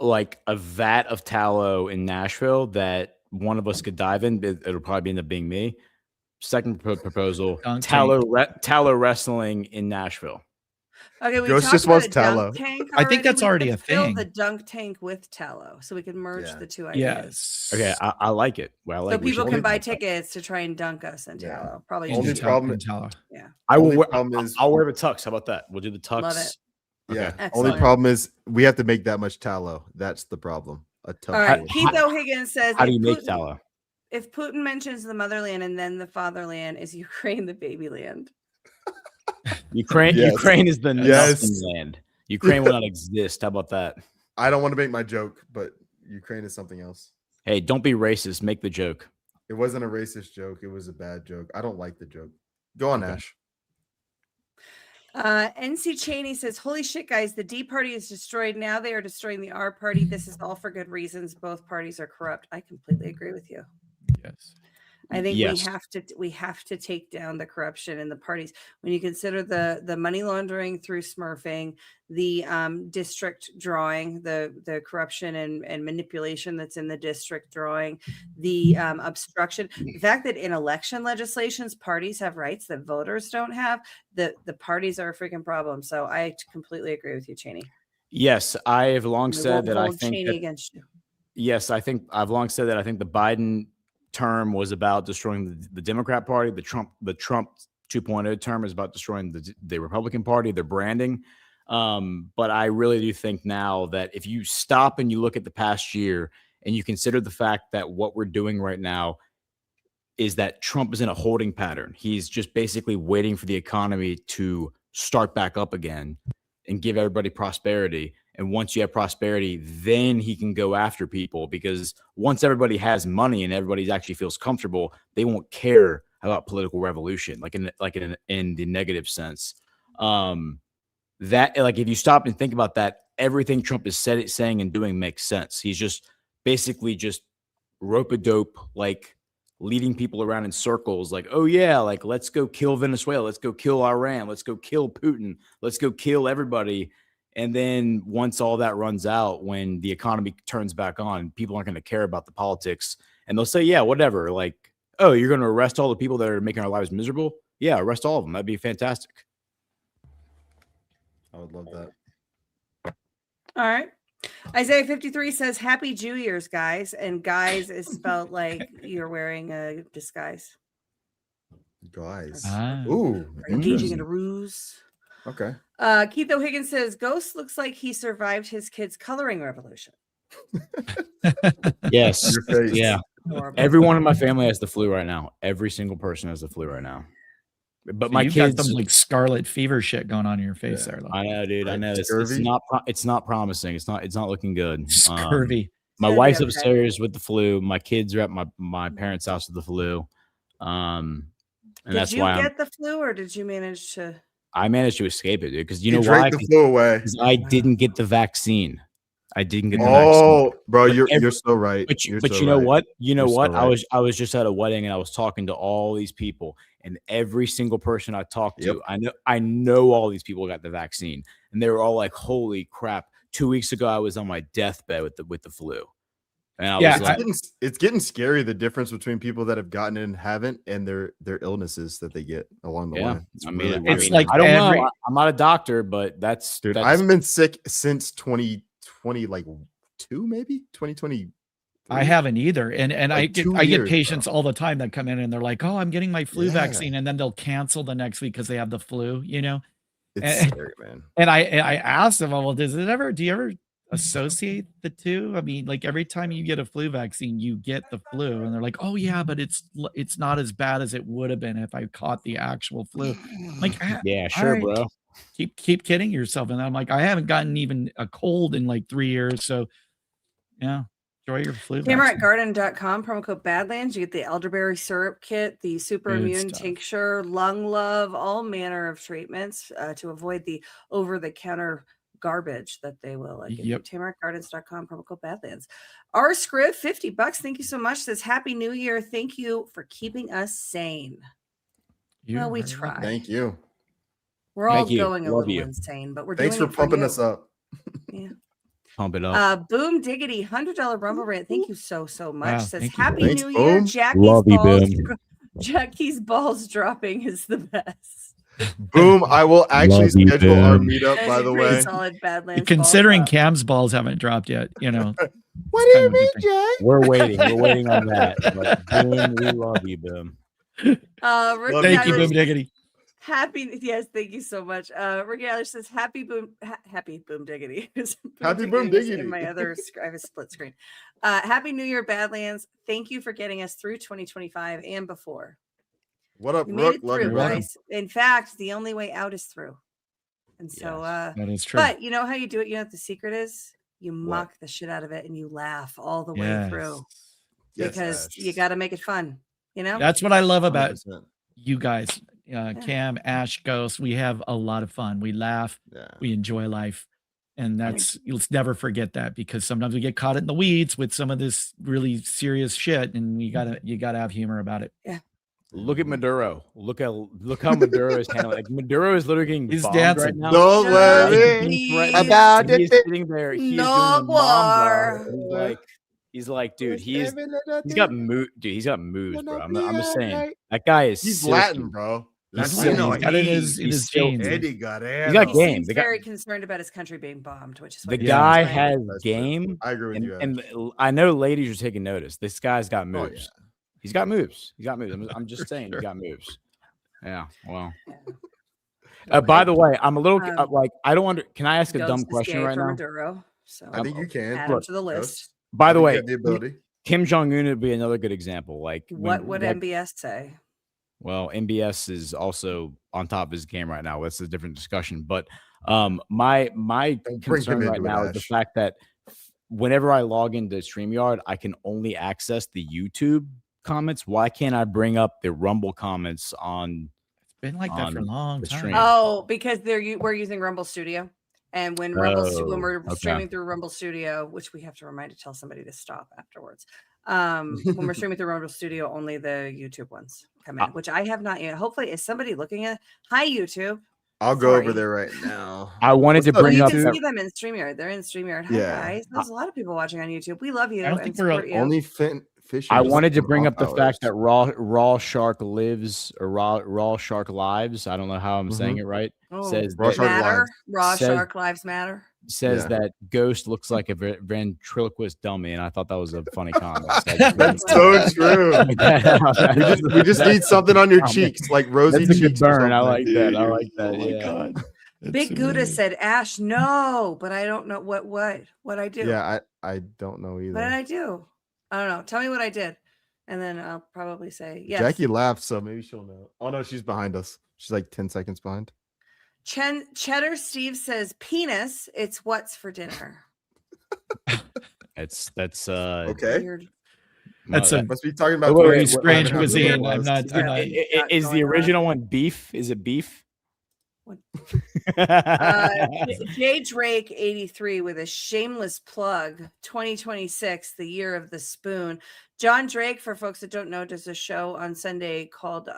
like a vat of tallow in Nashville that one of us could dive in. It'll probably end up being me. Second proposal: Dunk tallow wrestling in Nashville. Okay, we Ghost talked just about wants a dunk tallow. tank I think that's We already could a fill thing. the dunk tank with tallow, so we could merge Yeah. the two ideas. Yes. Okay, I like it. Well, I like So it. We people should can do buy that. tickets to try and dunk us in Yeah. tallow. Probably Only just problem- tallow. yeah. I will. Only Wear, problem is- I'll wear the tux. How about that? We'll do the tux. Love it. Yeah. Okay. Only Excellent. problem is we have to make that much tallow. That's the problem. A tough. All right. bowl. Keith O'Higgins says, How do if you make Putin- tallow? If Putin mentions the motherland and then the fatherland, is Ukraine the baby land? Ukraine. Yes. Ukraine is the Yes. nothing land. Ukraine will not exist. How about that? I don't want to make my joke, but Ukraine is something else. Hey, don't be racist. Make the joke. It wasn't a racist joke. It was a bad joke. I don't like the joke. Go on, Okay. Ash. NC Cheney says, holy shit, guys, the D party is destroyed. Now they are destroying the R party. This is all for good reasons. Both parties are corrupt. I completely agree with you. Yes. I think Yes. we have to take down the corruption in the parties. When you consider the money laundering through smurfing, the district drawing, the corruption and manipulation that's in the district drawing, the obstruction, the fact that in election legislations parties have rights that voters don't have, the parties are a freaking problem. So I completely agree with you, Cheney. Yes, I have long We said won't that I hold think Cheney that, against you. yes, I've long said that I think the Biden term was about destroying the Democrat Party. The Trump 2.0 term is about destroying the Republican Party, their branding. But I really do think now that if you stop and you look at the past year and you consider the fact that what we're doing right now is that Trump is in a holding pattern. He's just basically waiting for the economy to start back up again and give everybody prosperity. And once you have prosperity, then he can go after people, because once everybody has money and everybody actually feels comfortable, they won't care about political revolution, like in the negative sense. That, like, if you stop and think about that, everything Trump is saying and doing makes sense. He's just basically just rope-a-dope, like leading people around in circles, like, oh yeah, like let's go kill Venezuela, let's go kill Iran, let's go kill Putin, let's go kill everybody. And then once all that runs out, when the economy turns back on, people aren't going to care about the politics, and they'll say, yeah, whatever. Like, oh, you're going to arrest all the people that are making our lives miserable? Yeah, arrest all of them. That'd be fantastic. I would love that. All right. Isaiah 53 says, Happy Jew Year's, guys. And guys is spelled like you're wearing a disguise. Guys. Ooh. Engaging in a ruse. Okay. Keith O'Higgins says, Ghost looks like he survived his kid's coloring revolution. Yes. Your face. Yeah. Everyone in my family has the flu right now. Every single person has the flu right now. But So my you've kids, got some like scarlet fever shit going on in your face there. Though. I know, dude. I know. It's not promising. It's not looking good. Scurvy. My It's gonna wife's be okay. upstairs with the flu. My kids are at my parents' house with the flu. And Did that's you why get the flu or did you manage to? I managed to escape it, dude. Because you He know drank why? the flu away. Because I didn't get the vaccine. I didn't get the Oh, vaccine. bro, But you're so right. But You're but so you know right. what? You know You're so what? right. I was just at a wedding and I was talking to all these people, and every single person I talked to, I know all these people got the vaccine, and they were all like, "Holy crap!" 2 weeks ago, I was on my deathbed with the flu, and I was like, it's getting scary, the difference between people that have gotten it and haven't, and their illnesses that they get along the way. It's really weird. it's like I don't know. I'm not a doctor, but Dude, I haven't been sick since 2020, like 2020. I haven't either, and Like I 2 get years, patients all the time that come in and they're like, "Oh, I'm getting my flu Yeah. vaccine," and then they'll cancel the next week because they have the flu. You know, It's and, scary, man. And I asked them, "Well, do you ever associate the two? I mean, like every time you get a flu vaccine, you get the flu," and they're like, "Oh yeah, but it's not as bad as it would have been if I caught the actual flu." I'm like, yeah, all sure, right, bro. Keep kidding yourself. And I'm like, I haven't gotten even a cold in like 3 years, so yeah. Enjoy your flu vaccine. TamaracGarden.com, promo code Badlands. You get the elderberry syrup kit, the super Good immune stuff. tincture, lung love, all manner of treatments to avoid the over-the-counter garbage that they will give you. Yep. TamaracGardens.com, promo code Badlands. Our script, $50. Thank you so much. Says Happy New Year. Thank you for keeping us sane. Well, we try. Thank you. We're all Thank you. going a Love little you. insane, but we're Thanks doing for it pumping you. us up. Yeah. Pump it up. Boom Diggity, $100 Rumble Rant. Thank you so much. Wow, Says thank you. Happy Thanks, New Year. Boom. Jackie's Love you, balls. Boom. Jackie's balls dropping is the best. Boom. I will actually Love you, schedule our Boom. meetup, That by is the a pretty way. solid Badlands. Considering ball drop. Cam's balls haven't dropped yet, you know. What do you mean, Jay? We're waiting on that. But Boom, we love you, Boom. Rick Thank you, Eiler Boom Diggity. Happy, yes, thank you so much. Rick Eiler says happy Boom Diggity. Happy Boom is Diggity. In my other, I have a split screen. Happy New Year, Badlands. Thank you for getting us through 2025 and before. What up, You made Rook? it Love through, you, brother. guys. In fact, the only way out is through. And so, That is true. but you know how you do it? You know what the secret is? You mock the shit out of it and you laugh all the way through. Yes, Because Ash. you got to make it fun, you know? That's what I love about 100%. you guys, Cam, Ash, Ghost. We have a lot of fun. We laugh. Yeah. We enjoy life. And let's never forget that, because sometimes we get caught in the weeds with some of this really serious shit, and you gotta have humor about it. Yeah. Look at Maduro. Look how Maduro is handling. Like Maduro is literally getting He's bombed dancing. right now. Don't No, worry please. about He's it. sitting there. He is No doing the mom war. bar. He's like, dude, he's got moves, dude. He's got moves, bro. I'm just saying that guy is. He's silky. Latin, bro. He's That's silky. He's got it in his He's genes. silky. Eddie got it. He's got He game. seems The guy, very concerned about his country being bombed, which is the what he's guy doing. has That's true. game. I agree with you. Ash. And I know ladies are taking notice. This guy's got Oh, moves. yeah. He's got moves. He's got moves. I'm just saying, he's got moves. Yeah. Well. By the way, I'm a little like I don't under. Can I ask a Ghost dumb is question gay right for now? Maduro, so I think you can. add him to the list. By the I think way, you have the ability. Kim Jong Un would be another good example. Like What would MBS say? Well, MBS is also on top of his game right now. That's a different discussion. But my concern right now is the fact that whenever I log into StreamYard, I can only access the YouTube comments. Why can't I bring up the Rumble comments on? It's been like that for a long time. Oh, because we're using Rumble Studio. And when when we're streaming through Rumble Studio, which we have to remind to tell somebody to stop afterwards. When we're streaming through Rumble Studio, only the YouTube ones come in, which I have not yet. Hopefully, is somebody looking at? Hi, YouTube. I'll go over there right now. I wanted to bring you up. can see them in StreamYard. They're in StreamYard. Hi guys. There's a lot of people watching on YouTube. We love you. I don't think we're only fish. I wanted to bring up the fact that Raw Shark Lives or Raw Shark Lives. I don't know how I'm saying it right. Says Raw Shark Lives Matter. Says that Ghost looks like a ventriloquist dummy, and I thought that was a funny comment. That's so true. we just need something on your cheeks, like rosy cheeks. Burn. I like that. I like that. Oh my God. Big Gouda said, Ash, no, but I don't know what I do. Yeah, I don't know either. What did I do? I don't know. Tell me what I did. And then I'll probably say yes. Jackie laughed, so maybe she'll know. Oh no, she's behind us. She's like 10 seconds behind. Cheddar Steve says penis. It's what's for dinner. That's okay. Weird. That's must be talking about very strange cuisine. I'm not. Is the original one beef? Is it beef? Jay Drake 83 with a shameless plug. 2026, the year of the spoon. John Drake, for folks that don't know, does a show on Sunday called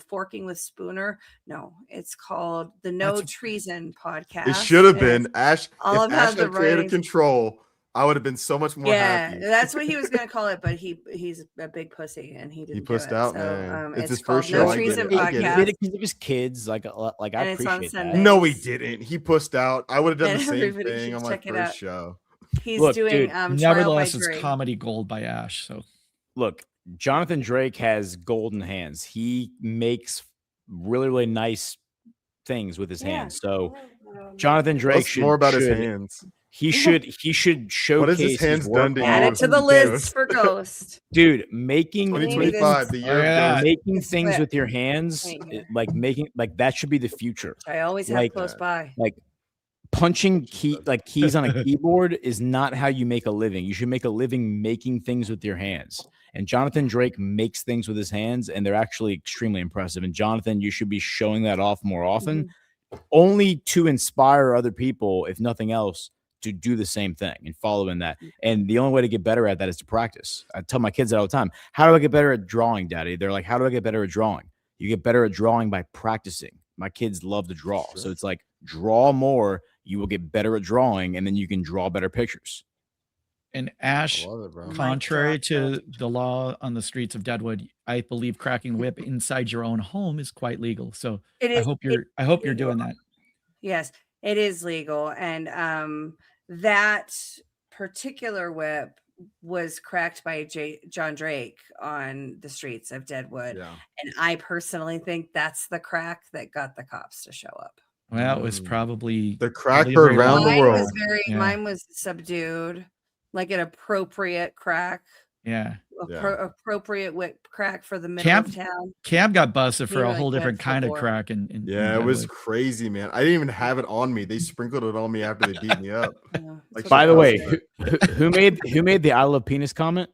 Forking with Spooner. No, it's called the No Treason Podcast. It should have been Ash. All if Ash had creative control, I would have been so much more happy. That's what he was going to call it, but he's a big pussy and he didn't. He pussed out, man. It's his first show. No Treason Podcast. He did it because of his kids. Like I appreciate that. No, he didn't. He pussed out. I would have done the same thing on my first show. He's doing nevertheless, it's comedy gold by Ash. So look, Jonathan Drake has golden hands. He makes really, really nice things with his hands. So Jonathan Drake should more about his hands. He should showcase. What has his hands done to you? Add it to the list for Ghost. Dude, making 2025, the year making things with your hands, like that should be the future. I always have close by. Like punching keys on a keyboard is not how you make a living. You should make a living making things with your hands. And Jonathan Drake makes things with his hands, and they're actually extremely impressive. And Jonathan, you should be showing that off more often, only to inspire other people, if nothing else, to do the same thing and follow in that. And the only way to get better at that is to practice. I tell my kids that all the time. How do I get better at drawing, Daddy? They're like, how do I get better at drawing? You get better at drawing by practicing. My kids love to draw. So it's like, draw more, you will get better at drawing, and then you can draw better pictures. And Ash, contrary to the law on the streets of Deadwood, I believe cracking whip inside your own home is quite legal. So I hope you're doing that. Yes, it is legal. And that particular whip was cracked by John Drake on the streets of Deadwood. Yeah. And I personally think that's the crack that got the cops to show up. Well, it was probably the crack heard around the world. Mine was subdued, like an appropriate crack. Yeah. Appropriate whip crack for the middle of town. Cam got busted for a whole different kind of crack. It was crazy, man. I didn't even have it on me. They sprinkled it on me after they beat me up. Like, by the way, who made the I love penis comment?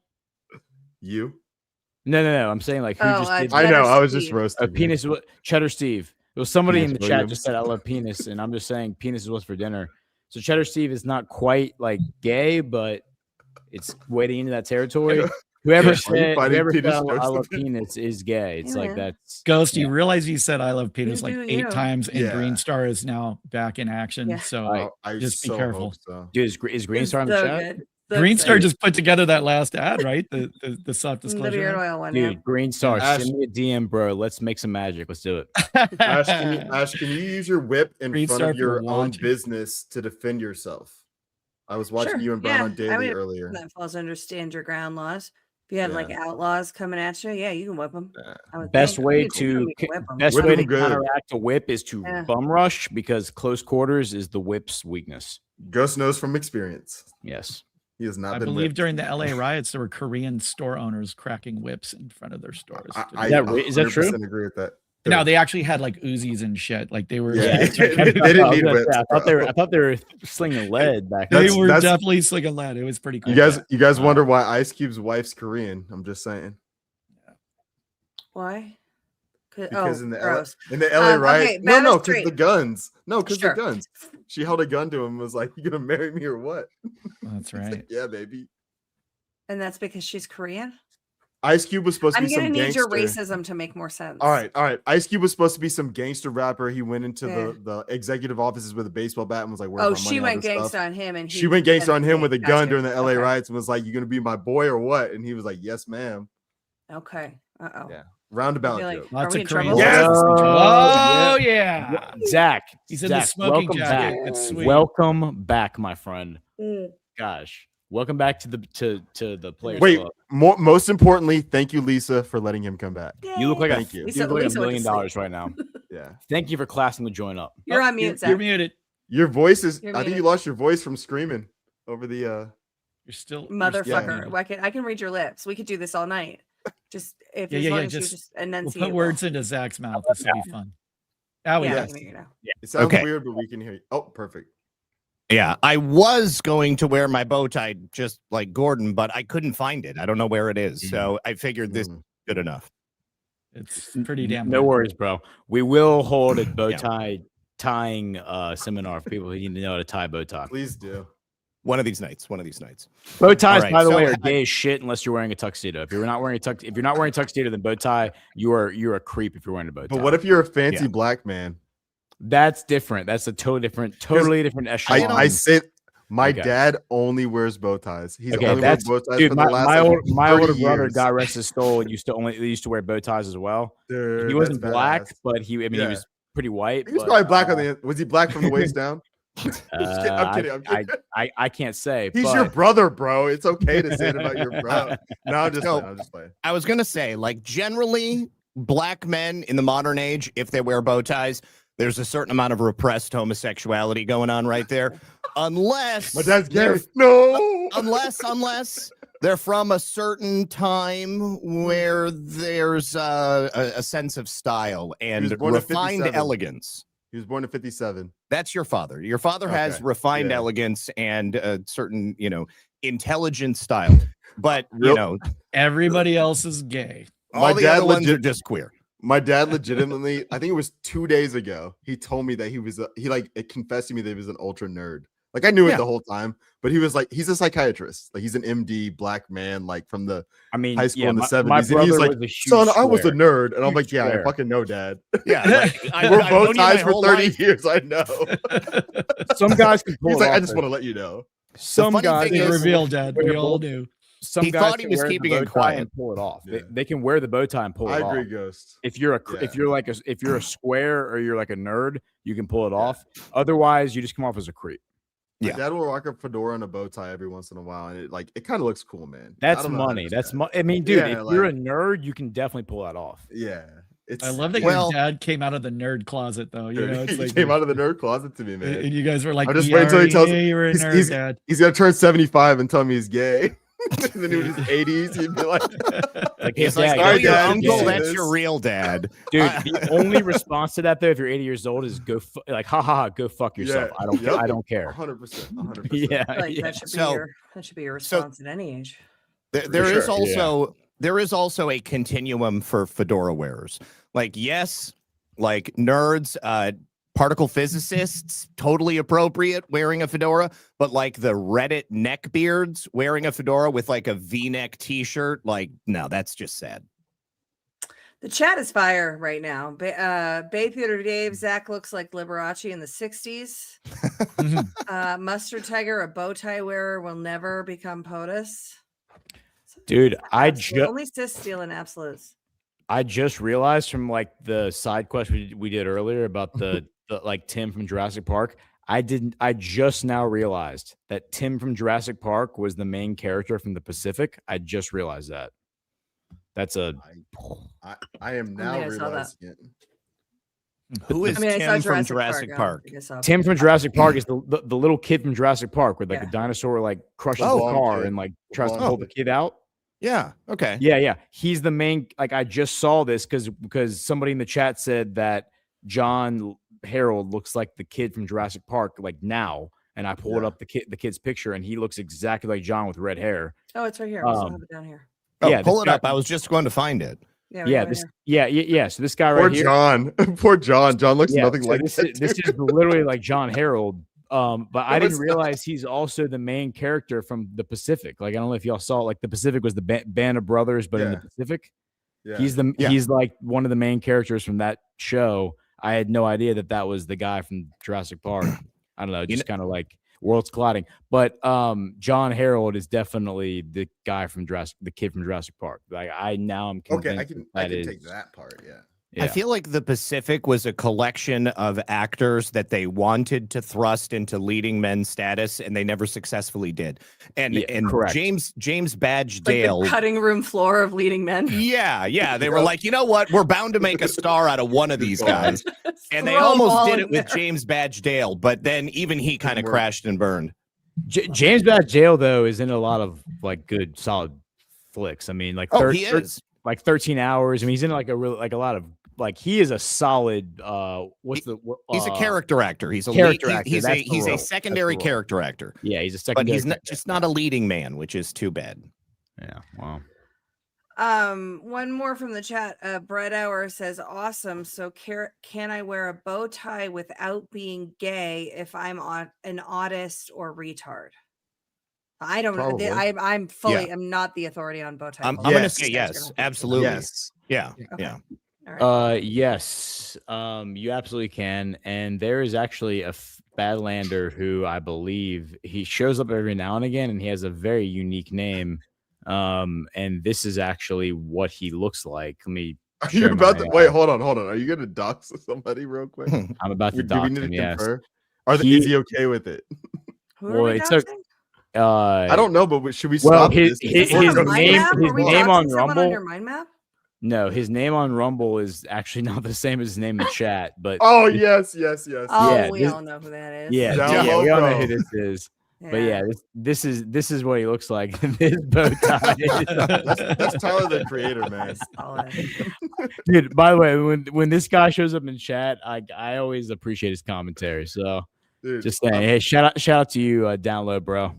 You? No. I'm saying like who just did. I know. I was just roasting. A penis. Cheddar Steve. It was somebody in the chat just said I love penis, and I'm just saying penis is what's for dinner. So Cheddar Steve is not quite like gay, but it's wading into that territory. Whoever said I love penis is gay. It's like that's Ghost. You realize you said I love penis like 8 times, and Green Star is now back in action. Yeah. So just be careful. Dude, is Green Star in the chat? Green Star just put together that last ad, right? The soft disclosure. The beard oil one. Dude, Green Star, send me a DM, bro. Let's make some magic. Let's do it. Ash, can you use your whip in front of your own business to defend yourself? I was watching you and Brown on Daily earlier. That falls under stand your ground laws. If you had like outlaws coming at you, you can whip them. Best way to counteract a whip is to bum rush, because close quarters is the whip's weakness. Ghost knows from experience. Yes. He has not I been believe whipped. during the LA riots, there were Korean store owners cracking whips in front of their stores. Is that true? I agree with that. No, they actually had like Uzis and shit. Like they were. Yeah. they didn't need whips. I thought they were slinging lead back. They were definitely slinging lead. It was pretty cool. You guys wonder why Ice Cube's wife's Korean? I'm just saying. Why? Because in the gross. LA riots, okay, no, Banner because Street. the guns. No, because Sure. the guns. She held a gun to him and was like, "You gonna marry me or what?" That's He's right. like, yeah, baby. And that's because she's Korean? Ice Cube was supposed to I'm be some gonna need gangster. your racism to make more sense. All right. Ice Cube was supposed to be some gangster rapper. He went into Yeah. the executive offices with a baseball bat and was like, "Where's my money?" She all went this stuff. gangsta on him, and She went gangsta on him with a gun Gotcha. during the LA Okay. riots and was like, "You gonna be my boy or what?" And he was like, "Yes, ma'am." Okay. Uh-oh. Yeah. Roundabout Like, joke. are Lots we of in trouble? Korean. Yes. Oh yeah. Zach, He's in the Zach, smoking welcome jacket. back. It's sweet. Welcome back, my friend. Mm. Gosh, welcome back to the Players Wait, Club. most importantly, thank you, Lisa, for letting him come back. You look like Thank you. you look like Lisa $1 went to million sleep. right now. Yeah. Thank you for classing the joint up. You're on mute, Zach. You're muted. Your voice is. You're I think you muted. lost your voice from screaming over the. You're still Motherfucker. muted. I can read your lips. We could do this all night. Just if as Yeah. long as you Just just we'll enunciate. put words into Zach's mouth. This will be fun. Oh Yeah, I yeah. can hear you now. It sounds Okay. weird, but we can hear you. Oh, perfect. Yeah, I was going to wear my bow tie just like Gordon, but I couldn't find it. I don't know where it is. So I figured this is good enough. It's pretty damn. No good. worries, bro. We will hold a bow tie tying seminar for people who need to know how to tie a bow tie. Please do. One of these nights. One of these nights. Bow ties, All right, by the so way, are I- gay as shit unless you're wearing a tuxedo. If you're not wearing a tuxedo, then bow tie, you're a creep if you're wearing a bow tie. But what if you're a fancy Yeah. black man? That's different. That's a totally different echelon. I say my Okay. dad only wears bow ties. He's Okay, only that's wears bow ties dude. for the last like, My 30 older brother, years. God rest his soul, used to wear bow ties as well. Dude, He wasn't that's black, badass. but he Yeah. was pretty white. He was but, probably black on the. Was he black from the waist down? I'm kidding. I can't say. He's but, your brother, bro. It's okay to say it about your bro. No, I'm just So- playing. I'm just playing. I was gonna say, like, generally, black men in the modern age, if they wear bow ties, there's a certain amount of repressed homosexuality going on right there. Unless My dad's gay. they're- No. unless they're from a certain time where there's a sense of style and born in refined 57. elegance. He was born in 57. That's your father. Your father has Okay, refined yeah. elegance and a certain, intelligent style. But, Everybody else is gay. all the other ones are just queer. My dad legitimately, I think it was 2 days ago, he told me that it confessed to me that he was an ultra nerd. Like I knew it Yeah. the whole time, but he was like, he's a psychiatrist. Like he's an MD black man, like from the high school in the 70s. My And he's brother like, was a huge son, I was a square. nerd. And I'm Huge like, yeah, square. I fucking know, dad. Yeah. Like, We're I've both known you my ties for whole 30 life. years. I know. Some guys can pull He's it like, I off, just though. want to let you know. Some funny guys thing Big is- reveal, Dad. We all knew. Some He guys thought he can was wear the keeping bow it tie quiet. and pull it off. Yeah. They can wear the bow tie and pull I it off. agree, Ghost. If you're if you're a square or you're like a nerd, you can pull it off. Otherwise, you just come off as a creep. My Yeah. dad will rock a fedora and a bow tie every once in a while, and it kind of looks cool, man. I That's don't know how to money. That's describe I mean, dude, Yeah, if you're a like- nerd, you can definitely pull that off. it. Yeah, it's. I love that Well- your dad came out of the nerd closet, though. You know, it's he like came out of the nerd closet to me, man. and you guys were like, I'm just "We waiting until he already tells knew you were a he's- nerd, he's- Dad." He's gonna turn 75 and tell me he's gay. And then in his 80s, he'd be like, Like, He's yeah, like, yeah, oh, sorry, your Dad, uncle, yeah. that's your real dad. dude. The only response to that, though, if you're 80 years old, is go like, ha ha ha, go fuck yourself. Yeah, I don't. yep. I don't care. 100%. 100%. Yeah, I feel like yeah. that should be So- your response at any age. There For is sure, also there is also a continuum for fedora wearers. Like, yes, like nerds, particle physicists, totally appropriate wearing a fedora, but like the Reddit neckbeards wearing a fedora with like a V-neck t-shirt, like, no, that's just sad. The chat is fire right now. Bay Theater Dave, Zach looks like Liberace in the 60s. Mustard Tiger, a bow tie wearer, will never become POTUS. Dude, Only cis stealing absolutes. I just realized from like the side quest we did earlier about the like Tim from Jurassic Park. I just now realized that Tim from Jurassic Park was the main character from the Pacific. I just realized that. That's a I am now I saw that. realizing it. Who is I saw Tim from Jurassic Park? I saw Tim from Jurassic Park is the little kid from Jurassic Park where like Yeah. the dinosaur like crushes Oh. the car Kid. and like tries to Blonde pull the kid out. Yeah, okay. Yeah. He's the main. Like I just saw this because somebody in the chat said that John Harold looks like the kid from Jurassic Park like now, and I pulled up the kid's picture and he looks exactly like John with red hair. Oh, it's right here. We still have it down here. Oh, Yeah, pull this it guy- up. I was just going to find it. Yeah. So this guy Poor right here. John. Poor John. John looks nothing like this. that. This is literally like John Harold. But I didn't realize he's also the main character from the Pacific. Like I don't know if y'all saw, like the Pacific was the band of brothers, but in the Pacific, he's like one of the main characters from that show. I had no idea that was the guy from Jurassic Park. I don't know, just kind of like worlds colliding. But John Harold is definitely the guy from the kid from Jurassic Park. Like I'm convinced. Okay, I can take that part. Yeah. I feel like the Pacific was a collection of actors that they wanted to thrust into leading men status, and they never successfully did. And correct. James Badge Dale, like the cutting room floor of leading men. Yeah. They were like, you know what? We're bound to make a star out of one of these guys, and they almost did it with James Badge Dale, but then even he kind of crashed and burned. James Badge Dale though is in a lot of like good solid flicks. I mean, like he is. Like 13 Hours. I mean, he's in like a lot of. Like he is a solid he's a character actor. He's a character actor. He's a secondary role. character actor. Yeah, he's a secondary. But he's just not a leading man, which is too bad. Yeah. Wow. One more from the chat. Brett Hour says, "Awesome. So can I wear a bow tie without being gay if I'm an autist or retard?" I don't know. I'm fully. I'm not the authority on bow tie. I'm going to say yes. Absolutely. Yes. Yeah. Okay. Yeah. Yes, you absolutely can. And there is actually a Badlander who I believe he shows up every now and again, and he has a very unique name. And this is actually what he looks like. Let me. Are you about to wait? Hold on. Are you going to dox somebody real quick? I'm about to dox him. Yes. Is he okay with it? Who are we doxing? I don't know, but should we stop his name on Rumble. On your mind map? No, his name on Rumble is actually not the same as his name in chat. But yes. Oh, we all know who that is. Yeah, we all know who this is. Yeah. But yeah, this is what he looks like. This bow tie. That's Tyler the Creator, man. Dude, by the way, when this guy shows up in chat, I always appreciate his commentary. So just saying, hey, shout out to you, Download, bro.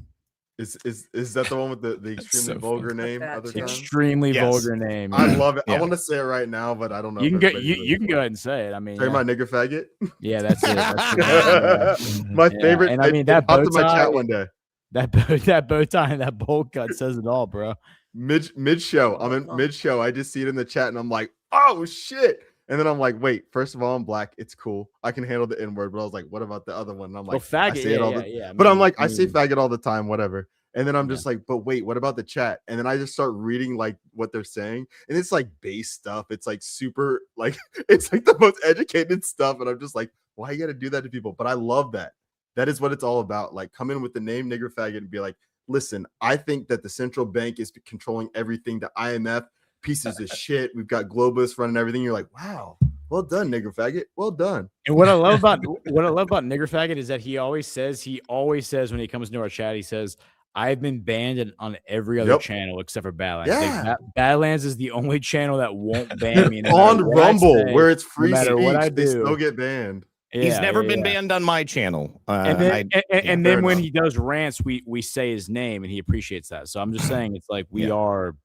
Is that the one with the extremely vulgar name? Extremely vulgar name. I love it. Yeah. I want to say it right now, but I don't know. You can go ahead and say it. I mean, say my nigger faggot. Yeah, that's it. My favorite. And I mean that bow tie. My chat one day. That bow tie and that bowl cut says it all, bro. Mid show. I'm in mid show. I just see it in the chat and I'm like, oh shit. And then I'm like, wait, first of all, I'm black. It's cool. I can handle the N-word. But I was like, what about the other one? And I'm like, faggot. I say it all but I'm like, I say faggot all the time, whatever. And then I'm just like, but wait, what about the chat? And then I just start reading like what they're saying. And it's like base stuff. It's like super, like, it's like the most educated stuff. And I'm just like, why you got to do that to people? But I love that. That is what it's all about. Like, come in with the name nigger faggot and be like, listen, I think that the central bank is controlling everything. The IMF, pieces of shit. We've got globalists running everything. You're like, wow, well done, nigger faggot. Well done. And what I love about nigger faggot is that he always says when he comes into our chat, he says, I've been banned on every other channel except for Badlands. Yeah. Like, Badlands is the only channel that won't ban me. On Rumble, where it's free speech, they still get banned. He's never been banned on my channel. And then when he does rants, we say his name and he appreciates that. So I'm just saying, it's like we are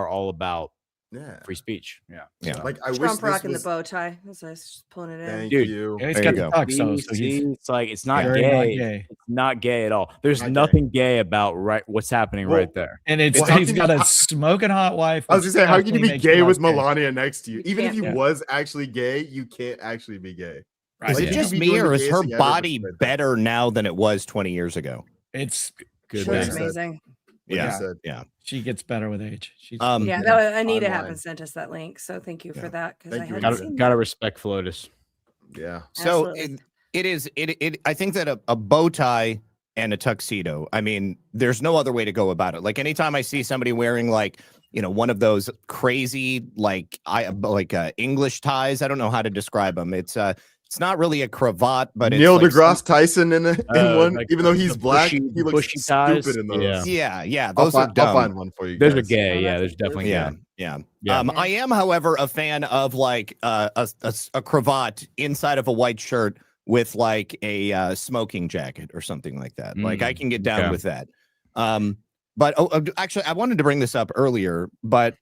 all about free speech. Yeah. Like I Trump wish rocking the bow tie. That's nice. Just pulling it in. Thank you. And he's got the tux, so it's like it's not gay. It's not gay at all. There's nothing gay about what's happening right there. And he's got a smoking hot wife. I was gonna say, how can you be gay with Melania next to you? Even if he was actually gay, you can't actually be gay. Right. Is it just me, or is her body better now than it was 20 years ago? It's good. She's amazing. Yeah. She gets better with age. She's Anita happened sent us that link, so thank you for that, because I hadn't seen gotta respect Flotus. Yeah. So I think that a bow tie and a tuxedo, I mean, there's no other way to go about it. Like anytime I see somebody wearing like, one of those crazy like English ties, I don't know how to describe them. It's not really a cravat, but it's Neil like deGrasse Tyson in one. Like even though he's black, he looks bushy ties. stupid in those. Yeah. Those are dumb. I'll find one for you. Those guys. are gay. Yeah, there's definitely yeah. I am, however, a fan of like a cravat inside of a white shirt with like a smoking jacket or something like that. Like I can get down with that. But actually, I wanted to bring this up earlier, but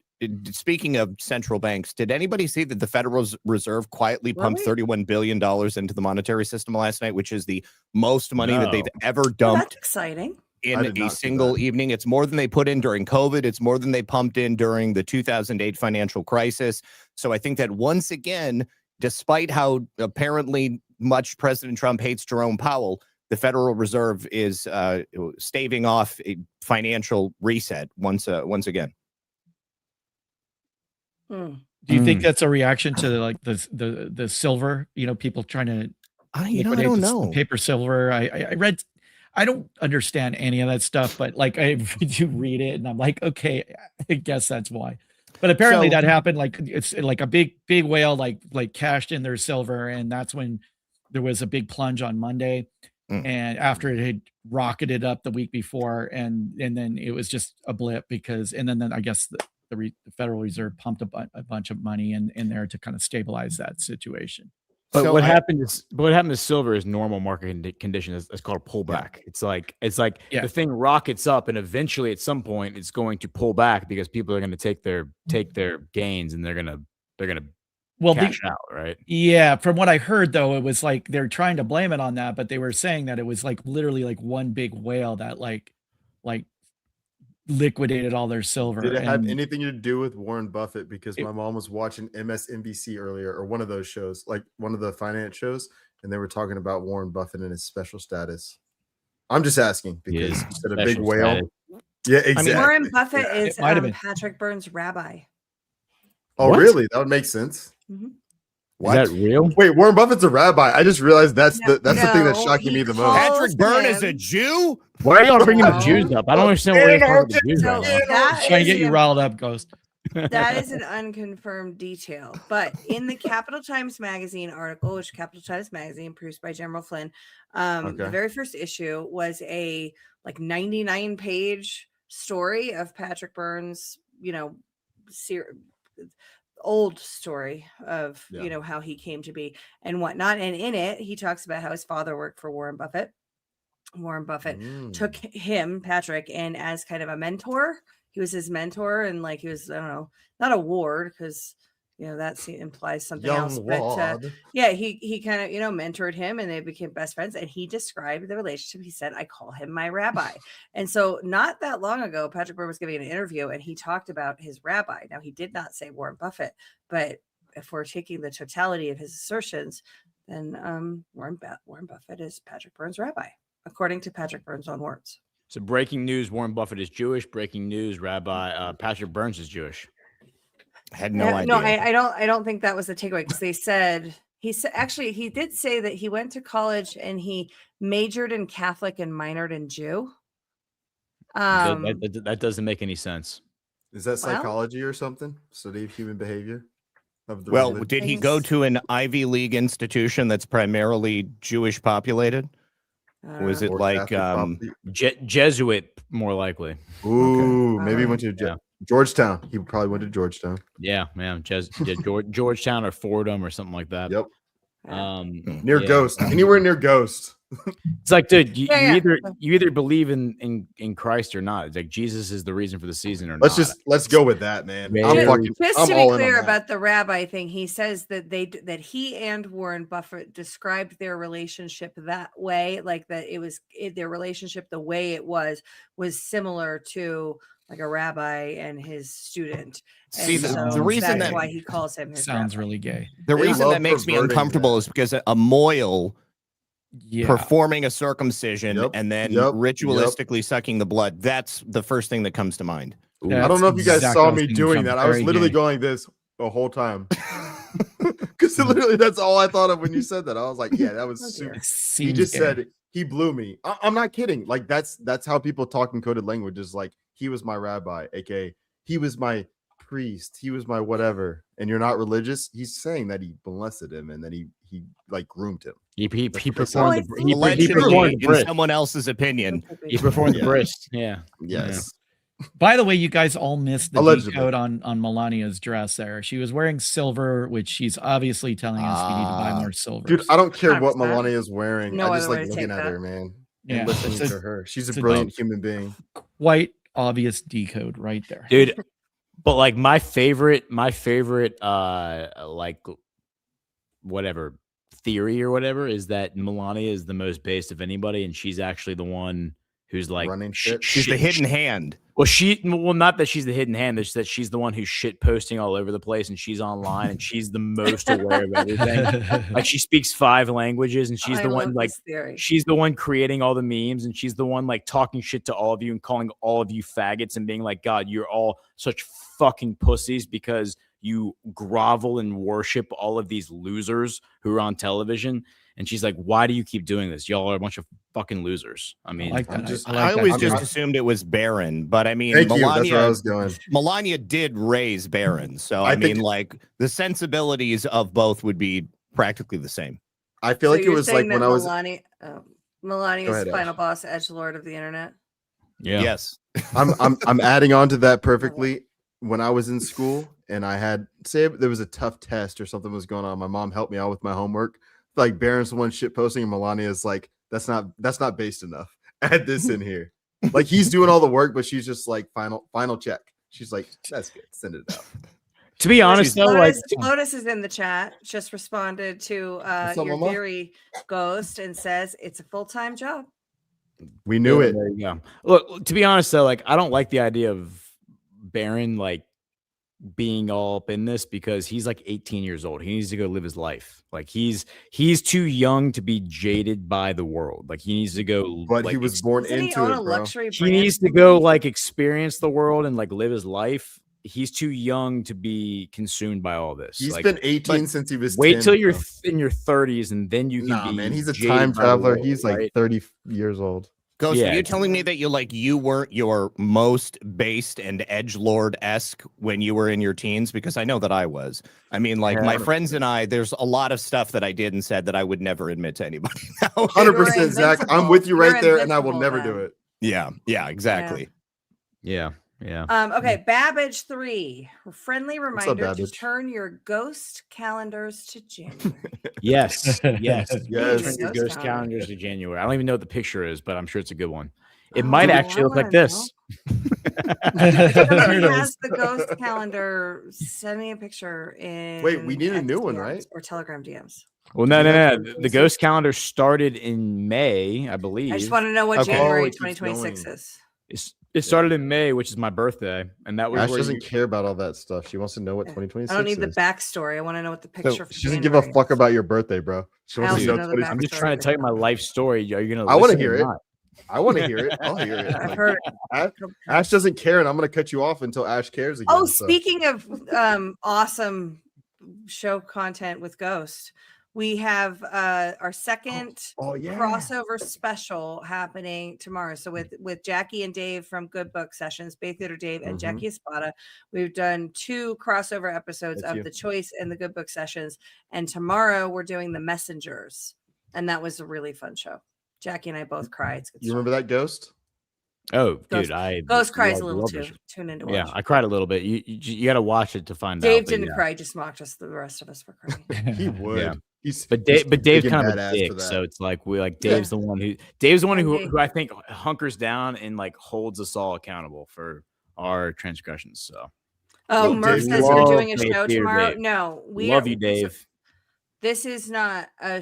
speaking of central banks, did anybody see that the Federal Reserve quietly pumped $31 billion into the monetary system last night, which is the most money that they've ever dumped? That's exciting. In a single evening. It's more than they put in during COVID. It's more than they pumped in during the 2008 financial crisis. So I think that once again, despite how apparently much President Trump hates Jerome Powell, the Federal Reserve is staving off a financial reset once again. Do you think that's a reaction to like the silver? You know, people trying to I don't know. Paper silver. I read. I don't understand any of that stuff, but like I do read it, and I'm like, okay, I guess that's why. But apparently that happened. Like it's like a big whale like cashed in their silver, and that's when there was a big plunge on Monday. And after it had rocketed up the week before, and then it was just a blip and then I guess the Federal Reserve pumped a bunch of money in there to kind of stabilize that situation. But what happened to silver is normal market conditions. It's called pullback. It's like the thing rockets up, and eventually at some point it's going to pull back because people are going to take their gains, and they're gonna cash out, right? Yeah, from what I heard though, it was like they're trying to blame it on that, but they were saying that it was like literally like one big whale that like liquidated all their silver. Did it have anything to do with Warren Buffett? Because my mom was watching MSNBC earlier, or one of those shows, like one of the finance shows, and they were talking about Warren Buffett and his special status. I'm just asking because you said a big whale. Yeah, exactly. Warren Buffett is Patrick Burns' rabbi. Oh, really? That would make sense. Mm-hmm. What? Is that real? Wait, Warren Buffett's a rabbi. I just realized that's the thing that's shocking me the most. Patrick Byrne is a Jew? Why are y'all bringing the Jews up? I don't understand why you're talking about the Jews right now. Trying to get you riled up, Ghost. That is an unconfirmed detail. But in the Capital Times Magazine article, which Capital Times Magazine, produced by General Flynn, the very first issue was a 99-page story of Patrick Burns, old story of how he came to be and whatnot. And in it, he talks about how his father worked for Warren Buffett. Warren Buffett took him, Patrick, in as kind of a mentor. He was his mentor, and like he was, I don't know, not a ward, because that implies something else. But he kind of mentored him, and they became best friends. And he described the relationship. He said, "I call him my rabbi." And so, not that long ago, Patrick Byrne was giving an interview, and he talked about his rabbi. Now, he did not say Warren Buffett, but if we're taking the totality of his assertions, then Warren Buffett is Patrick Byrne's rabbi, according to Patrick Byrne's own words. So, breaking news: Warren Buffett is Jewish. Breaking news: Rabbi Patrick Burns is Jewish. I had no idea. No, I don't think that was the takeaway, because they said he did say that he went to college and he majored in Catholic and minored in Jew. That doesn't make any sense. Is that psychology or something? Study of human behavior? Did he go to an Ivy League institution that's primarily Jewish populated? Was it like Jesuit, more likely? Ooh, maybe he went to Georgetown. He probably went to Georgetown. Yeah, man. Georgetown or Fordham or something like that. Yep. Near Ghost. Anywhere near Ghost. It's like, dude, you either believe in Christ or not. It's like Jesus is the reason for the season or not. Let's go with that, man. Just to be clear about the rabbi thing, he says that that he and Warren Buffett described their relationship that way, like that their relationship, the way it was similar to like a rabbi and his student. See, the reason that's why he calls him his sounds rabbi. Really gay. The reason that makes me uncomfortable is because a mohel performing a circumcision and then ritualistically sucking the blood. That's the first thing that comes to mind. I don't know if you guys saw me doing that. I was literally going this the whole time. Because literally that's all I thought of when you said that. I was like, yeah, that was super. He just said he blew me. I'm not kidding. Like that's how people talk in coded language, is like, he was my rabbi, aka he was my priest, he was my whatever. And you're not religious. He's saying that he molested him and then he like groomed him. He performed the in someone else's opinion. He performed the bris. Yeah. Yes. Yeah. By the way, you guys all missed the decode on Melania's dress there. She was wearing silver, which she's obviously telling us we need to buy more silver. Dude, I don't care what Melania is wearing. I just like looking at her, man. Yeah, and listening to her. She's a brilliant human being. Quite obvious decode right there. Dude, But like my favorite, like whatever theory or whatever is that Melania is the most based of anybody, and she's actually the one who's like running shit. She's the hidden hand. Well, not that she's the hidden hand, it's that she's the one who's shit posting all over the place, and she's online, and she's the most aware of everything. Like she speaks 5 languages, and she's the one like she's the one creating all the memes, and she's the one like talking shit to all of you and calling all of you faggots and being like, God, you're all such fucking pussies because you grovel and worship all of these losers who are on television. And she's like, why do you keep doing this? Y'all are a bunch of fucking losers. I mean, I always just assumed it was Barron, but I mean, Thank you. That's where I was going. Melania did raise Barron. So I mean, like the sensibilities of both would be practically the same. I feel like it was like when I was Melania's final boss, edgelord of the internet. Yeah. Yes. I'm adding on to that perfectly. When I was in school and I had say there was a tough test or something was going on, my mom helped me out with my homework. Like Barron's the one shit posting, and Melania is like, that's not based enough. Add this in here. Like he's doing all the work, but she's just like final check. She's like, that's good. Send it out. To be honest, though, like Lotus is in the chat. Just responded to your Mama? theory, Ghost, and says it's a full-time job. We knew it. There you go. Look, to be honest, though, like I don't like the idea of Barron like being all up in this because he's like 18 years old. He needs to go live his life. Like he's too young to be jaded by the world. Like he needs to go. But like, he was born into it, bro. He needs to go like experience the world and like live his life. He's too young to be consumed by all this. He's like, been 18 since he was 10. Wait till you're in your 30s and then you can Nah, be. man, he's a jaded time by the traveler. world, He's like right? 30 years old. Ghost, Yeah. are you telling me that you weren't your most based and edgelord-esque when you were in your teens? Because I know that I was. I mean, like my friends and I, there's a lot of stuff that I did and said that I would never admit to anybody. 100%, Zach. I'm with you right there, and I will never do it. Yeah, exactly. Yeah. Okay, Babbage 3. Friendly up, reminder to Babbage? turn your ghost calendars to January. Yes. Yes. Turn your Ghost ghost calendar. calendars to January. I don't even know what the picture is, but I'm sure it's a good one. It might actually look like this. If somebody has the ghost calendar, send me a picture in. Wait, we need a new one, DMs right? Or Telegram DMs. Well, no. The ghost calendar started in May, I believe. I just want to know what Okay. January Oh, it keeps 2026 going. is. It started in May, which is my birthday, and that was Ash where doesn't you- care about all that stuff. She wants to know what 2026 I don't need the is. backstory. I want to know what the So picture. she doesn't give a fuck about your birthday, bro. She wants to Dude, know know the 2026. I'm just trying to tell you my life story. Are you gonna? I want to listen hear or it. not? I want to hear it. I'll hear it. I've heard it. Ash doesn't care, and I'm going to cut you off until Ash cares again. Oh, so. speaking of awesome show content with Ghost, we have our second crossover special happening tomorrow. So with Jackie and Dave from Good Book Sessions, Bay Theater Dave and Jackie Espada, we've done 2 crossover episodes of The Choice and the Good Book Sessions. And tomorrow we're doing The Messengers. And that was a really fun show. Jackie and I both cried. It's good You stuff. remember that Ghost? Oh, Ghost, dude, Ghost cries a little love too. this. Tune into Yeah, watch. I cried a little bit. You got to watch it to find out. Dave but didn't yeah. cry, just mocked us. The rest of us were crying. He would. Yeah. But Dave's big and kind of a badass dick, for that. so it's like Dave's the one who I think hunkers down and like holds us all accountable for our transgressions. So, Murph Dave, says you're doing a show Dave, tomorrow. Dave. No, we love are, you, Dave. This is not a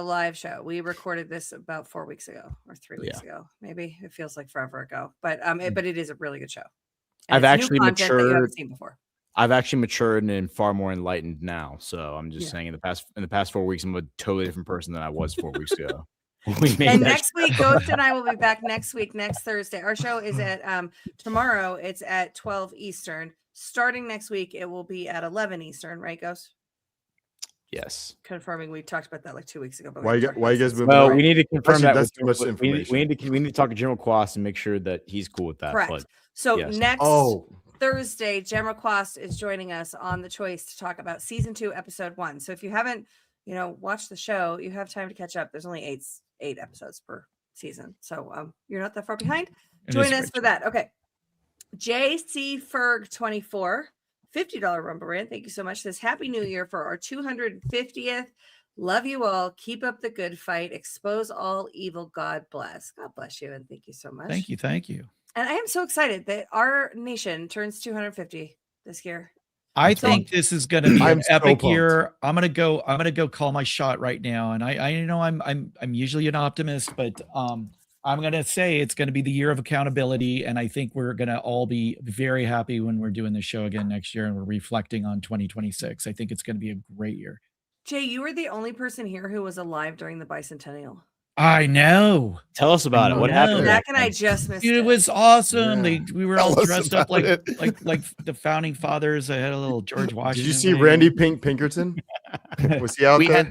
live show. We recorded this about 4 weeks ago or 3 weeks ago. Maybe it feels like forever ago, but it is a really good show. And I've it's new actually content that you haven't matured. seen before. I've actually matured and far more enlightened now. So I'm just saying, in the past 4 weeks, I'm a totally different person than I was 4 weeks ago. And next week, Ghost and I will be back next week, next Thursday. Our show is at tomorrow. It's at 12 Eastern. Starting next week, it will be at 11 Eastern, right, Ghost? Yes. Confirming. We talked about that like 2 weeks ago. But Why you guys moving? Well, on? we need to confirm Actually, that. that's too much we information. need to talk to General Quast and make sure that he's cool with that. Correct. But So yes. next Thursday, Gemma Quast is joining us on The Choice to talk about season 2, episode 1. So if you haven't, watched the show, you have time to catch up. There's only eight episodes per season, so you're not that far behind. Join us for that. Okay, JC Ferg 24, $50 Rumble Rant. Thank you so much. Says Happy New Year for our 250th. Love you all. Keep up the good fight. Expose all evil. God bless. God bless you, and thank you so much. Thank you. And I am so excited that our nation turns 250 this year. I think this is going to be an epic pumped. year. I'm gonna go call my shot right now. And I know I'm usually an optimist, but I'm gonna say it's going to be the year of accountability, and I think we're gonna all be very happy when we're doing this show again next year and we're reflecting on 2026. I think it's going to be a great year. Jay, you were the only person here who was alive during the bicentennial. I know. Tell us about it. What happened? Zach and I just missed Dude, it was awesome. Yeah. We were all dressed up like the founding fathers. I had a little George Washington. Did you see thing. Randy Pinkerton? Was he out there?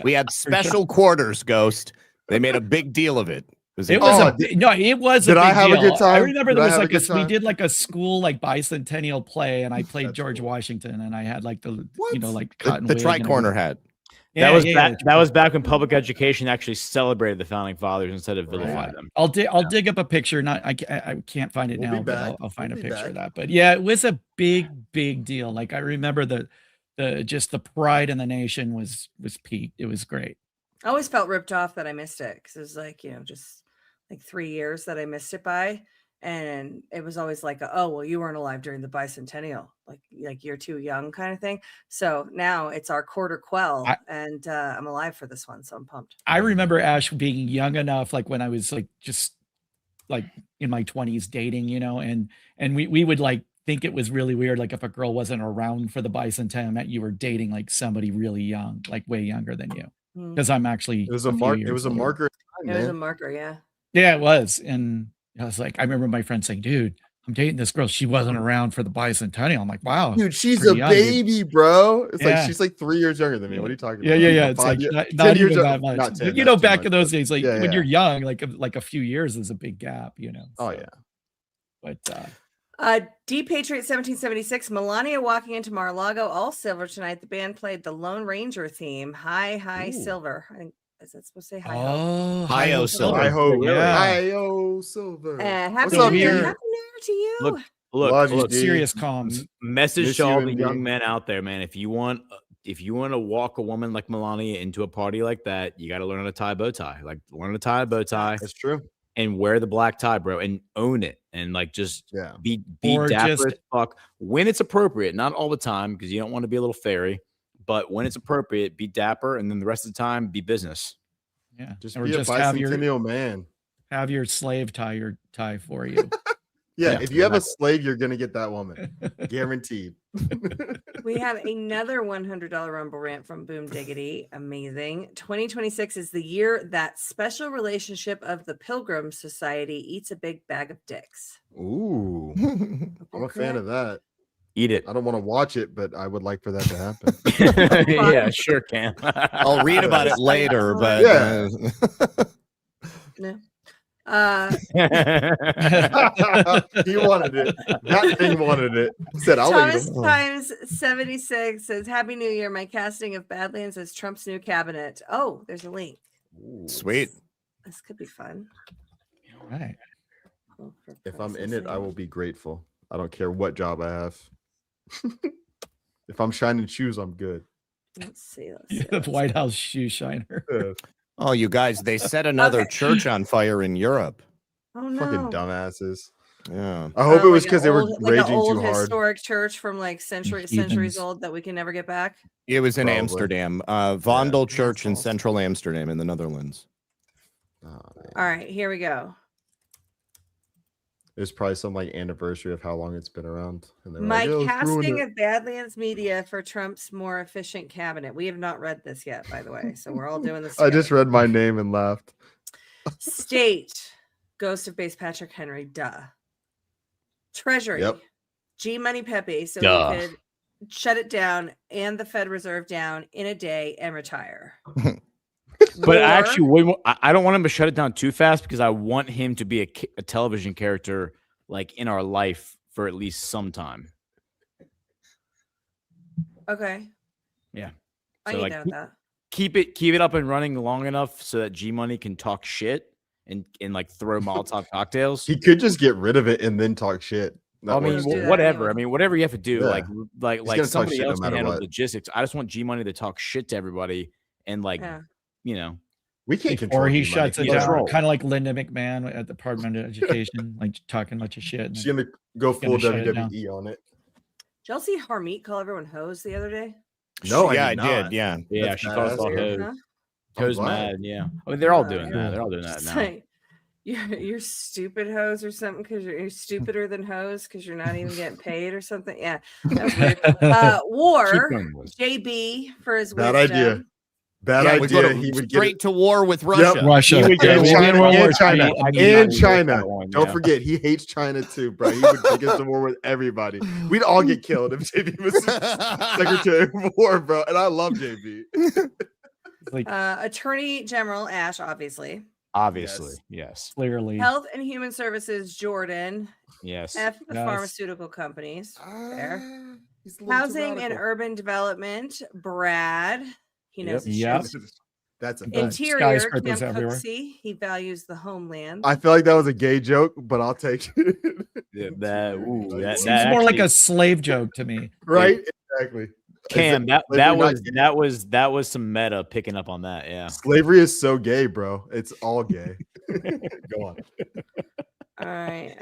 We had special quarters, Ghost. They made a big deal of it. It was it was. Did a big I have deal. a good time? I remember there was like we did like a school like bicentennial play, and I played George Washington, and I had like the like cotton the wig tricorner hat. That was back when public education actually celebrated the founding fathers instead of vilified them. I'll dig up a picture. I can't find it now, but I'll find a picture of that. But yeah, it was a big deal. Like I remember the pride in the nation was peaked. It was great. I always felt ripped off that I missed it because it was like, just like 3 years that I missed it by. And it was always like, oh, well, you weren't alive during the bicentennial, like you're too young kind of thing. So now it's our quarter quell, and I'm alive for this one, so I'm pumped. I remember Ash being young enough, like when I was like just like in my 20s dating, and we would like think it was really weird, like if a girl wasn't around for the bicentennial, you were dating like somebody really young, like way younger than you. Because I'm actually it was a marker. It was a marker. It was a marker, yeah. Yeah, it was. And I was like, I remember my friend saying, dude, I'm dating this girl. She wasn't around for the bicentennial. I'm like, wow. Dude, she's a baby, bro. It's like she's like 3 years younger than me. What are you talking about? Yeah. It's like not even that much. Not 10, but, back in those days, like when you're young, like a few years is a big gap, So. Oh yeah. But D Patriot 1776, Melania walking into Mar-a-Lago, all silver tonight. The band played the Lone Ranger theme. High silver. I think. Is that supposed to say hi? Oh, hi-oh silver. Hi-ho silver. Happy New Year to you. Look, serious comms. Message to all the young men out there, man. If you want to walk a woman like Melania into a party like that, you got to learn how to tie a bow tie. Like learn to tie a bow tie. That's true. And wear the black tie, bro, and own it. And like just be dapper as fuck when it's appropriate, not all the time, because you don't want to be a little fairy. But when it's appropriate, be dapper, and then the rest of the time, be business. Yeah, just be a bicentennial man. Have your slave tie your tie for you. Yeah, if you have a slave, you're gonna get that woman, guaranteed. We have another $100 Rumble rant from Boom Diggity. Amazing. 2026 is the year that special relationship of the Pilgrim Society eats a big bag of dicks. Ooh, I'm a fan of that. Eat it. I don't want to watch it, but I would like for that to happen. Yeah, sure can. I'll read about it later, but no. He wanted it. That thing wanted it. Said, "I'll Thomas eat them." Times 76 says, "Happy New Year! My casting of Badlands as Trump's new cabinet." Oh, there's a link. Sweet. This could be fun. All right. If I'm in it, I will be grateful. I don't care what job I have. If I'm shining shoes, I'm good. Let's see. The White House shoe shiner. Oh, you guys, they set another church on fire in Europe. Oh no! Fucking dumbasses. Yeah. I hope it was like because they were like raging an old too hard. historic church from like centuries old that we can never get back. It was in Probably. Amsterdam, Vondel Church in central Amsterdam in the Netherlands. All right, here we go. There's probably some like anniversary of how long it's been around. And My like, casting of Badlands Media for Trump's more efficient cabinet. We have not read this yet, by the way, so we're all doing this. I just read my name and laughed. State, Ghost of Base Patrick Henry, duh. Treasury, G Money Pepe, so we could shut it down and the Fed Reserve down in a day and retire. But actually, I don't want him to shut it down too fast because I want him to be a television character like in our life for at least some time. Okay. Yeah. I So, need like, to know that. Keep it up and running long enough so that G Money can talk shit and like throw Molotov cocktails. He could just get rid of it and then talk shit. I mean, whatever. I mean, whatever you have to do. Yeah. Like somebody else no can handle what. logistics. I just want G Money to talk shit to everybody and like, you know, we can't control. Or he G-Money. shuts it down, kind of like Linda McMahon at the Department of Education, like talking a bunch of shit. She's gonna go full WWE on it. y'all see Harmeet call everyone hoes the other day? No, yeah, I I did. did. Yeah, Yeah, she calls us all Weird, hoes. huh? Hoes glad. mad. Yeah, I mean they're all doing Yeah. that. They're all doing that It's now. like, you're stupid hoes or something because you're stupider than hoes because you're not even getting paid or something. Yeah, that was weird. War, JB for his Bad wisdom. idea. Bad yeah, we idea. go He would straight get to war with Russia. Russia. He would get And we'll be in China. World War And China. III. And China. That one, Don't yeah. forget, he hates China too, bro. He would take us to war with everybody. We'd all get killed if JB was Secretary of War, bro. And I love JB. Attorney General Ash, obviously. Obviously, yes. Clearly. Health and Human Services Jordan. Yes. F the Yes. pharmaceutical companies. Fair. He's a little too Housing and radical. Urban Development. Brad. He knows his Yep. shit. That's a fact. Interior. Skyscrapers Cam everywhere. Cooksey. He values the homeland. I feel like that was a gay joke, but I'll take it. Yeah, that Seems more like actually- a slave joke to me. Right? Exactly. Cam, that slavery was some meta picking up on that. Yeah. Slavery is so gay, bro. It's all gay. Go on. All right.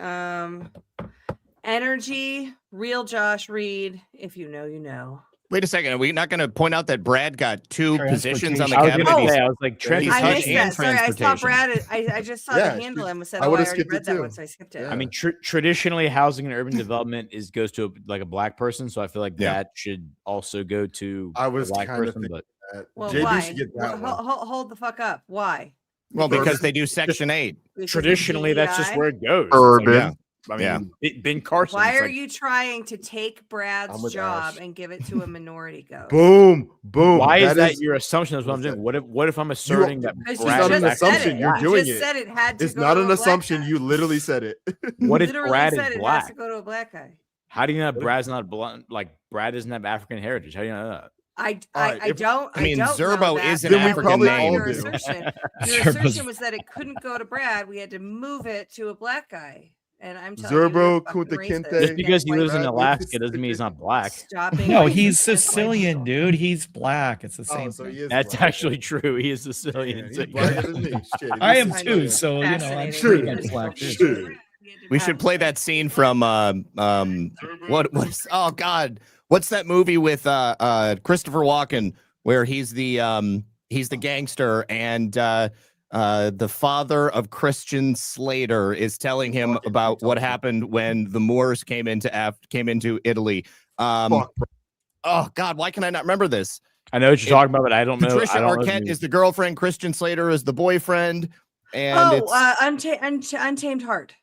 Energy. Real Josh Reed. If you know, you know. Wait a second. Are we not going to point out that Brad got 2 positions on the I was cabinet? gonna say, I was like, He's I missed touching that. Sorry, I saw transportation. Brad. I just saw Yeah, the handle and said, I "Oh, I would've already skipped read it that too. one, so I skipped it." Yeah. I mean, traditionally, housing and urban development goes to a black person, so I feel like Yeah. that should also go to I a was black kind of person. thinking But that. Well, JB why? should get that one. Hold the fuck up. Why? Well, because they do Section 8. Because of traditionally, that's just DEI? where it goes. Urban. It's like, I mean, Ben Carson. Why it's are like- you trying to take I'm Brad's with job Ash. and give it to a minority ghost? Boom. Boom. Why is that is your assumption? That's what I'm What's doing. that? What if I'm asserting that Because you It's Brad not is an just said assumption. it. You're You doing just it. said it had to It's go not to an a black assumption. guy. You literally said it. What if Literally Brad said is it has to black? go to a black guy. How do you know that Brad's not like Brad doesn't have African heritage? How do you know that? I right, don't. I mean, don't Zerbo know that, is an but Then we African probably name. all Your do. assertion, Zerbo's- was that it couldn't go to Brad. We had to move it to a black guy. And I'm telling you, you're Zerbo fucking Kunta racist. Kinte. Just because he White lives in Brad Alaska Lucas. doesn't mean he's not black. Stop being No, racist he's against white Sicilian, people. dude. He's black. It's the Oh, same so thing. he is That's black. actually true. He is Yeah, Sicilian. he's So- blacker than me. Shit, I am he's too, Sicilian. so you know I'm Fascinating. pretty Shit. much black too. Shit. We should play that scene from what's oh god, what's that movie with Christopher Walken where he's the gangster and the father of Christian Slater is telling him about what happened when the Moors came into Italy. Fuck, Oh god, why can I not remember this? I know what you're talking about, but I don't know. Patricia I don't know the Arquette movie. is the girlfriend, Christian Slater is the boyfriend, and it's Untamed Heart.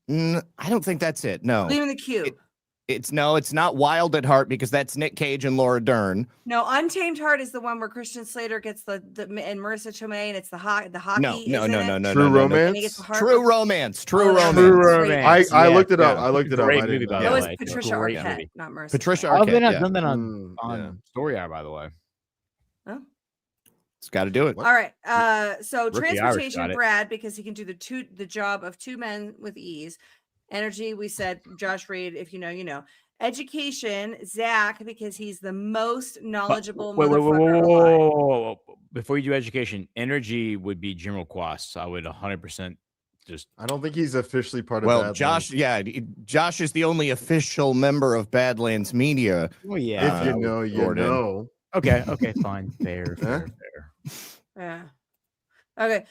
I don't think that's it. No. Leaving the Cube. It's not Wild at Heart because that's Nick Cage and Laura Dern. No, Untamed Heart is the one where Christian Slater gets the and Marissa Tomei, and it's the hockey. No. True Romance? And he gets the heart. True Romance. True Oh, Romance. True Romance. I Yeah, looked it up. yeah. I looked it up. Great I didn't movie, by know. That the was way. Patricia Great Arquette, movie. not Marissa. Patricia Oh, they're Arquette. not Yeah. done that on yeah. Story Hour, by the way. It's got to do it. All right. So Rookie Irish transportation, got it. Brad, because he can do the job of 2 men with ease. Energy, we said Josh Reed. If you know, you know. Education, Zach, because he's the most knowledgeable motherfucker alive. Whoa. Before you do education, energy would be Jim Quast. I would 100% just. I don't think he's officially part of Well, Badlands. Josh is the only official member of Badlands Media. Oh yeah. If you know, you Gordon. know. Okay. Fine. Fair. Yeah. Okay.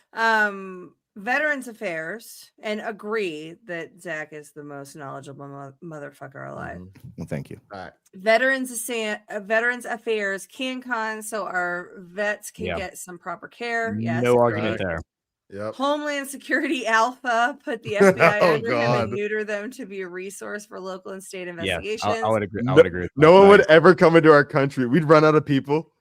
Veterans Affairs, and agree that Zach is the most knowledgeable motherfucker alive. Well, thank you. All right. Veterans Affairs, CanCon, so our vets can Yeah. get some proper care. Yes. No argument there. Yep. Homeland Security Alpha, put the FBI Oh, under him God. and neuter them to be a resource for local and state Yeah, investigations. I would agree. I would agree. With No that. one would ever come into our country. We'd run out of people.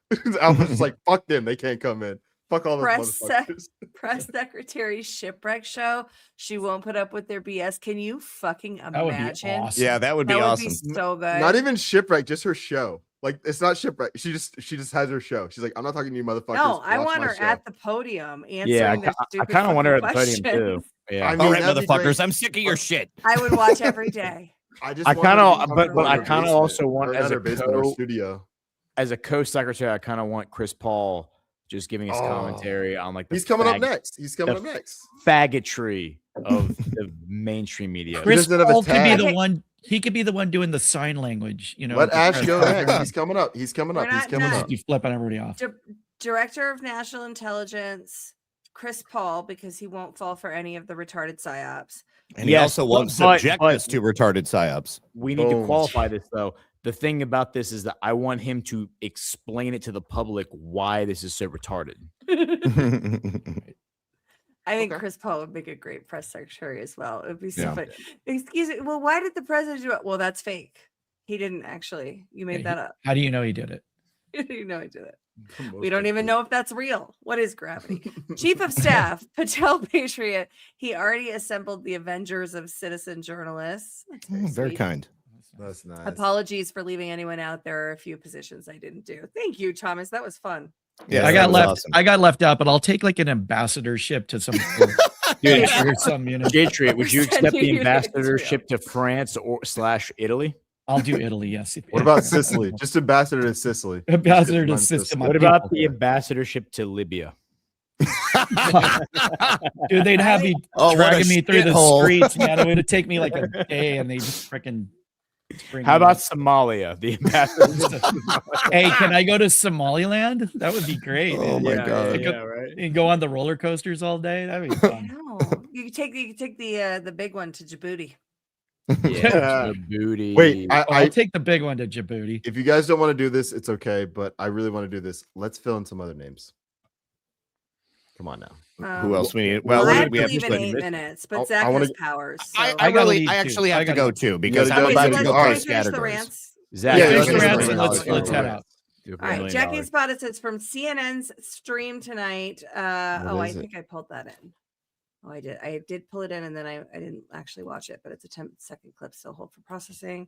Alpha's just like, fuck them. They can't come in. Fuck all those motherfuckers. Press Secretary Shipwreck Show. She won't put up with their BS. Can you fucking That would be imagine? awesome. Yeah, that would be That would awesome. be so good. Not even Shipwreck, just her show. Like, it's not Shipwreck. She just has her show. She's like, I'm not talking to you motherfuckers. No, I Watch want my her show. at the podium answering Yeah, their I stupid kind of want her at the fucking podium too. questions. Yeah. I mean, All right, that'd be motherfuckers, great. I'm sick of your shit. I would watch every day. I just I want her kind to of, be but comfortable I in her kind of basement. also want Or as not a her basement, her co studio. as a co-secretary, I kind of want Chris Paul just giving us Oh. commentary on like the He's coming up fag- next. He's coming the up next. faggotry of the mainstream media. He Chris doesn't have a Paul could be tag. the one. He could be the one doing the sign language. You know, Let Ash go next. He's coming up. He's coming up. We're He's not coming done. up. You flipping everybody off. Director of National Intelligence, Chris Paul, because he won't fall for any of the retarded psyops. And he also won't subject us to retarded psyops. We need to qualify this, though. The thing about this is that I want him to explain it to the public why this is so retarded. I think Chris Paul would make a great press secretary as well. It would be so Yeah. funny. Excuse me. Well, why did the president do it? Well, that's fake. He didn't actually. You made that up. How do you know he did it? You know he did it. We don't even know if that's real. What is gravity? Chief of Staff, Patel Patriot. He already assembled the Avengers of citizen journalists. That's Very sweet. kind. That's nice. Apologies for leaving anyone out. There are a few positions I didn't do. Thank you, Thomas. That was fun. Yeah, I got left. awesome. I got left out, but I'll take like an ambassadorship to some Dude, or some, you know. Patriot, would you We're accept sending the you to ambassadorship to France or / Italy? I'll do Italy. Yes. What about Sicily? Just ambassador to Sicily. Ambassador to Run Sicily. What about the ambassadorship to Libya? Dude, they'd have me Oh, what a dragging me through the shithole. streets, man. It would take me like a day, and they just freaking. How about Somalia? The ambassador. Hey, can I go to Somaliland? That would be great. Oh man. my God. Yeah, right. And go on the roller coasters all day. That'd be fun. No, you can take the big one to Djibouti. Yeah, booty. Wait, I'll take the big one to Djibouti. if you guys don't want to do this, it's okay. But I really want to do this. Let's fill in some other names. Come on now. Who else we need? Well, Well, I we have believe in this 8 one. minutes, but I Zach wanna- has powers. So. I gotta really, leave, I too. actually I have to gotta go go. too because gotta I'm go about back to to go the play arts. Finish the categories. rants. Zach, Yeah, you finish guys the are rants doing and a let's lot. head out. All right, Jackie spotted it's from CNN's stream tonight. I is it? think I pulled that in. Oh, I did. I did pull it in, and then I didn't actually watch it, but it's a 10-second clip, so hold for processing,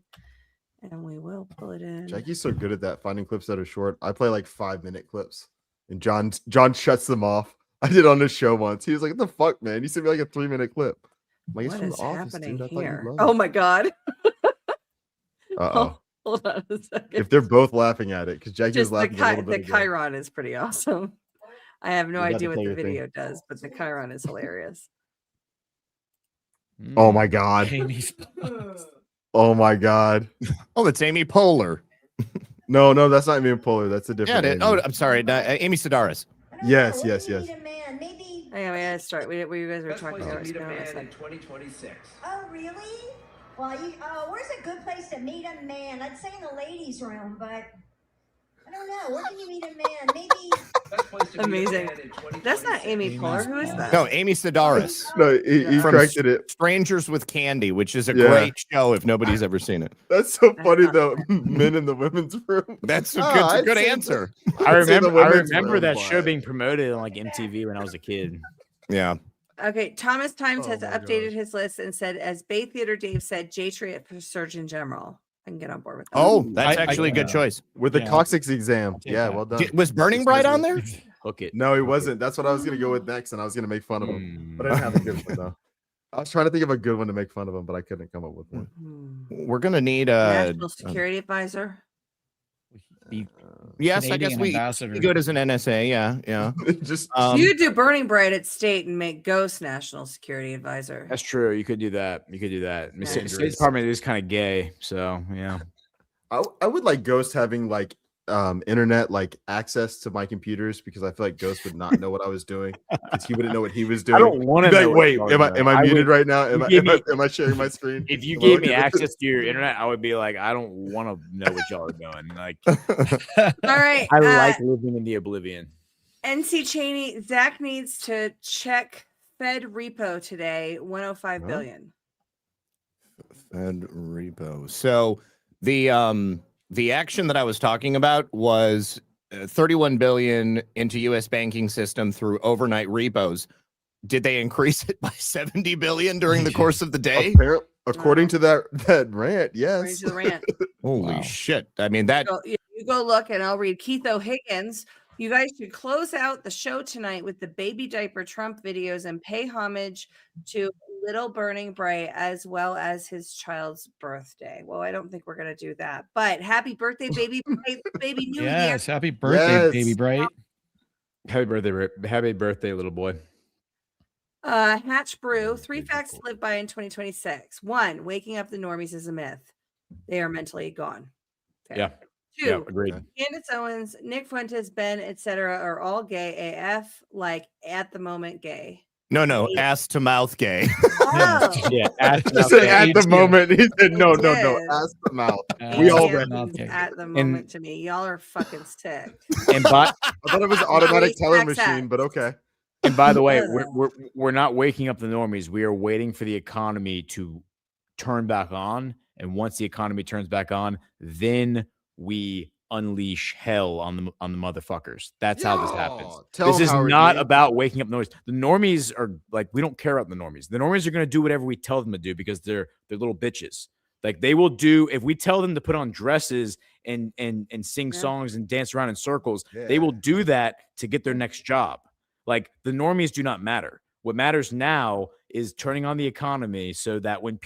and we will pull it in. Jackie's so good at that, finding clips that are short. I play like 5-minute clips, and John shuts them off. I did on his show once. He was like, "What the fuck, man? You sent me like a 3-minute clip." I'm like, it's What from is The Office, happening dude. I thought here? you'd love Oh it. my god! Uh-oh. Hold on a second. If they're both laughing at it, because Jackie Just was the, laughing a little the bit ago. Chiron is pretty awesome. I have no You gotta idea what tell the your thing. video does, but the Chiron is hilarious. Oh my god. Amy's- Oh my god. Oh, that's Amy Poehler. No, that's not Amy Poehler. That's a Yeah, different. it, Amy. oh, I'm sorry, Amy Sedaris. Yes. Hang on, we gotta start. We you guys were talking about. Meet a man in 2026. Oh, really? Well, where's a good place to meet a man? I'd say in the ladies' room, but I don't know. Where can you meet a man? Maybe. Best place to meet a Amazing. man in 2026. That's not Amy Poehler. Who is that? No, Amy Sedaris. No, he From corrected it. Strangers with Candy, which is a Yeah. great show if nobody's ever seen it. That's so funny though. Men in the women's room. That's a Ah, good, I'd good say answer. I I'd say the remember women's room, that but- show being promoted on like MTV when I was a kid. Yeah. Okay, Thomas Times Oh has my updated his list and said, as Bay Theater Dave said, J-Triot for Surgeon General. I can get on board with that. Oh, that's I- actually a good choice. With the Yeah. coccyx exam. take Yeah, that. well done. Was Burning Bright on there? Hook it. No, he wasn't. That's what I was gonna go with next, and I was gonna make fun of him. But I didn't have a good one though. I was trying to think of a good one to make fun of him, but I couldn't come up with one. We're gonna need a. National Security Advisor. Yes, I Canadian guess we ambassador. good as an NSA. Yeah. Just You could do Burning Bright at state and make Ghost National Security Advisor. That's true. You could do that. The State Dangerous. Department is kind of gay, so yeah. I would like Ghost having like internet like access to my computers because I feel like Ghost would not know what I was doing because he wouldn't know what he was doing. I don't want to He'd be know. like, what wait, you're am talking I about. muted would- right now? you give me- Am I sharing my screen? If you Am I gave me looking at this? access to your internet, I would be like, I don't want to know what y'all are doing. Like, All right. I like living in the oblivion. NC Cheney, Zach needs to check Fed repo today, 105 billion. Fed repo. So the action that I was talking about was 31 billion into U.S. banking system through overnight repos. Did they increase it by 70 billion during the course of the day? According to that rant, According yes. to the rant. Holy shit! I mean that. You go look and I'll read Keith O'Higgins. You guys should close out the show tonight with the baby diaper Trump videos and pay homage to Little Burning Bright as well as his child's birthday. Well, I don't think we're going to do that, but happy birthday, baby Bright, baby New Year. Yes, happy birthday, baby bright. Happy birthday, little boy. Hatch Brew, 3 facts to live by in 2026. 1, waking up the normies is a myth. They are mentally gone. Fair. Yeah. 2, Yeah, agreed. Candace Owens, Nick Fuentes, Ben, etc. are all gay AF, like at the moment gay. No, ass to mouth gay. Oh. Yeah, ass to He mouth said gay. at the moment. He said no, did. ass to mouth. We all read. At the moment to me. Y'all are fucking sick. And by, I thought it was an automatic teller Facts, machine, but okay. and by the way, we're not waking up the normies. We are waiting for the economy to turn back on, and once the economy turns back on, then we unleash hell on the motherfuckers. That's how this happens. This is not about waking up the normies. The normies are like, we don't care about the normies. The normies are going to do whatever we tell them to do because they're little bitches. Like they will do, if we tell them to put on dresses and sing songs and dance around in circles, they will do that to get their next job. Like the normies do not matter. What matters now is turning on the economy so that when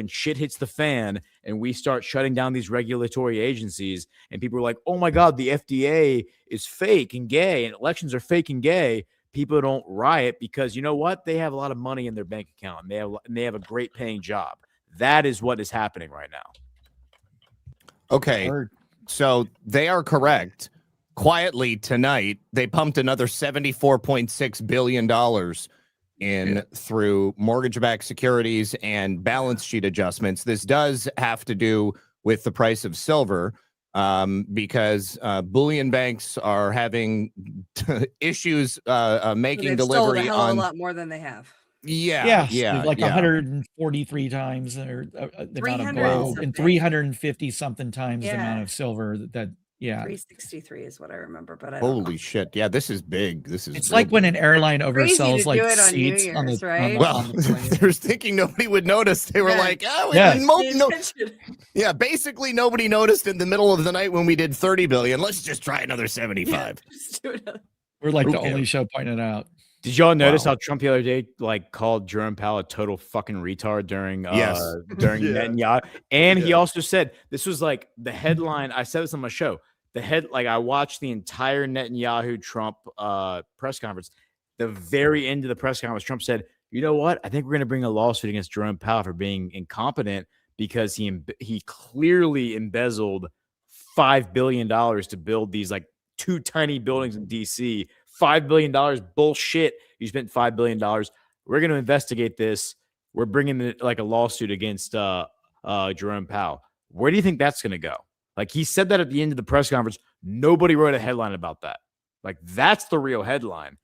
shit hits the fan and we start shutting down these regulatory agencies and people are like, oh my God, the FDA is fake and gay and elections are fake and gay, people don't riot because you know what? They have a lot of money in their bank account and they have a great paying job. That is what is happening right now. Okay, so they are correct. Quietly tonight, they pumped another $74.6 billion in through mortgage-backed securities and balance sheet adjustments. This does have to do with the price of silver because bullion banks are having issues making delivery on a on lot more than they have. Like 143 times the amount of gold and 350 something times the amount of silver that 363 is what I remember, but I don't holy know. shit. Yeah, this is big. It's like when an airline Crazy oversells to like do it on New seats Year's, on the right? Well, they're thinking nobody would notice. They were like, oh, yeah, basically nobody noticed in the middle of the night when we did 30 billion. Let's just try another 75. We're like the only show pointed out. Did y'all notice how Trump the other day like called Jerome Powell a total fucking retard during Netanyahu? And he also said this was like the headline. I said this on my show. I watched the entire Netanyahu Trump press conference. The very end of the press conference, Trump said, "You know what? I think we're going to bring a lawsuit against Jerome Powell for being incompetent because he clearly embezzled $5 billion to build these like 2 tiny buildings in DC. $5 billion, bullshit. You spent $5 billion. We're going to investigate this. We're bringing like a lawsuit against Jerome Powell. Where do you think that's going to go?" Like he said that at the end of the press conference. Nobody wrote a headline about that. Like that's the real headline.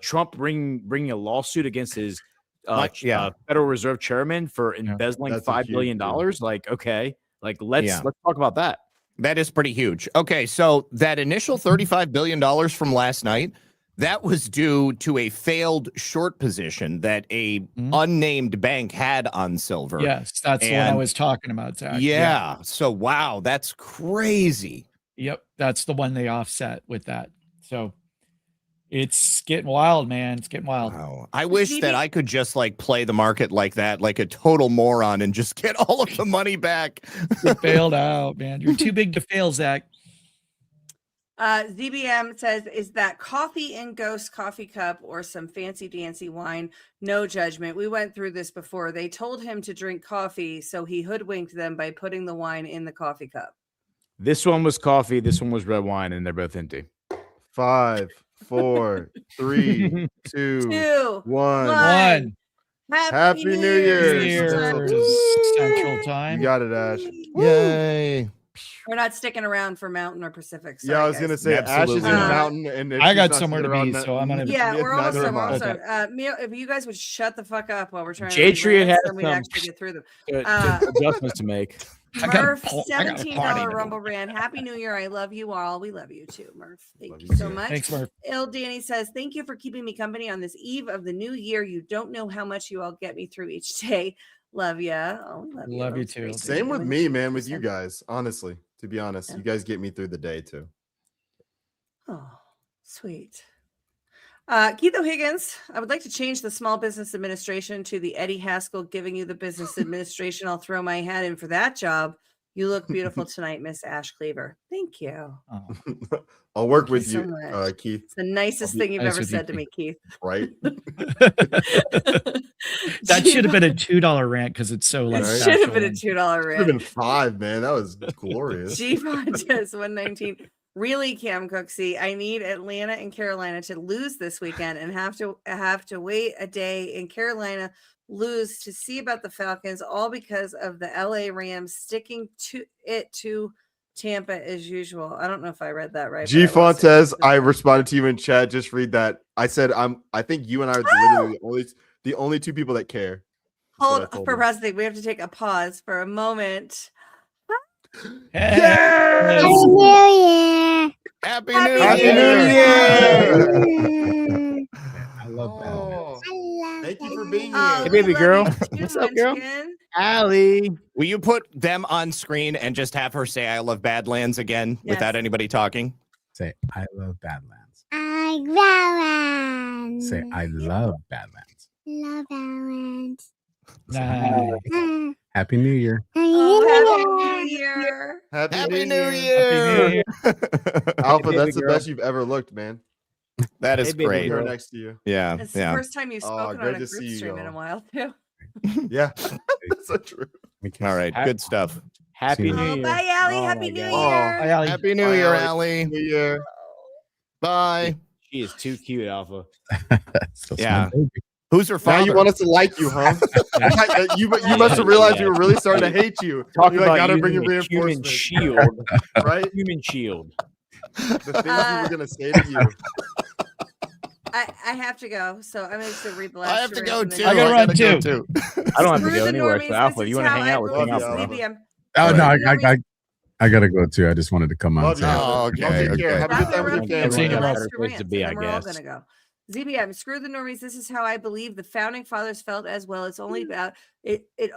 Trump bringing a lawsuit against his Federal Reserve chairman for embezzling $5 billion. Like, okay, like let's talk about that. That is pretty huge. Okay, so that initial $35 billion from last night, that was due to a failed short position that a unnamed bank had on silver. Yes, that's what I was talking about, Zach. Yeah. So, wow, that's crazy. Yep, that's the one they offset with that. So it's getting wild, man. It's getting wild. Wow. I wish that I could just like play the market like that, like a total moron, and just get all of the money back. You failed out, man. You're too big to fail, Zach. ZBM says, is that coffee in Ghost coffee cup or some fancy dancy wine? No judgment. We went through this before. They told him to drink coffee, so he hoodwinked them by putting the wine in the coffee cup. This one was coffee. This one was red wine, and they're both empty. 5, 4, 3, 2, 1. Happy New Year. Central Time. You got it, Ash. Yay. We're not sticking around for Mountain or Pacific. Sorry, I was going to say, Ash is in Mountain. And I got somewhere to be, so I'm going to... Yeah, we're all somewhere. Also, if you guys would shut the fuck up while we're trying J-Triad has we'd actually get through them. Adjustments to make. Murph, $17 Rumble Brand. Happy New Year. I love you all. We love you too, Murph. Thank you so much. Thanks, Murph. Danny says, thank you for keeping me company on this eve of the new year. You don't know how much you all get me through each day. Love ya. Oh, love you too. Same with me, man, with you guys. Honestly, to be honest, you guys get me through the day too. Oh, sweet. Keith O'Higgins, I would like to change the Small Business Administration to the Eddie Haskell giving you the business administration. I'll throw my hat in for that job. You look beautiful tonight, Miss Ash Cleaver. Thank you. I'll work Thank with you you, so much. Keith. It's the nicest thing you've ever said to me, Keith. Right? That should have been a $2 rant because it's so like. It should have been a $2 Should have rant. been $5, man. That was glorious. G Fontes 119. Really, Cam Cooksey, I need Atlanta and Carolina to lose this weekend and have to wait a day in Carolina lose to see about the Falcons, all because of the LA Rams sticking to Tampa as usual. I don't know if I read that right. G Fontes, I responded to you in chat. Just read that. I said I think you and I are literally the only two people that care. Hold for president. We have to take a pause for a moment. Yes! Happy New Year! I love Badlands. Thank you for being here. Hey, baby girl. What's up, girl? Allie, will you put them on screen and just have her say "I love Badlands" again without anybody talking? Say I love Badlands. I love Say I love Badlands. Love Badlands. Nice. Happy New Year. Oh, Happy New Year. Happy New Year. Alpha, Hey, that's the girl. best you've ever looked, man. That is Hey, baby great. girl next to you. Yeah, It's the yeah. first time you've spoken great on a to group see you, stream in a y'all. while, too. Yeah, that's so true. All right, good stuff. Happy See New Oh, Year. bye, Allie. Oh Happy my New God. Year. Bye, Allie. Happy New Bye, Year, Allie. Allie. New Year. Bye. She is too cute, Alpha. That's Yeah. my baby. Who's her Now father? you want us to like you, huh? you must have realized we were really starting to hate you. Talk You're like, about gotta bring using your the human reinforcements, shield. right? Human shield. The things we were gonna say to you. I have to go, so I'm going to read the last I have to two go and then- too. I gotta run go too. too. I don't have to Screw go the anywhere. normies. So Alpha, This you is want to how hang I out with Love King you, Alpha? Alpha. ZBM. Oh no, Screw I gotta go too. I just wanted to come on. Love you. Say, Oh, Okay. okay, Take care. okay. Have a good time with your Good family. See you, the bro. last two Place to rants, be, and I then we're all guess. gonna go. ZBM, screw the normies. This is how I believe the founding fathers felt as well. It's only about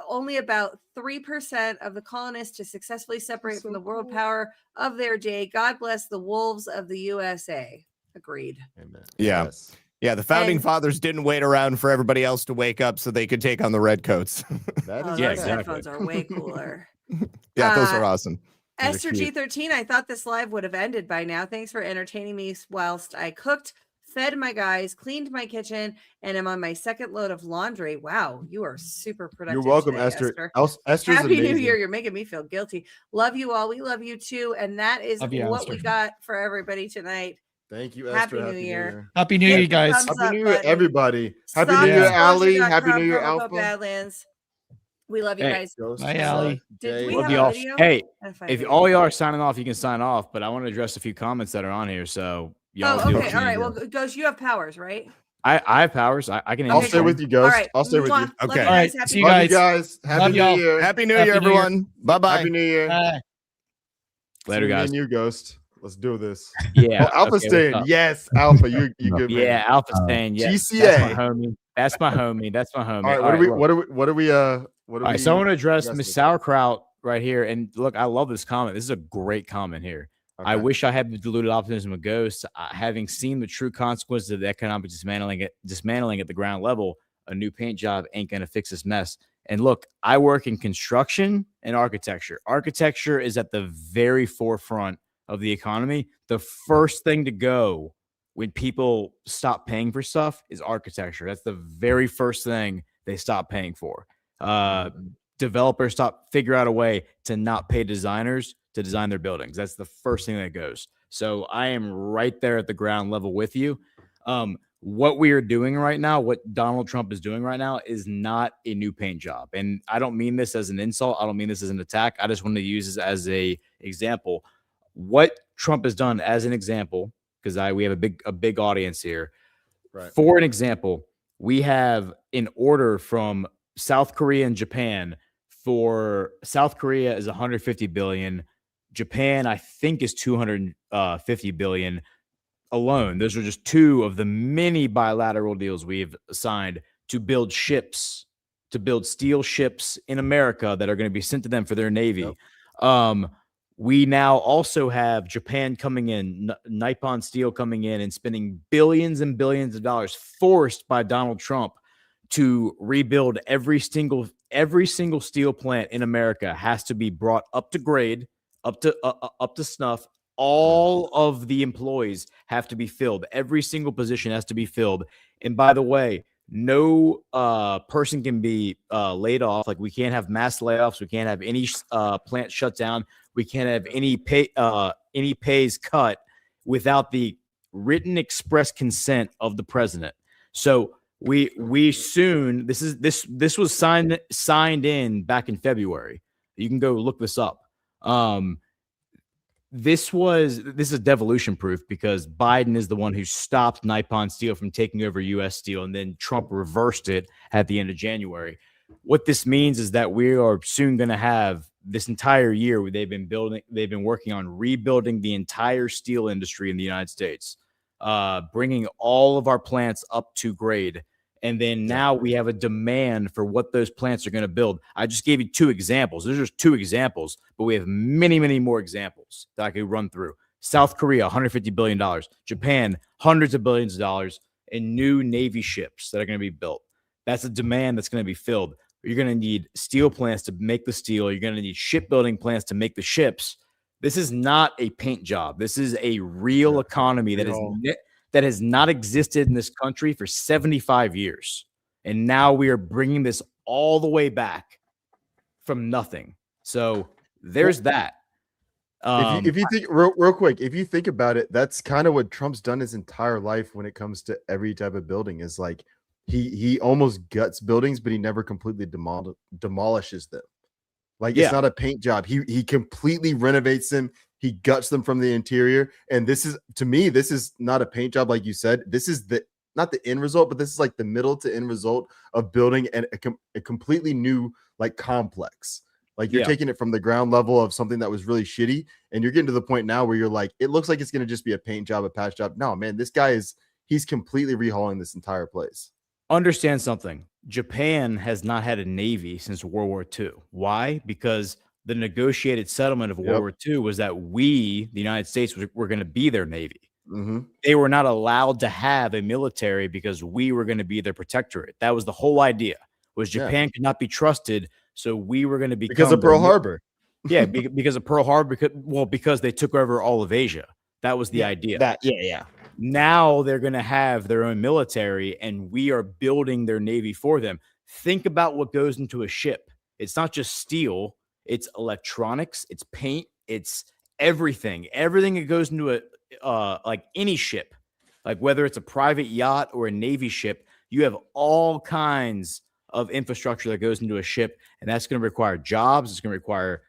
only about 3% of the colonists to successfully separate from the world power of their day. God bless the wolves of the USA. Agreed. Amen. Yeah. Yes. Yeah, the founding And- fathers didn't wait around for everybody else to wake up so they could take on the redcoats. That Oh, is Yeah, those right. exactly. headphones are way cooler. Yeah, those are awesome. Those are Esther cute. G13, I thought this live would have ended by now. Thanks for entertaining me whilst I cooked, fed my guys, cleaned my kitchen, and am on my second load of laundry. Wow, you are super productive. You're welcome, today, Esther. Esther. Esther's Happy amazing. New Year. You're making me feel guilty. Love you all. We love you too. And that is Love you, what we Esther. got for everybody tonight. Thank you, Happy Esther. New Year. Happy New Year, Hit you the guys. thumbs Happy up New Year, button. everybody. Happy Stop New Year, exposure.com, Allie. Happy New Year, promo code Alpha. Badlands. We love you Hey. guys. Ghost, Bye, Allie. Did we Love have you a all. video? Hey, I find if it. all y'all are signing off, you can sign off. But I want to address a few comments that are on here. So y'all Oh, do okay. what All you right. need Well, to. Ghost, you have powers, right? I have powers. I can. I'll Okay, stay cool. with you, Ghost. All right. I'll stay with you. Mwah. Love Okay. you All guys. right. Happy See you Love guys. you guys. Happy Love New y'all. Year. Happy New Happy Year, New Year. everyone. Bye-bye. Happy New Year. Bye. Later, Me guys. and you, Ghost. Let's do this. Yeah. Oh, Alpha's okay, staying. what's up? Yes, Alpha. You good, man. Yeah, Alpha's staying. Yeah, that's my GCA. homie. That's my homie. That's my homie. All right. All What right, are we? look. What are we? All right, so I want to address addressing? Miss Sauerkraut right here. And look, I love this comment. This is a great comment here. I Okay. wish I had the diluted optimism of Ghost. Having seen the true consequences of the economic dismantling at the ground level, a new paint job ain't gonna fix this mess. And look, I work in construction and architecture. Architecture is at the very forefront of the economy. The first thing to go when people stop paying for stuff is architecture. That's the very first thing they stop paying for. Developers figure out a way to not pay designers to design their buildings. That's the first thing that goes. So I am right there at the ground level with you. What we are doing right now, what Donald Trump is doing right now, is not a new paint job. And I don't mean this as an insult. I don't mean this as an attack. I just want to use this as a example. What Trump has done as an example, because we have a big audience here. Right. For an example, we have an order from South Korea and Japan. For South Korea is 150 billion. Japan, I think, is 250 billion alone. Those are just two of the many bilateral deals we've signed to build ships, to build steel ships in America that are going to be sent to them for their Navy. Yep. We now also have Japan coming in, Nippon Steel coming in and spending billions and billions of dollars, forced by Donald Trump to rebuild every single every single steel plant in America has to be brought up to grade, up to snuff. All of the employees have to be filled. Every single position has to be filled. And by the way, no person can be laid off. Like, we can't have mass layoffs. We can't have any plant shut down. We can't have any pays cut without the written express consent of the president. So we soon, this was signed in back in February. You can go look this up. This is devolution proof, because Biden is the one who stopped Nippon Steel from taking over U.S. Steel, and then Trump reversed it at the end of January. What this means is that we are soon going to have this entire year where they've been working on rebuilding the entire steel industry in the United States, bringing all of our plants up to grade. And then now we have a demand for what those plants are going to build. I just gave you 2 examples. Those are just 2 examples, but we have many, many more examples that I could run through. South Korea, $150 billion. Japan, hundreds of billions of dollars in new Navy ships that are going to be built. That's a demand that's going to be filled. You're going to need steel plants to make the steel. You're going to need shipbuilding plants to make the ships. This is not a paint job. This is a real economy that has not existed in this country for 75 years. And now we are bringing this all the way back from nothing. So there's that. If you think real quick, if you think about it, that's kind of what Trump's done his entire life when it comes to every type of building. Is like he almost guts buildings, but he never completely demolishes them. Like, it's not a paint job. He completely renovates them. He guts them from the interior. And this is, to me, this is not a paint job, like you said. This is not the end result, but this is like the middle to end result of building a completely new like complex. Like, you're taking it from the ground level of something that was really shitty, and you're getting to the point now where you're like, it looks like it's going to just be a paint job, a patch job. No, man, this guy he's completely rehauling this entire place. Understand something. Japan has not had a navy since World War II. Why? Because the negotiated settlement of World War II was that we, the United States, were going to be their navy. They were not allowed to have a military because we were going to be their protectorate. That was the whole idea. Was Japan could not be trusted, so we were going to be because of Pearl Harbor. Yeah, because of Pearl Harbor. Because they took over all of Asia. That was the idea. Now they're going to have their own military, and we are building their navy for them. Think about what goes into a ship. It's not just steel. It's electronics. It's paint. It's everything. Everything that goes into like any ship, like whether it's a private yacht or a navy ship, you have all kinds of infrastructure that goes into a ship, and that's going to require jobs. It's going to require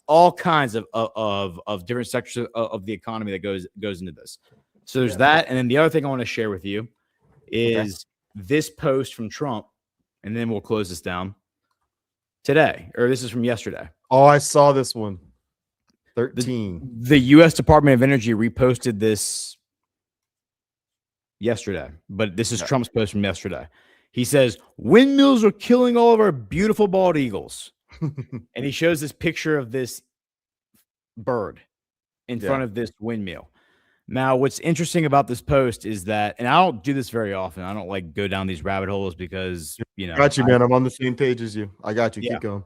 all kinds of different sectors of the economy that goes into this. So there's that. And then the other thing I want to share with you is this post from Trump, and then we'll close this down today, or this is from yesterday. Oh, I saw this one. 13. The U.S. Department of Energy reposted this yesterday, but this is Trump's post from yesterday. He says, windmills are killing all of our beautiful bald eagles. And he shows this picture of this bird in front of this windmill. Now, what's interesting about this post is that, and I don't do this very often. I don't like go down these rabbit holes because, got you, man. I'm on the same page as you. I got you. Keep going.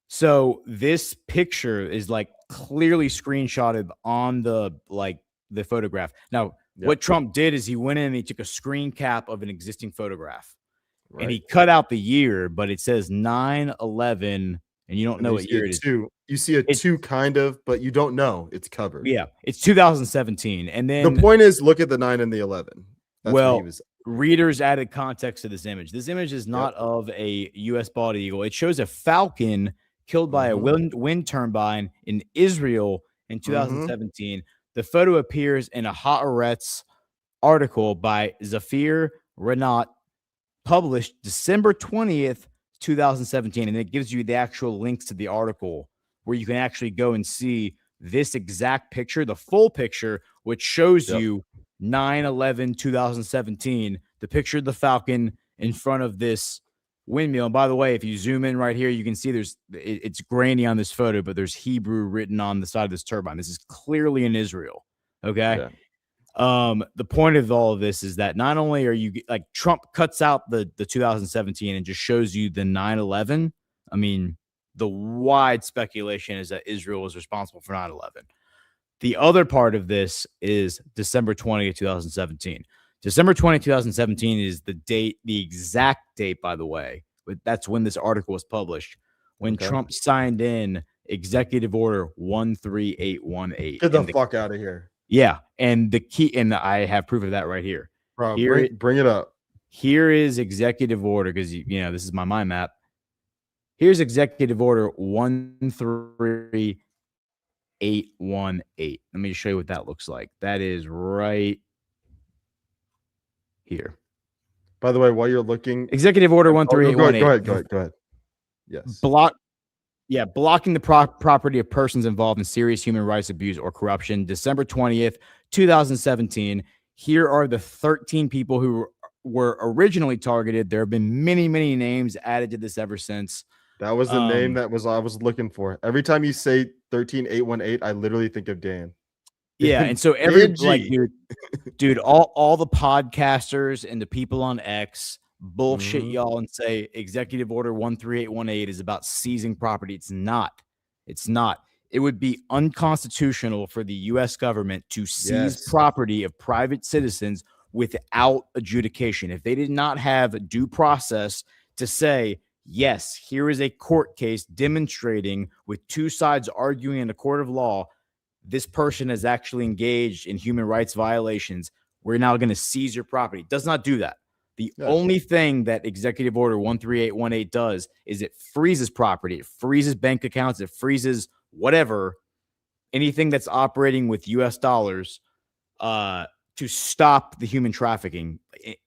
So this picture is like clearly screenshotted on the photograph. Now, what Trump did is he went in and he took a screen cap of an existing photograph, and he cut out the year, but it says 9/11. And you don't know what year it is. You see a 2 kind of, but you don't know. It's covered. Yeah, it's 2017. And then the point is, look at the 9 and the 11. That's readers added context to this image. This image is not of a U.S. bald eagle. It shows a falcon killed by a wind turbine in Israel in 2017. The photo appears in a Haaretz article by Zafir Renat, published December 20th, 2017, and it gives you the actual links to the article where you can actually go and see this exact picture, the full picture, which shows you 9/11/2017, the picture of the falcon in front of this windmill. And by the way, if you zoom in right here, you can see it's grainy on this photo, but there's Hebrew written on the side of this turbine. This is clearly in Israel. Okay. The point of all of this is that not only are you like Trump cuts out the 2017 and just shows you the 9/11. I mean, the wide speculation is that Israel was responsible for 9/11. The other part of this is December 20th, 2017. December 20th, 2017 is the date, the exact date, by the way. But that's when this article was published. When Trump signed in Executive Order 13818. Get the fuck out of here. Yeah, and the key, and I have proof of that right here. Bro, Here, bring it up. Here is Executive Order, because you know this is my mind map. Here's Executive Order 13818. Let me show you what that looks like. That is right here. By the way, while you're looking, Executive Order 13818. Go ahead. Yes. Blocking the property of persons involved in serious human rights abuse or corruption. December 20th, 2017. Here are the 13 people who were originally targeted. There have been many, many names added to this ever since. That was the name I was looking for. Every time you say 13818, I literally think of Dan. Yeah, and so dude, all the podcasters and the people on X bullshit y'all and say Executive Order 13818 is about seizing property. It's not. It's not. It would be unconstitutional for the U.S. government to seize property of private citizens without adjudication. If they did not have due process to say, yes, here is a court case demonstrating with two sides arguing in a court of law, this person has actually engaged in human rights violations, we're now going to seize your property. It does not do that. The only thing that Executive Order 13818 does is it freezes property. It freezes bank accounts. It freezes whatever, anything that's operating with U.S. dollars to stop the human trafficking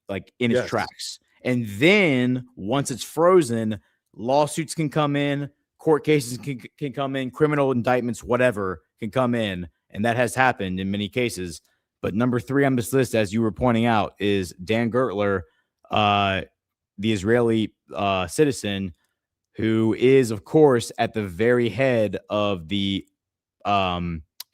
like in its tracks. And then once it's frozen, lawsuits can come in, court cases can come in, criminal indictments, whatever can come in. And that has happened in many cases. But number 3 on this list, as you were pointing out, is Dan Gertler, the Israeli citizen who is, of course, at the very head of the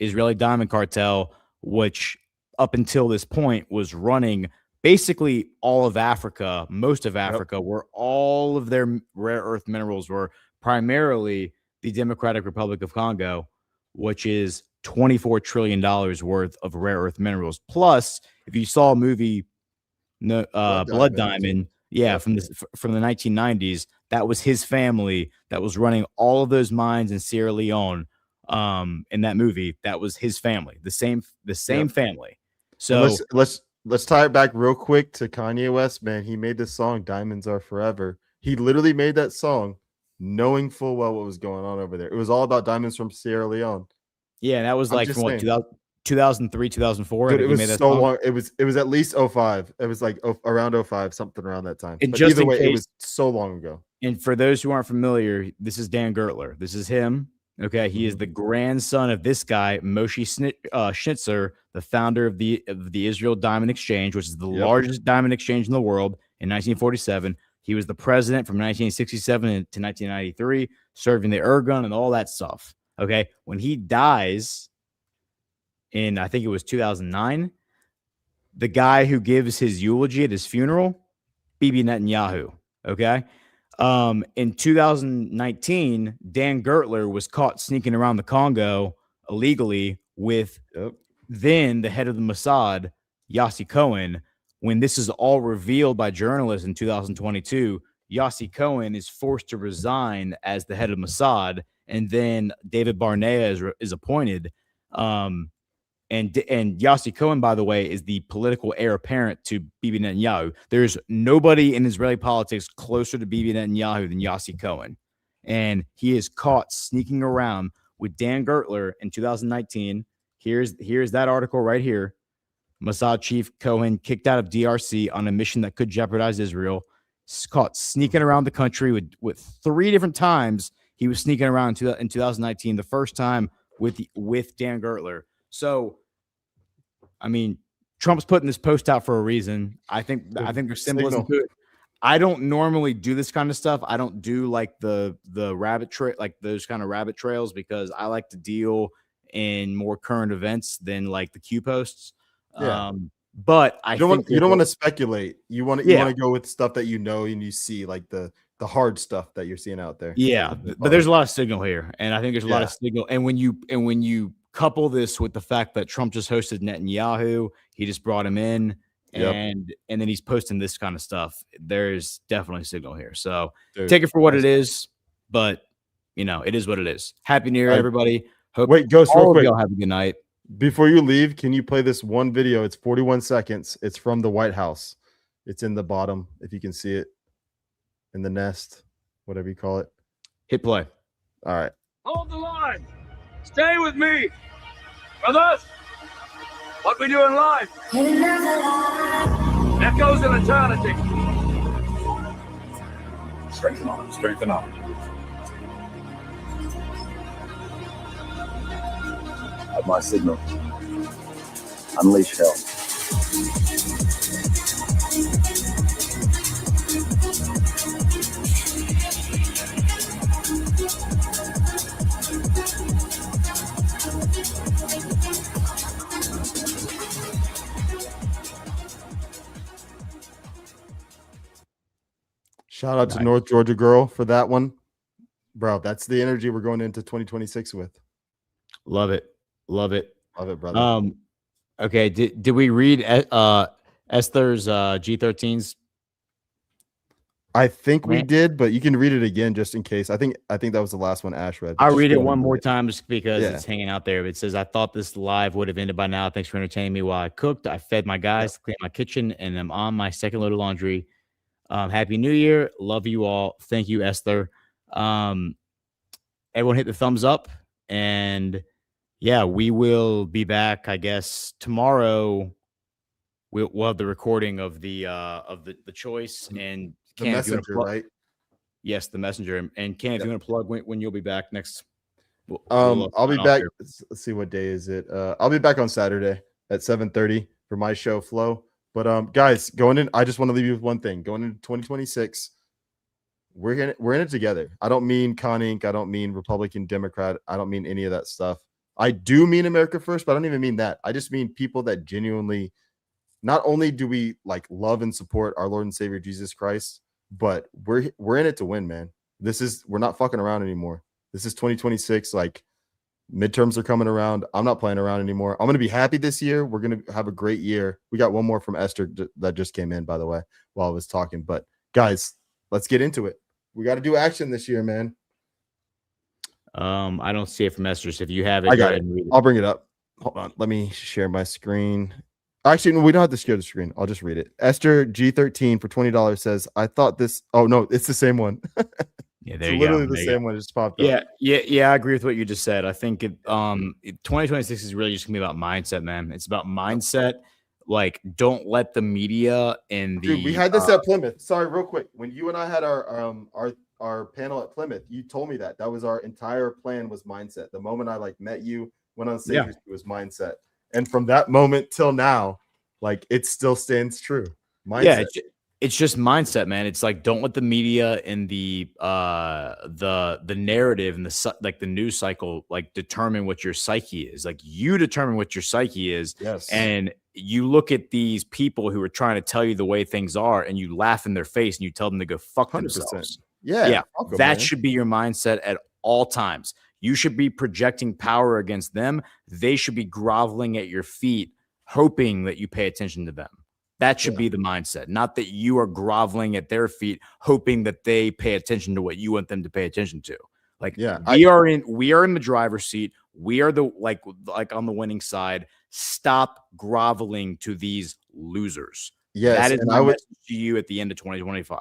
Israeli diamond cartel, which up until this point was running basically all of Africa, most of Africa, where all of their rare earth minerals were, primarily the Democratic Republic of Congo, which is $24 trillion worth of rare earth minerals. Plus, if you saw a movie, Blood Diamond, from the 1990s, that was his family that was running all of those mines in Sierra Leone. In that movie, that was his family, the same family. So let's tie it back real quick to Kanye West, man. He made this song "Diamonds Are Forever." He literally made that song knowing full well what was going on over there. It was all about diamonds from Sierra Leone. Yeah, and that was like from what, 2003, 2004. Dude, it was so long. It was at least 05. It was like around 05, something around that time. And but just either in way, case, it was so long ago. And for those who aren't familiar, this is Dan Gertler. This is him. Okay, he is the grandson of this guy, Moshe Schnitzer, the founder of the Israel Diamond Exchange, which is the largest diamond exchange in the world. In 1947, he was the president from 1967 to 1993, serving the Irgun and all that stuff. Okay, when he dies in, I think it was 2009, the guy who gives his eulogy at his funeral, Bibi Netanyahu. Okay. In 2019, Dan Gertler was caught sneaking around the Congo illegally with then the head of the Mossad, Yossi Cohen. When this is all revealed by journalists in 2022, Yossi Cohen is forced to resign as the head of Mossad, and then David Barnea is appointed. And Yossi Cohen, by the way, is the political heir apparent to Bibi Netanyahu. There's nobody in Israeli politics closer to Bibi Netanyahu than Yossi Cohen. And he is caught sneaking around with Dan Gertler in 2019. Here's that article right here. Mossad chief Cohen kicked out of DRC on a mission that could jeopardize Israel. He's caught sneaking around the country with 3 different times. He was sneaking around in 2019, the first time with Dan Gertler. So, I mean, Trump's putting this post out for a reason. I think there's symbolism to it. I don't normally do this kind of stuff. I don't do like the rabbit trail, like those kind of rabbit trails, because I like to deal in more current events than like the Q posts. Yeah. But I think you don't want to speculate. You want Yeah. to go with stuff that you know and you see, like the hard stuff that you're seeing out there. Yeah, but there's a lot of signal here, and I think there's a lot Yeah. of signal. And when you couple this with the fact that Trump just hosted Netanyahu, he just brought him in, Yep. and then he's posting this kind of stuff. There's definitely signal here. So Dude, take it for what it is, but it is what it is. Happy New Year, everybody. Hope Wait, Ghost, all real of quick. y'all have a good night. Before you leave, can you play this one video? It's 41 seconds. It's from the White House. It's in the bottom, if you can see it, in the nest, whatever you call it. Hit play. All right. Hold the line. Stay with me. Brothers, what we doing live? Echoes of eternity. Strengthen on. Strengthen on. Have my signal. Unleash hell. Shout out to North Georgia Girl for that one. Bro, that's the energy we're going into 2026 with. Love it. Love it. Love it, brother. Okay. Did we read Esther's G13's? I think we did, but you can read it again just in case. I think that was the last one Ash read. I'll Just read go it ahead one and more read it. time just because Yeah. it's hanging out there. It says, I thought this live would have ended by now. Thanks for entertaining me while I cooked. I fed my guys, cleaned my kitchen, and I'm on my second load of laundry. Happy New Year. Love you all. Thank you, Esther. Everyone hit the thumbs up. And yeah, we will be back, I guess, tomorrow. We'll have the recording of the choice and The Cam, if you wanna messenger, plug- right? Yes, the messenger. And Cam, if you want to plug when you'll be back next. I'll be sign off back. here. Let's see, what day is it? I'll be back on Saturday at 7:30 for my show Flow. But guys, going in, I just want to leave you with one thing. Going into 2026, we're in it together. I don't mean Con Inc. I don't mean Republican, Democrat. I don't mean any of that stuff. I do mean America first, but I don't even mean that. I just mean people that genuinely, not only do we like love and support our Lord and Savior Jesus Christ, but we're in it to win, man. We're not fucking around anymore. This is 2026. Like, midterms are coming around. I'm not playing around anymore. I'm going to be happy this year. We're going to have a great year. We got one more from Esther that just came in, by the way, while I was talking. But guys, let's get into it. We got to do action this year, man. I don't see it from Esther. So if you have it, I go got ahead it. and read it. I'll bring it up. Hold on. Let me share my screen. Actually, no, we don't have to share the screen. I'll just read it. Esther G13 for $20 says, I thought this. Oh, no, it's the same one. Yeah, It's literally the same one. It just popped up. Yeah. I agree with what you just said. I think 2026 is really just gonna be about mindset, man. It's about mindset. Like, don't let the media and the. Dude, we had this at Plymouth. Sorry, real quick. When you and I had our panel at Plymouth, you told me that was our entire plan was mindset. The moment I met you, went on stage, it was mindset. And from that moment till now, it still stands true. Mindset. Yeah, it's just mindset, man. It's like, don't let the media and the narrative and the news cycle determine what your psyche is. Like, you determine what your psyche is. Yes. And you look at these people who are trying to tell you the way things are, and you laugh in their face and you tell them to go fuck 100%. themselves. Yeah. That should be your mindset at all times. You should be projecting power against them. They should be groveling at your feet, hoping that you pay attention to them. That should be the mindset, not that you are groveling at their feet, hoping that they pay attention to what you want them to pay attention to. We are in the driver's seat. We are the on the winning side. Stop groveling to these losers. Yes, that is and my message to you at the end of 2025.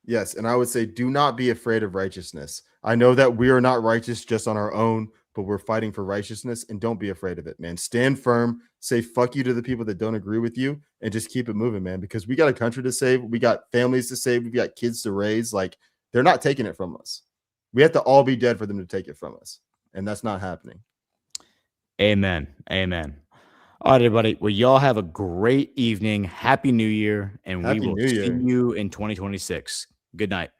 Yes, and I would say, do not be afraid of righteousness. I know that we are not righteous just on our own, but we're fighting for righteousness, and don't be afraid of it, man. Stand firm, say fuck you to the people that don't agree with you, and just keep it moving, man, because we got a country to save. We got families to save. We got kids to raise. They're not taking it from us. We have to all be dead for them to take it from us, and that's not happening. Amen. Amen. All right, everybody. Well, y'all have a great evening. Happy New Year, and we will see you in 2026. Good night.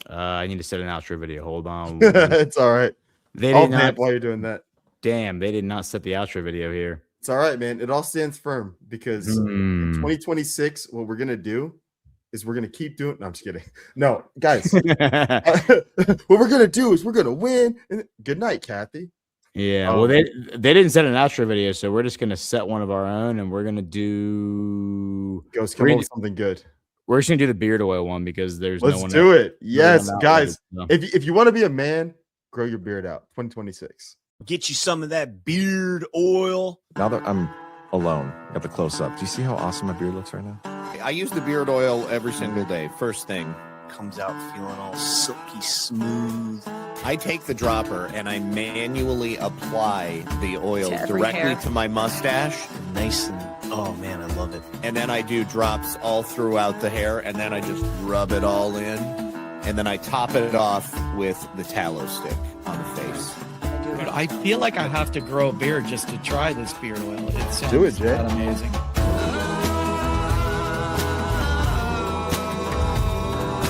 I need to set an outro video. Hold on. It's all right. They I'll did not. while you're doing that. damn, they did not set the outro video here. It's all right, man. It all stands firm because in 2026, what we're gonna do is we're gonna keep doing. No, I'm just kidding. No, guys, what we're gonna do is we're gonna win. Good night, Kathy. Yeah, well, they didn't set an outro video, so we're just gonna set one of our own, and we're gonna do. Ghost, come up with something good. We're just gonna do the beard oil one because there's no one. Let's do it. Yes, no guys. outlet, so. If you want to be a man, grow your beard out. 2026. Get you some of that beard oil. Now that I'm alone, got the close up. Do you see how awesome my beard looks right now? I use the beard oil every single day. First thing. Comes out feeling all silky smooth. I take the dropper and I manually apply the oil To every directly hair. to my mustache. Nice and, oh man, I love it. And then I do drops all throughout the hair, and then I just rub it all in. And then I top it off with the tallow stick on the face. Dude, I feel like I have to grow a beard just to try this beard oil. It sounds Do it, Jay. that amazing.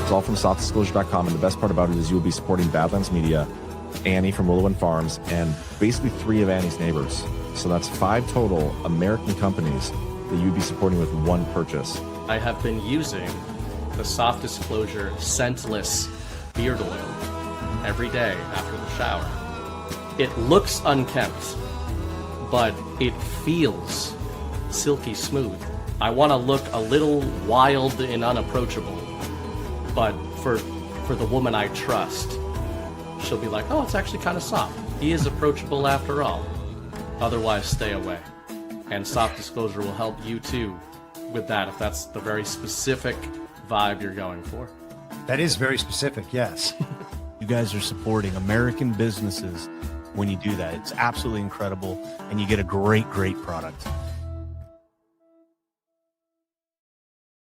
It's all from softdisclosure.com, and the best part about it is you will be supporting Badlands Media, Annie from Willow and Farms, and basically 3 of Annie's neighbors. So that's 5 total American companies that you'd be supporting with one purchase. I have been using the Soft Disclosure scentless beard oil every day after the shower. It looks unkempt, but it feels silky smooth. I want to look a little wild and unapproachable, but for the woman I trust, she'll be like, oh, it's actually kind of soft. He is approachable after all. Otherwise, stay away. And Soft Disclosure will help you too with that if that's the very specific vibe you're going for. That is very specific, yes. You guys are supporting American businesses when you do that. It's absolutely incredible, and you get a great, great product.